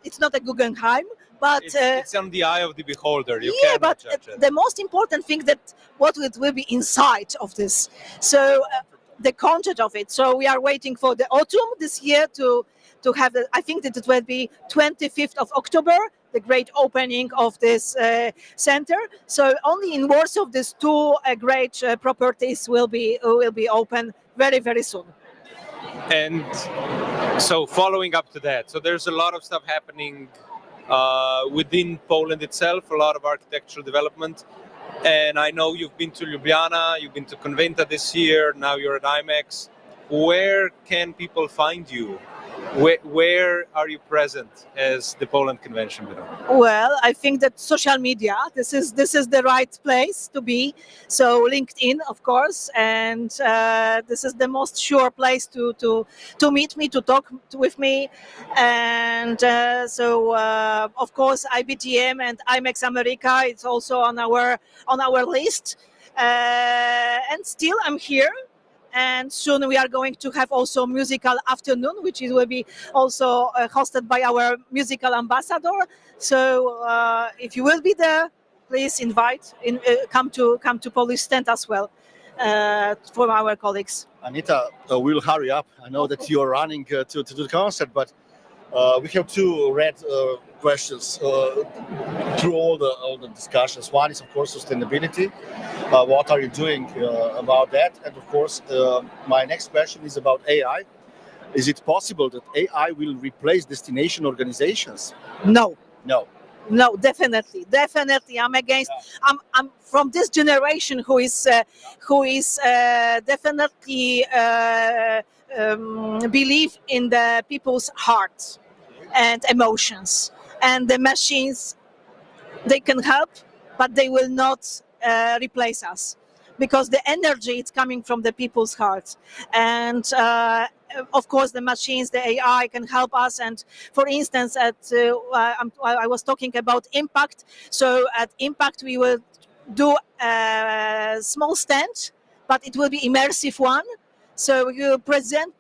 Speaker 8: It's not a Guggenheim, but
Speaker 1: it's on the eye of the beholder. You
Speaker 8: yeah,
Speaker 1: cannot
Speaker 8: but
Speaker 1: judge it.
Speaker 8: the most important thing that what it will be inside of this. So the content of it. So we are waiting for the autumn this year to have the, I think that it will be 25th of October, the great opening of this center. So only in Warsaw, these two great properties will be open very, very soon.
Speaker 1: And so following up to that, so there's a lot of stuff happening within Poland itself, a lot of architectural development. And I know you've been to Ljubljana, you've been to Conventa this year, now you're at IMEX. Where can people find you? Where are you present as the Poland Convention Bureau?
Speaker 8: Well, I think that social media, this is the right place to be. So LinkedIn, of course, and this is the most sure place to meet me, to talk with me. And of course, IBTM and IMEX America, it's also on our list. And still, I'm here. And soon we are going to have also musical afternoon, which will be also hosted by our musical ambassador. So if you will be there, please come to Polish stand as well for our colleagues.
Speaker 3: Aneta, we'll hurry up. I know that you're running to the concert, but we have two red questions through all the discussions. One is, of course, sustainability. What are you doing about that? And of course, my next question is about AI. Is it possible that AI will replace destination organizations?
Speaker 8: No.
Speaker 3: No.
Speaker 8: No, definitely. I'm against. Yeah. I'm from this generation who is definitely believe in the people's hearts and emotions. And the machines, they can help, but they will not replace us, because the energy is coming from the people's hearts. And of course, the machines, the AI can help us. And for instance, I was talking about Impact. So at Impact, we will do a small stand, but it will be immersive one. So we will present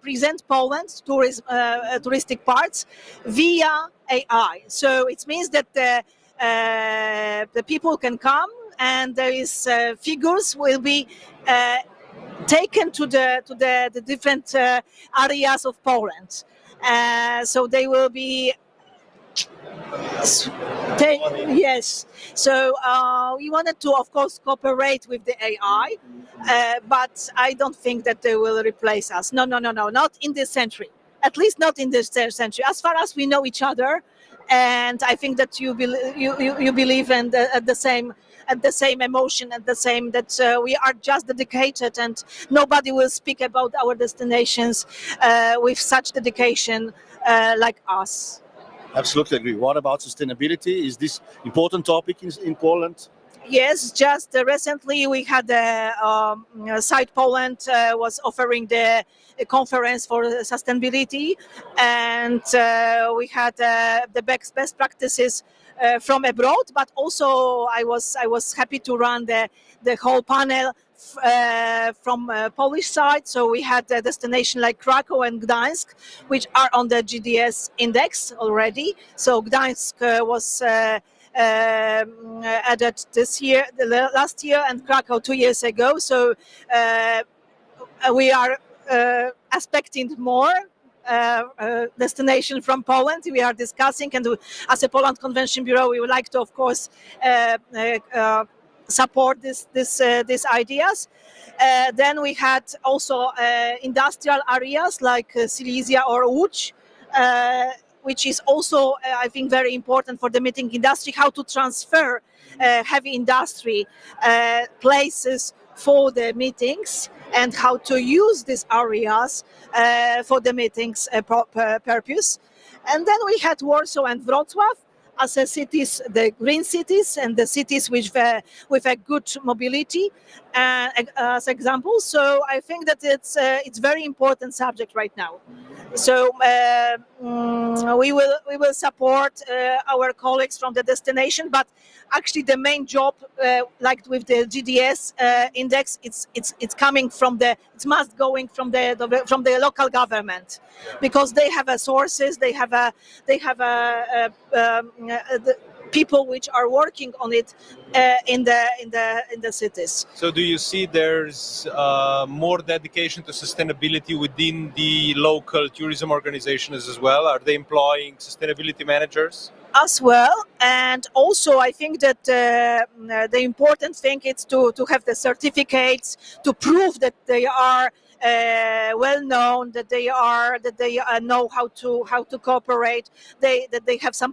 Speaker 8: Poland touristic parts via AI. So it means that the people can come, and there is figures will be taken to the different areas of Poland. So they will be. Yes. So we wanted to, of course, cooperate with the AI, but I don't think that they will replace us. No, not in this century. At least not in this century. As far as we know each other, and I think that you believe in the same emotion, and the same that we are just dedicated, and nobody will speak about our destinations with such dedication like us.
Speaker 3: Absolutely agree. What about sustainability? Is this important topic in Poland?
Speaker 8: Yes, just recently we had Site Poland was offering the conference for sustainability, and we had the best practices from abroad. But also I was happy to run the whole panel from Polish side. So we had a destination like Krakow and Gdańsk, which are on the GDS index already. So Gdańsk was added last year, and Krakow 2 years ago. So we are expecting more destination from Poland. We are discussing, and as a Poland Convention Bureau, we would like to, of course, support these ideas. Then we had also industrial areas like Silesia or Łódź, which is also, I think, very important for the meeting industry, how to transfer heavy industry places for the meetings, and how to use these areas for the meetings purpose. And then we had Warsaw and Wrocław as cities, the green cities, and the cities with a good mobility as examples. So I think that it's very important subject right now. So we will support our colleagues from the destination, but actually the main job, like with the GDS index, it's coming from it's must going from the local government, because they have sources, they have the people which are working on it in the cities.
Speaker 1: So do you see there's more dedication to sustainability within the local tourism organizations as well? Are they employing sustainability managers?
Speaker 8: As well, and also I think that the important thing is to have the certificates to prove that they are well known, that they know how to cooperate, that they have some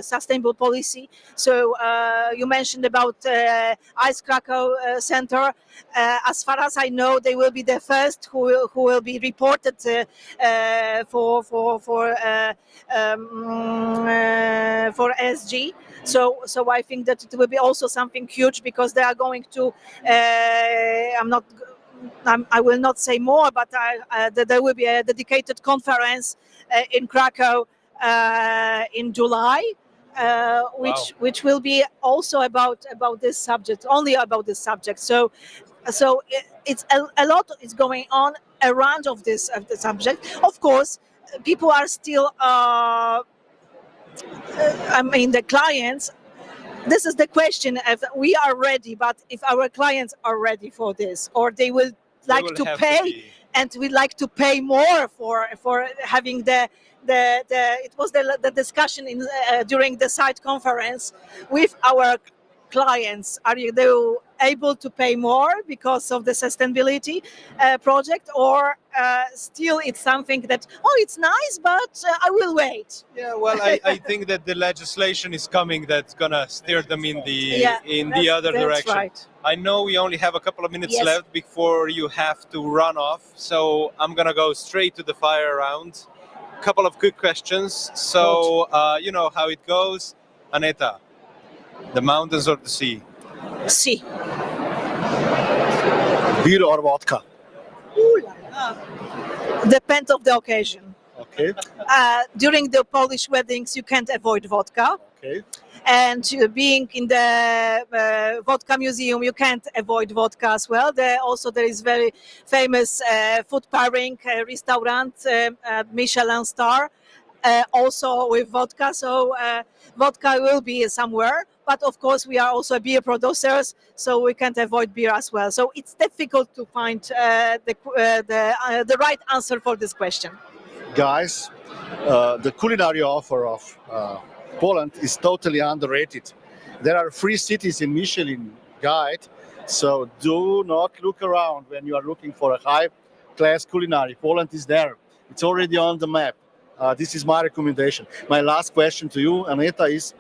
Speaker 8: sustainable policy. So you mentioned about Ice Krakow Center. As far as I know, they will be the first who will be reported for ESG. So I think that it will be also something huge, because they are going to. I will not say more, but there will be a dedicated conference in Krakow in July, which will be also about this subject, only about this subject. So it's a lot is going on around of the subject. Of course, people are still. The clients. This is the question: if we are ready, but if our clients are ready for this, or they will like to pay, and we like to pay more for having the it was the discussion during the site conference with our clients. Are they able to pay more because of the sustainability project, or still it's something that it's nice, but I will wait?
Speaker 1: Yeah, well, I think that the legislation is coming that's gonna steer them in the other direction.
Speaker 8: Right.
Speaker 1: I know we only have a couple of minutes
Speaker 8: Yes.
Speaker 1: left before you have to run off, so I'm gonna go straight to the fire round. Couple of quick questions. So you know how it goes, Aneta. The mountains or the sea?
Speaker 8: See.
Speaker 3: Beer or vodka?
Speaker 8: Depends of the occasion.
Speaker 3: Okay.
Speaker 8: During the Polish weddings, you can't avoid vodka.
Speaker 3: Okay.
Speaker 8: And being in the vodka museum, you can't avoid vodka as well. There is very famous food pairing restaurant, Michelin star, also with vodka. So vodka will be somewhere. But of course, we are also beer producers, so we can't avoid beer as well. So it's difficult to find the right answer for this question.
Speaker 3: Guys, the culinary offer of Poland is totally underrated. There are 3 cities in Michelin guide, so do not look around when you are looking for a high-class culinary. Poland is there. It's already on the map. This is my recommendation. My last question to you, Aneta, is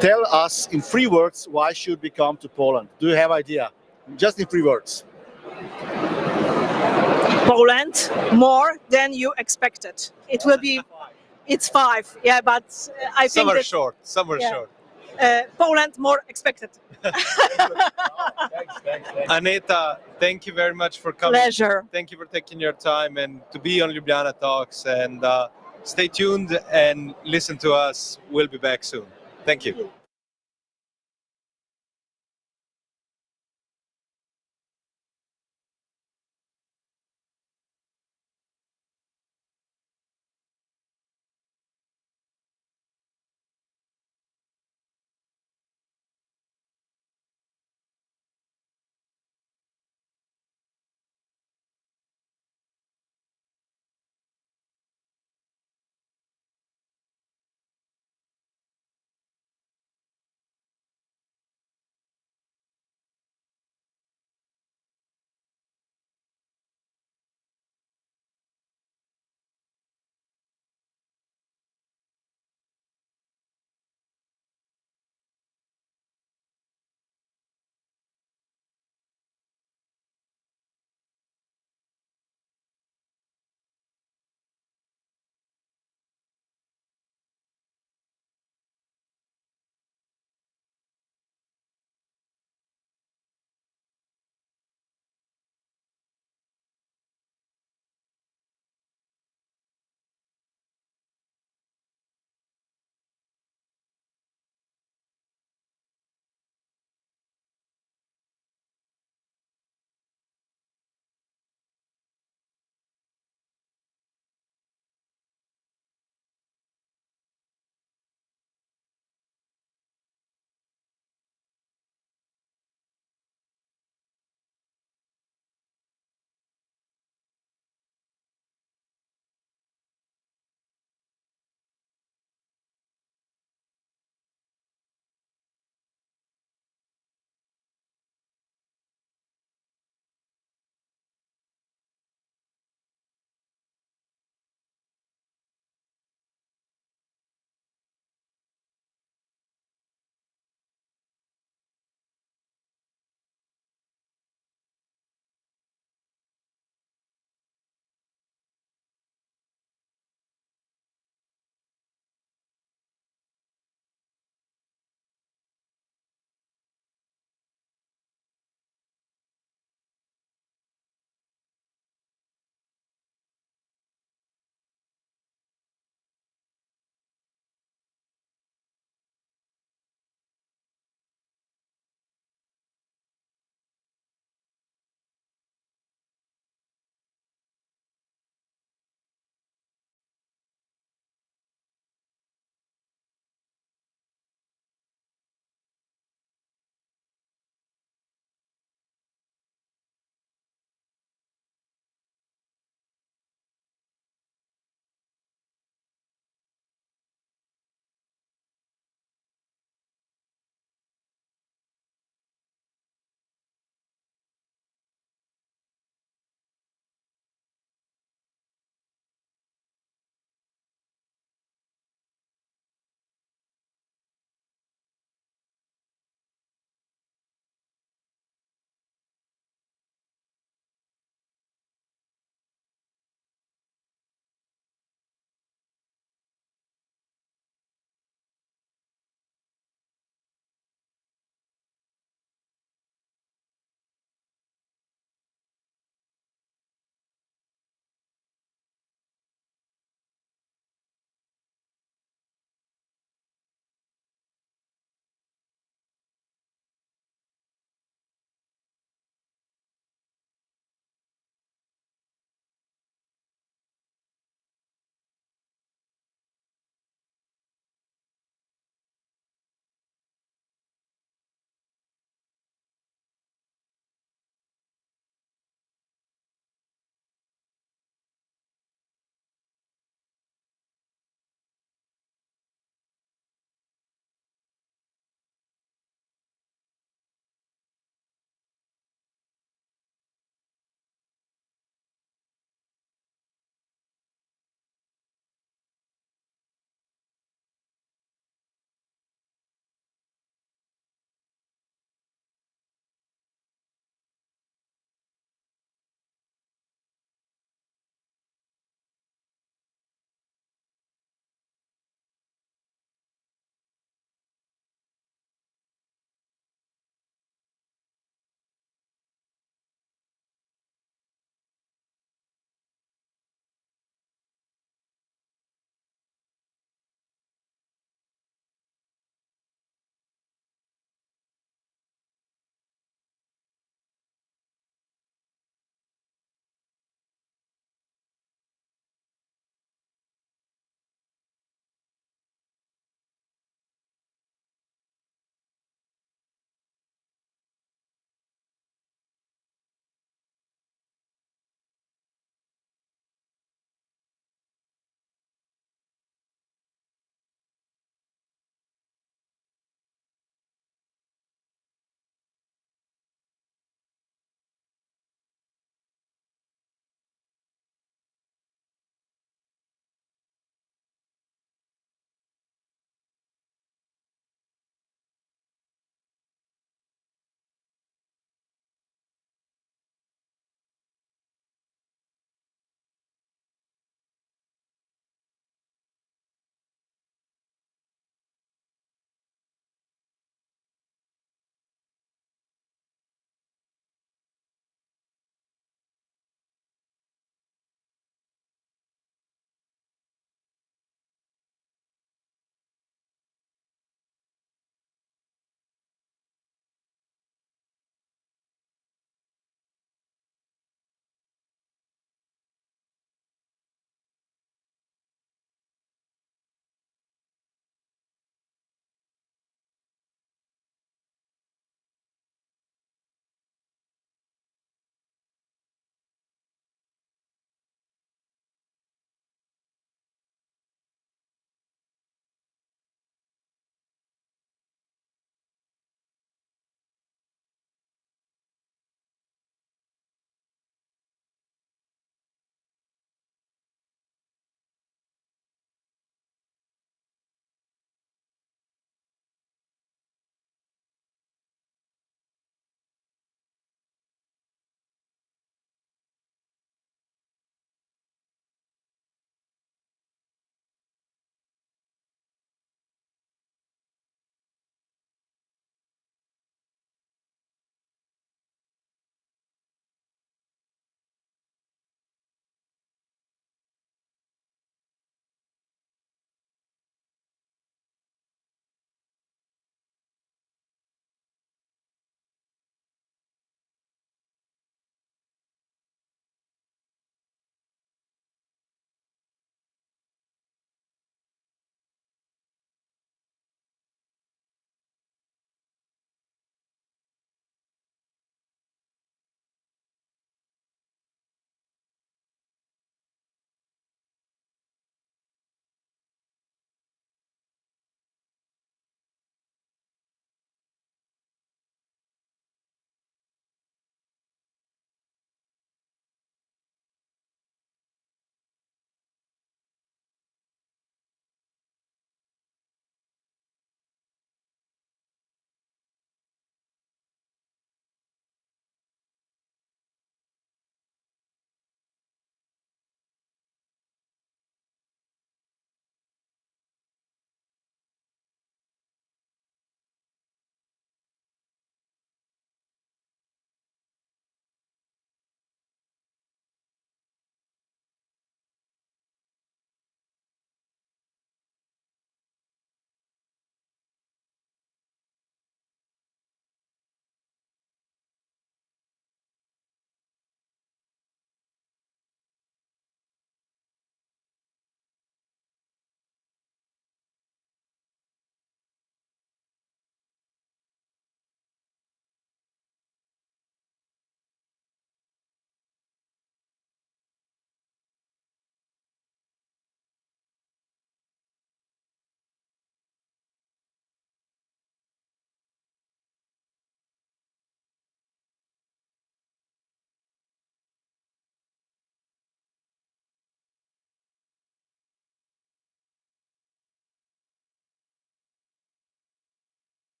Speaker 3: tell us in 3 words why should we come to Poland? Do you have idea? Just in 3 words.
Speaker 8: Poland, more than you expected. It will be. It's 5, yeah, but I think that
Speaker 1: Short.
Speaker 8: Poland more expected.
Speaker 1: Aneta, thank you very much for coming.
Speaker 8: Pleasure.
Speaker 1: Thank you for taking your time and to be on Ljubljana Talks. And stay tuned and listen to us. We'll be back soon. Thank you.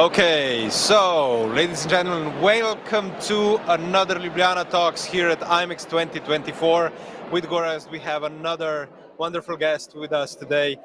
Speaker 1: Okay, so ladies and gentlemen, welcome to another Ljubljana Talks here at IMEX 2024. With Gorazd, we have another wonderful guest with us today,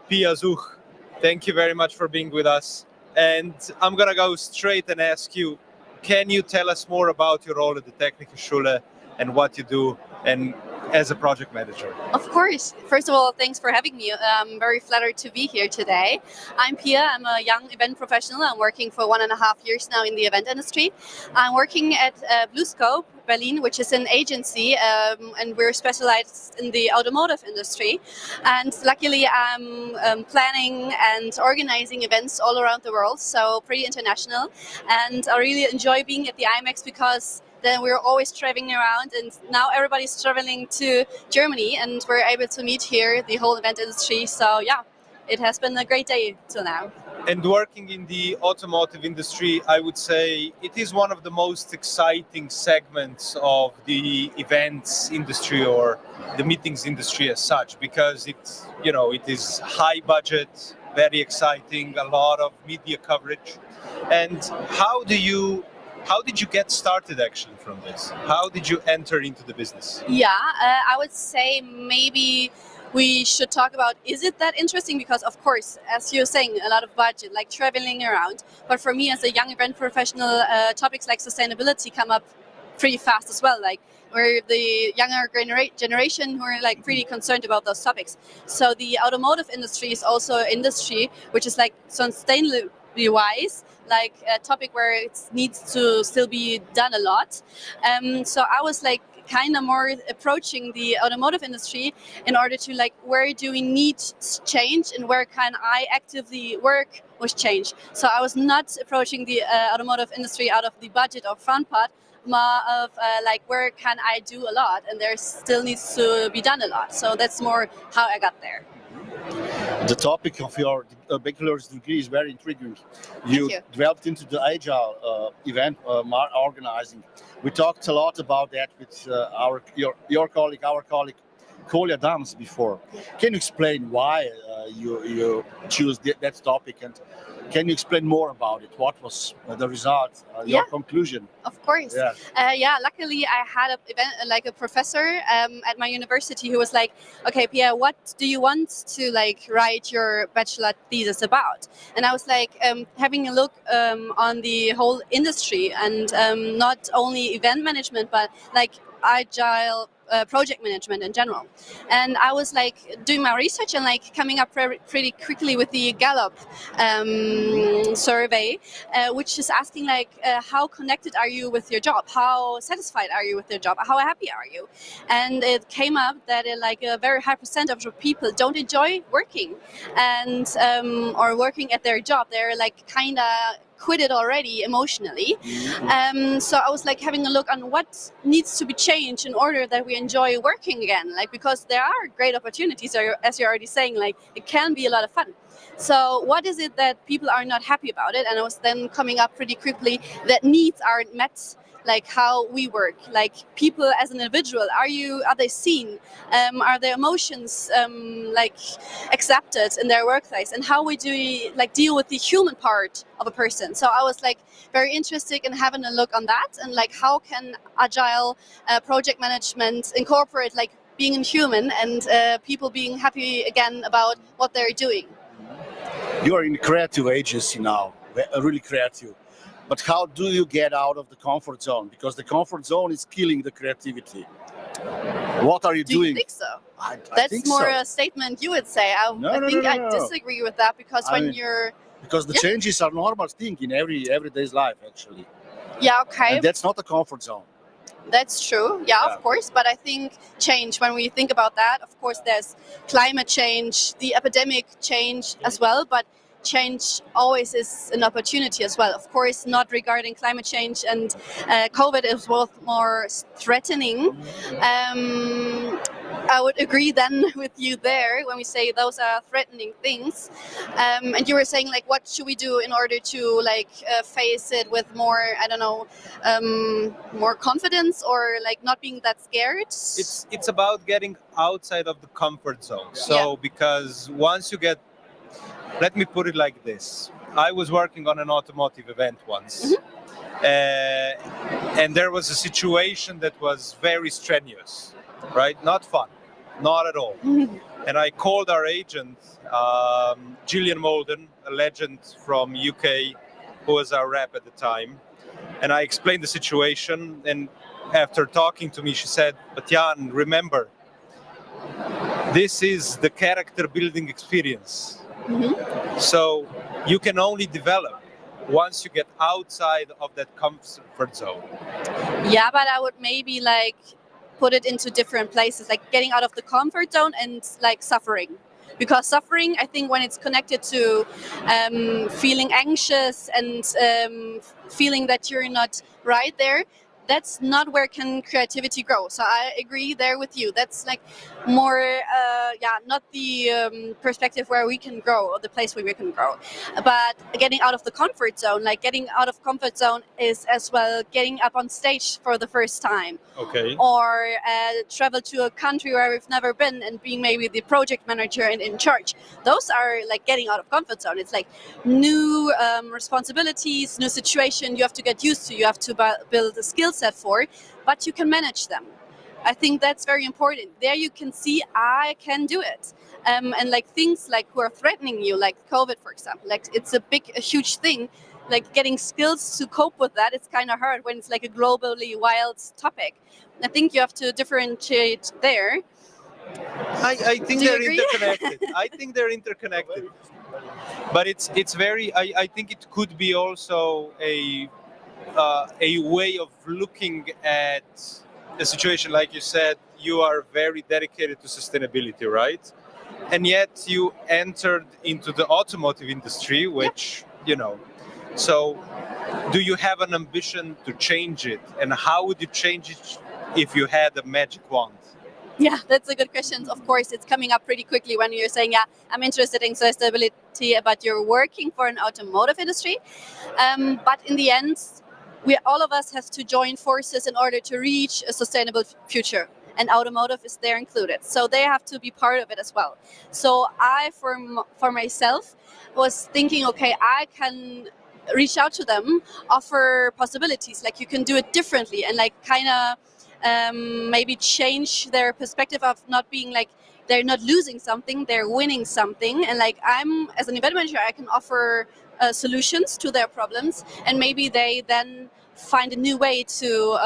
Speaker 1: Pia Zuch. Thank you very much for being with us. And I'm gonna go straight and ask you, can you tell us more about your role at the Technische Schule and what you do and as a project manager?
Speaker 9: Of course. First of all, thanks for having me. I'm very flattered to be here today. I'm Pia. I'm a young event professional. I'm working for 1.5 years now in the event industry. I'm working at Blue Scope Berlin, which is an agency, and we're specialized in the automotive industry. And luckily, I'm planning and organizing events all around the world, so pretty international. And I really enjoy being at the IMEX because then we're always traveling around, and now everybody's traveling to Germany, and we're able to meet here the whole event industry. So yeah, it has been a great day till now.
Speaker 1: And working in the automotive industry, I would say it is one of the most exciting segments of the events industry or the meetings industry as such, because it's, you know, it is high budget, very exciting, a lot of media coverage. And how did you get started actually from this? How did you enter into the business?
Speaker 9: Yeah, I would say maybe we should talk about, is it that interesting? Because of course, as you're saying, a lot of budget, like traveling around. But for me as a young event professional, topics like sustainability come up pretty fast as well. Like we're the younger generation who are like pretty concerned about those topics. So the automotive industry is also an industry which is like sustainability wise, like a topic where it needs to still be done a lot. So I was like kind of more approaching the automotive industry in order to like, where do we need change and where can I actively work with change? So I was not approaching the automotive industry out of the budget or fun part, more of like, where can I do a lot? And there still needs to be done a lot. So that's more how I got there.
Speaker 3: The topic of your bachelor's degree is very intriguing. You developed into the agile event organizing. We talked a lot about that with our colleague, Colja Dams before. Can you explain why you choose that topic, and can you explain more about it? What was the result, your conclusion?
Speaker 9: Of course. Yeah. Luckily, I had a professor at my university who was like, "Okay, Pia, what do you want to like write your bachelor thesis about?" And I was like, having a look on the whole industry and not only event management, but like agile project management in general. And I was like doing my research and like coming up pretty quickly with the Gallup survey, which is asking like, how connected are you with your job? How satisfied are you with your job? How happy are you? And it came up that like a very high percentage of people don't enjoy working and or working at their job. They're like kind of quit it already emotionally. So I was like having a look on what needs to be changed in order that we enjoy working again, like because there are great opportunities, as you're already saying, like it can be a lot of fun. So what is it that people are not happy about it? And I was then coming up pretty quickly that needs aren't met, like how we work, like people as an individual, are they seen? Are their emotions like accepted in their workplace? And how we do like deal with the human part of a person? So I was like very interested in having a look on that and like how can agile project management incorporate like being a human and people being happy again about what they're doing.
Speaker 3: You are in a creative agency now, really creative. But how do you get out of the comfort zone? Because the comfort zone is killing the creativity. What are you doing?
Speaker 9: Do you think so?
Speaker 3: I
Speaker 9: That's
Speaker 3: think
Speaker 9: more
Speaker 3: so.
Speaker 9: a statement you would say. I disagree with that because
Speaker 3: because the changes are normal thing in everyday's life actually.
Speaker 9: Yeah, okay.
Speaker 3: And that's not a comfort zone.
Speaker 9: That's true. Yeah, of course. But I think change, when we think about that, of course, there's climate change, the epidemic change as well. But change always is an opportunity as well. Of course, not regarding climate change and COVID is both more threatening. I would agree then with you there when we say those are threatening things. And you were saying like, what should we do in order to like face it with more, I don't know, more confidence or like not being that scared?
Speaker 1: It's about getting outside of the comfort zone. So because once you get, let me put it like this. I was working on an automotive event once, and there was a situation that was very strenuous, right? Not fun, not at all. And I called our agent, Gillian Molden, a legend from UK, who was our rep at the time. And I explained the situation. And after talking to me, she said, "But Jan, remember, this is the character building experience. So you can only develop once you get outside of that comfort zone."
Speaker 9: Yeah, but I would maybe like put it into different places, like getting out of the comfort zone and like suffering. Because suffering, I think, when it's connected to feeling anxious and feeling that you're not right there, that's not where can creativity grow. So I agree there with you. That's like more, not the perspective where we can grow or the place where we can grow. But getting out of the comfort zone, like getting out of comfort zone is as well getting up on stage for the first time.
Speaker 1: Okay.
Speaker 9: Or travel to a country where we've never been and being maybe the project manager and in charge. Those are like getting out of comfort zone. It's like new responsibilities, new situation you have to get used to. You have to build a skill set for, but you can manage them. I think that's very important. There you can see I can do it. And like things like who are threatening you, like COVID, for example, like it's a huge thing. Like getting skills to cope with that, it's kind of hard when it's like a globally wild topic. I think you have to differentiate there.
Speaker 1: I think
Speaker 9: Do you
Speaker 1: they're
Speaker 9: agree?
Speaker 1: interconnected. I think they're interconnected. But it's very. I think it could be also a way of looking at the situation. Like you said, you are very dedicated to sustainability, right? And yet you entered into the automotive industry, which So, do you have an ambition to change it, and how would you change it if you had a magic wand?
Speaker 9: Yeah, that's a good question. Of course, it's coming up pretty quickly when you're saying, yeah, I'm interested in sustainability, but you're working for an automotive industry. But in the end, all of us have to join forces in order to reach a sustainable future. And automotive is there included. So they have to be part of it as well. So I, for myself, was thinking, okay, I can reach out to them, offer possibilities, like you can do it differently, and like kind of maybe change their perspective of not being like they're not losing something, they're winning something. And like I'm, as an event manager, I can offer solutions to their problems, and maybe they then find a new way to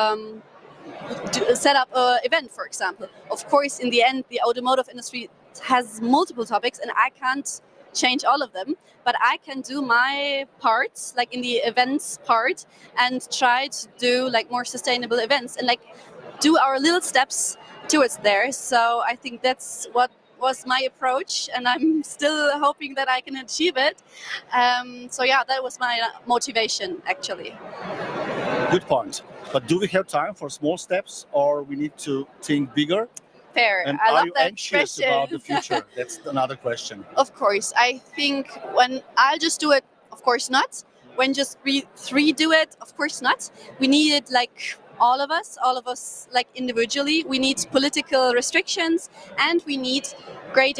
Speaker 9: set up an event, for example. Of course, in the end, the automotive industry has multiple topics, and I can't change all of them, but I can do my part, like in the events part, and try to do like more sustainable events and like do our little steps towards there. So I think that's what was my approach, and I'm still hoping that I can achieve it. So yeah, that was my motivation actually.
Speaker 3: Good point. But do we have time for small steps, or we need to think bigger?
Speaker 9: Fair.
Speaker 3: And
Speaker 9: I
Speaker 3: are
Speaker 9: love
Speaker 3: you
Speaker 9: that
Speaker 3: anxious
Speaker 9: question.
Speaker 3: about the future? That's another question.
Speaker 9: Of course. I think when I'll just do it, of course not. When just we three do it, of course not. We need it like all of us like individually. We need political restrictions, and we need great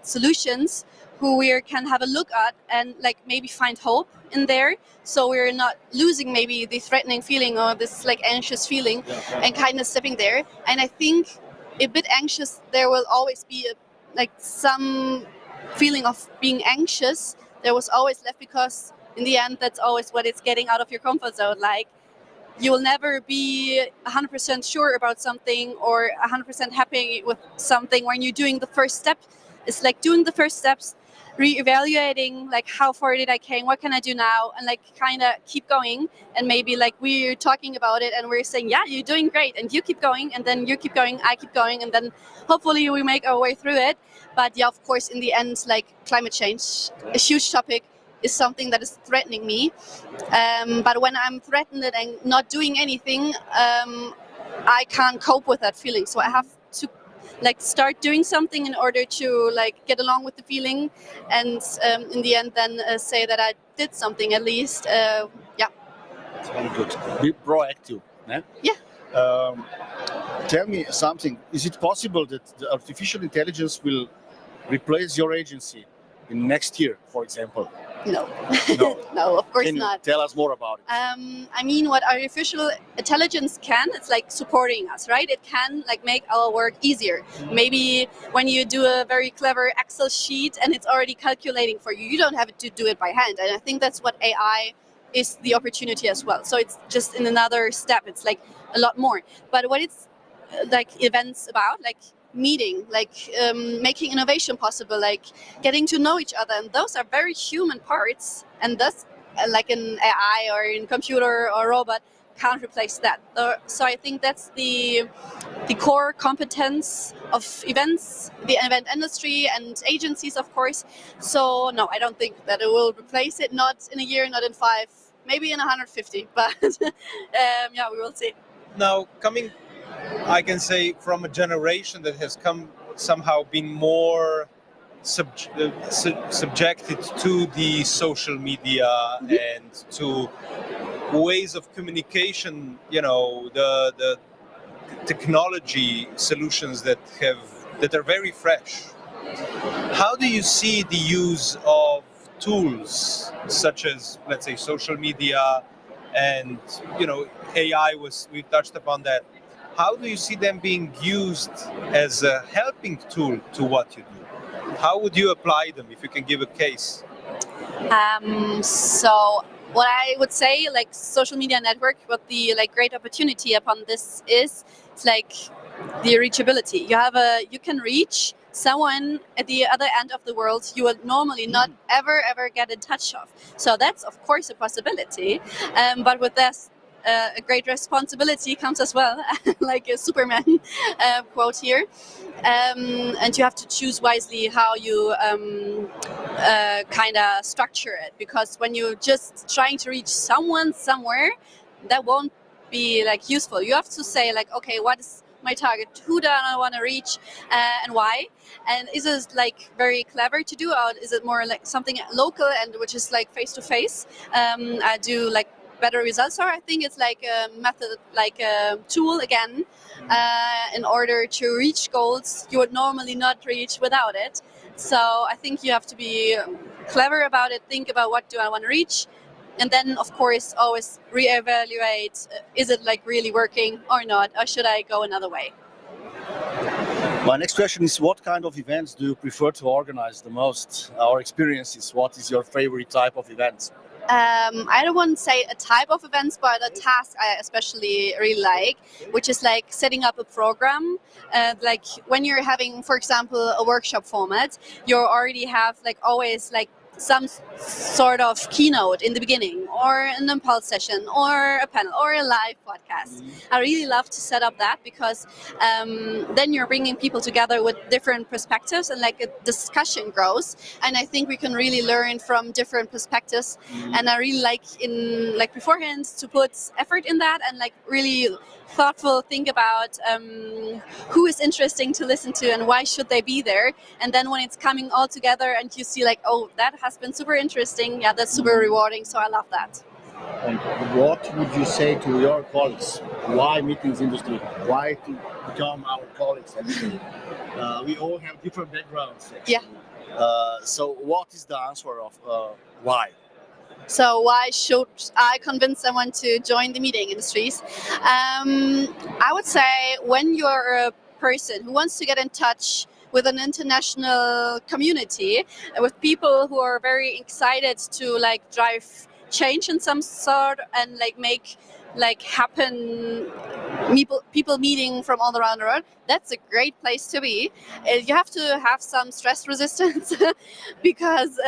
Speaker 9: solutions who we can have a look at and like maybe find hope in there. So we're not losing maybe the threatening feeling or this like anxious feeling and kind of stepping there. And I think a bit anxious, there will always be like some feeling of being anxious. There was always left, because in the end, that's always what it's getting out of your comfort zone. Like you will never be 100% sure about something or 100% happy with something when you're doing the first step. It's like doing the first steps, re-evaluating like how far did I came, what can I do now, and like kind of keep going. And maybe like we're talking about it and we're saying, yeah, you're doing great, and you keep going, and then you keep going, I keep going, and then hopefully we make our way through it. But yeah, of course, in the end, like climate change, a huge topic, is something that is threatening me. But when I'm threatened and not doing anything, I can't cope with that feeling. So I have to like start doing something in order to like get along with the feeling, and in the end then say that I did something at least.
Speaker 3: That's very good. Be proactive. Eh?
Speaker 9: Yeah.
Speaker 3: Tell me something. Is it possible that the artificial intelligence will replace your agency in next year, for example?
Speaker 9: No,
Speaker 3: No.
Speaker 9: no, of course
Speaker 3: Can you
Speaker 9: not.
Speaker 3: tell us more about it?
Speaker 9: I mean, what artificial intelligence can, it's like supporting us, right? It can like make our work easier. Maybe when you do a very clever Excel sheet and it's already calculating for you, you don't have to do it by hand. And I think that's what AI is the opportunity as well. So it's just in another step. It's like a lot more. But what it's like events about, like meeting, like making innovation possible, like getting to know each other, and those are very human parts, and thus like an AI or in computer or robot can't replace that. So I think that's the core competence of events, the event industry and agencies, of course. So no, I don't think that it will replace it, not in a year, not in 5, maybe in 150, but yeah, we will see.
Speaker 1: Now, coming, I can say, from a generation that has come somehow been more subjected to the social media and to ways of communication, you know, the technology solutions that are very fresh. How do you see the use of tools such as, let's say, social media and, you know, AI we touched upon that. How do you see them being used as a helping tool to what you do? How would you apply them, if you can give a case?
Speaker 9: So what I would say, like social media network, what the like great opportunity upon this is, it's like the reachability. You can reach someone at the other end of the world you would normally not ever get in touch of. So that's of course a possibility, but with this a great responsibility comes as well, like a Superman quote here, and you have to choose wisely how you kind of structure it, because when you're just trying to reach someone somewhere, that won't be like useful. You have to say like, okay, what is my target? Who do I want to reach, and why? And is it like very clever to do, or is it more like something local and which is like face to face? I do like better results, or I think it's like a method, like a tool again, in order to reach goals you would normally not reach without it. So I think you have to be clever about it, think about what do I want to reach, and then of course always reevaluate, is it like really working or not, or should I go another way?
Speaker 3: My next question is, what kind of events do you prefer to organize the most? Our experiences, what is your favorite type of events?
Speaker 9: I don't want to say a type of events, but a task I especially really like, which is like setting up a program. Like when you're having, for example, a workshop format, you already have like always like some sort of keynote in the beginning, or an impulse session, or a panel, or a live podcast. I really love to set up that, because then you're bringing people together with different perspectives, and like a discussion grows. And I think we can really learn from different perspectives. And I really like in like beforehand to put effort in that, and like really thoughtful think about who is interesting to listen to and why should they be there. And then when it's coming all together and you see like, oh, that has been super interesting, yeah, that's super rewarding, so I love that.
Speaker 3: And what would you say to your colleagues? Why meetings industry? Why to become our colleagues? Actually, we all have different backgrounds. Actually.
Speaker 9: Yeah.
Speaker 3: So what is the answer of why?
Speaker 9: So why should I convince someone to join the meeting industries? I would say when you're a person who wants to get in touch with an international community, with people who are very excited to like drive change in some sort and like make like happen people meeting from all around the world, that's a great place to be. You have to have some stress resistance because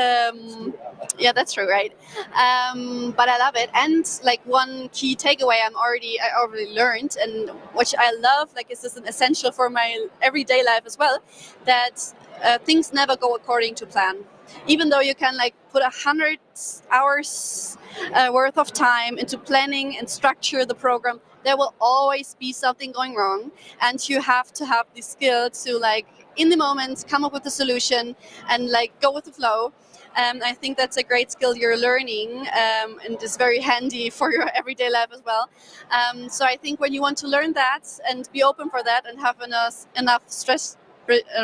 Speaker 9: yeah, that's true, right? But I love it. And like one key takeaway I already learned, and which I love, like is this an essential for my everyday life as well, that things never go according to plan. Even though you can like put 100 hours worth of time into planning and structure the program, there will always be something going wrong, and you have to have the skill to like in the moment come up with a solution and like go with the flow. I think that's a great skill you're learning, and is very handy for your everyday life as well. So I think when you want to learn that and be open for that and have enough stress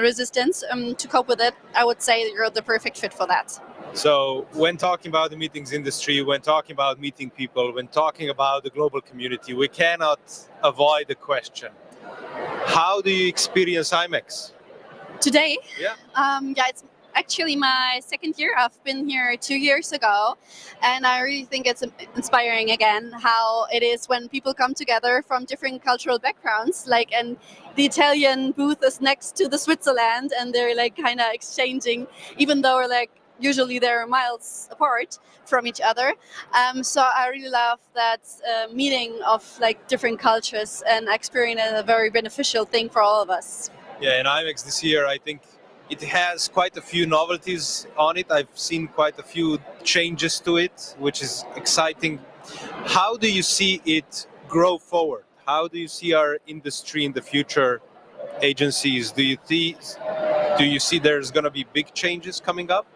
Speaker 9: resistance to cope with it, I would say you're the perfect fit for that.
Speaker 1: So when talking about the meetings industry, when talking about meeting people, when talking about the global community, we cannot avoid the question, how do you experience IMEX?
Speaker 9: Today,
Speaker 1: Yeah.
Speaker 9: It's actually my second year. I've been here 2 years ago, and I really think it's inspiring again how it is when people come together from different cultural backgrounds. And the Italian booth is next to the Switzerland, and they're like kind of exchanging, even though usually they're miles apart from each other. So I really love that meeting of different cultures, and I experience a very beneficial thing for all of us.
Speaker 1: Yeah, in IMEX this year, I think it has quite a few novelties on it. I've seen quite a few changes to it, which is exciting. How do you see it grow forward? How do you see our industry in the future? Agencies, do you see there's going to be big changes coming up?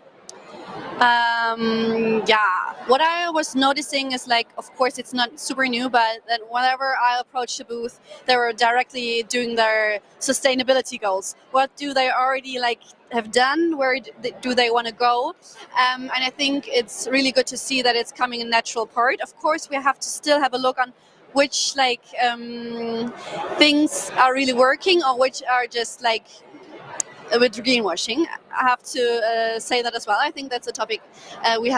Speaker 9: What I was noticing is of course it's not super new, but then whenever I approach the booth, they were directly doing their sustainability goals. What do they already have done? Where do they want to go? And I think it's really good to see that it's coming a natural part. Of course, we have to still have a look on which things are really working or which are just with greenwashing. I have to say that as well. I think that's a topic we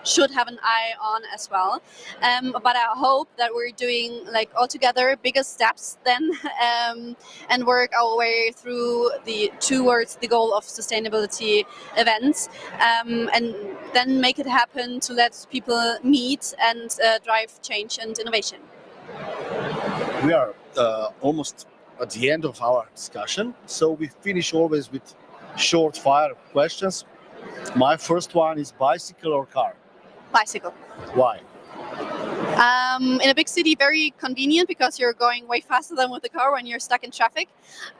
Speaker 9: should have an eye on as well. But I hope that we're doing altogether bigger steps then and work our way through towards the goal of sustainability events, and then make it happen to let people meet and drive change and innovation.
Speaker 3: We are almost at the end of our discussion, so we finish always with short fire questions. My first one is bicycle or car?
Speaker 9: Bicycle.
Speaker 3: Why?
Speaker 9: In a big city, very convenient because you're going way faster than with the car when you're stuck in traffic.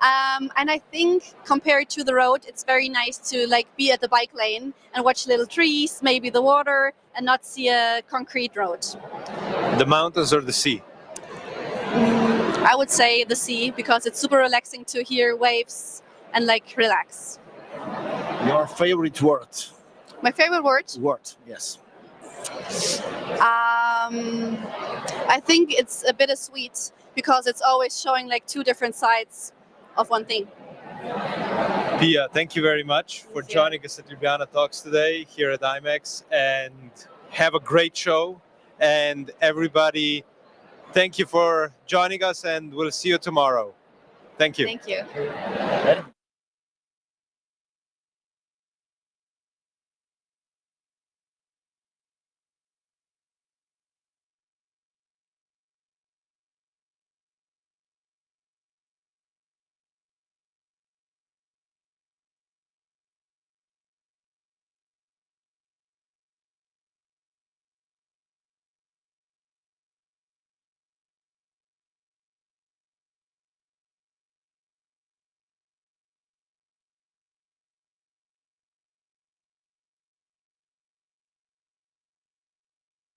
Speaker 9: And I think compared to the road, it's very nice to be at the bike lane and watch little trees, maybe the water, and not see a concrete road.
Speaker 1: The mountains or the sea?
Speaker 9: I would say the sea, because it's super relaxing to hear waves and relax.
Speaker 3: Your favorite word?
Speaker 9: My favorite word?
Speaker 3: Word, yes.
Speaker 9: I think it's a bittersweet because it's always showing two different sides of one thing.
Speaker 1: Pia, thank you very much for joining us at Ljubljana Talks today here at IMEX, and have a great show. And everybody, thank you for joining us, and we'll see you tomorrow. Thank you.
Speaker 9: Thank you.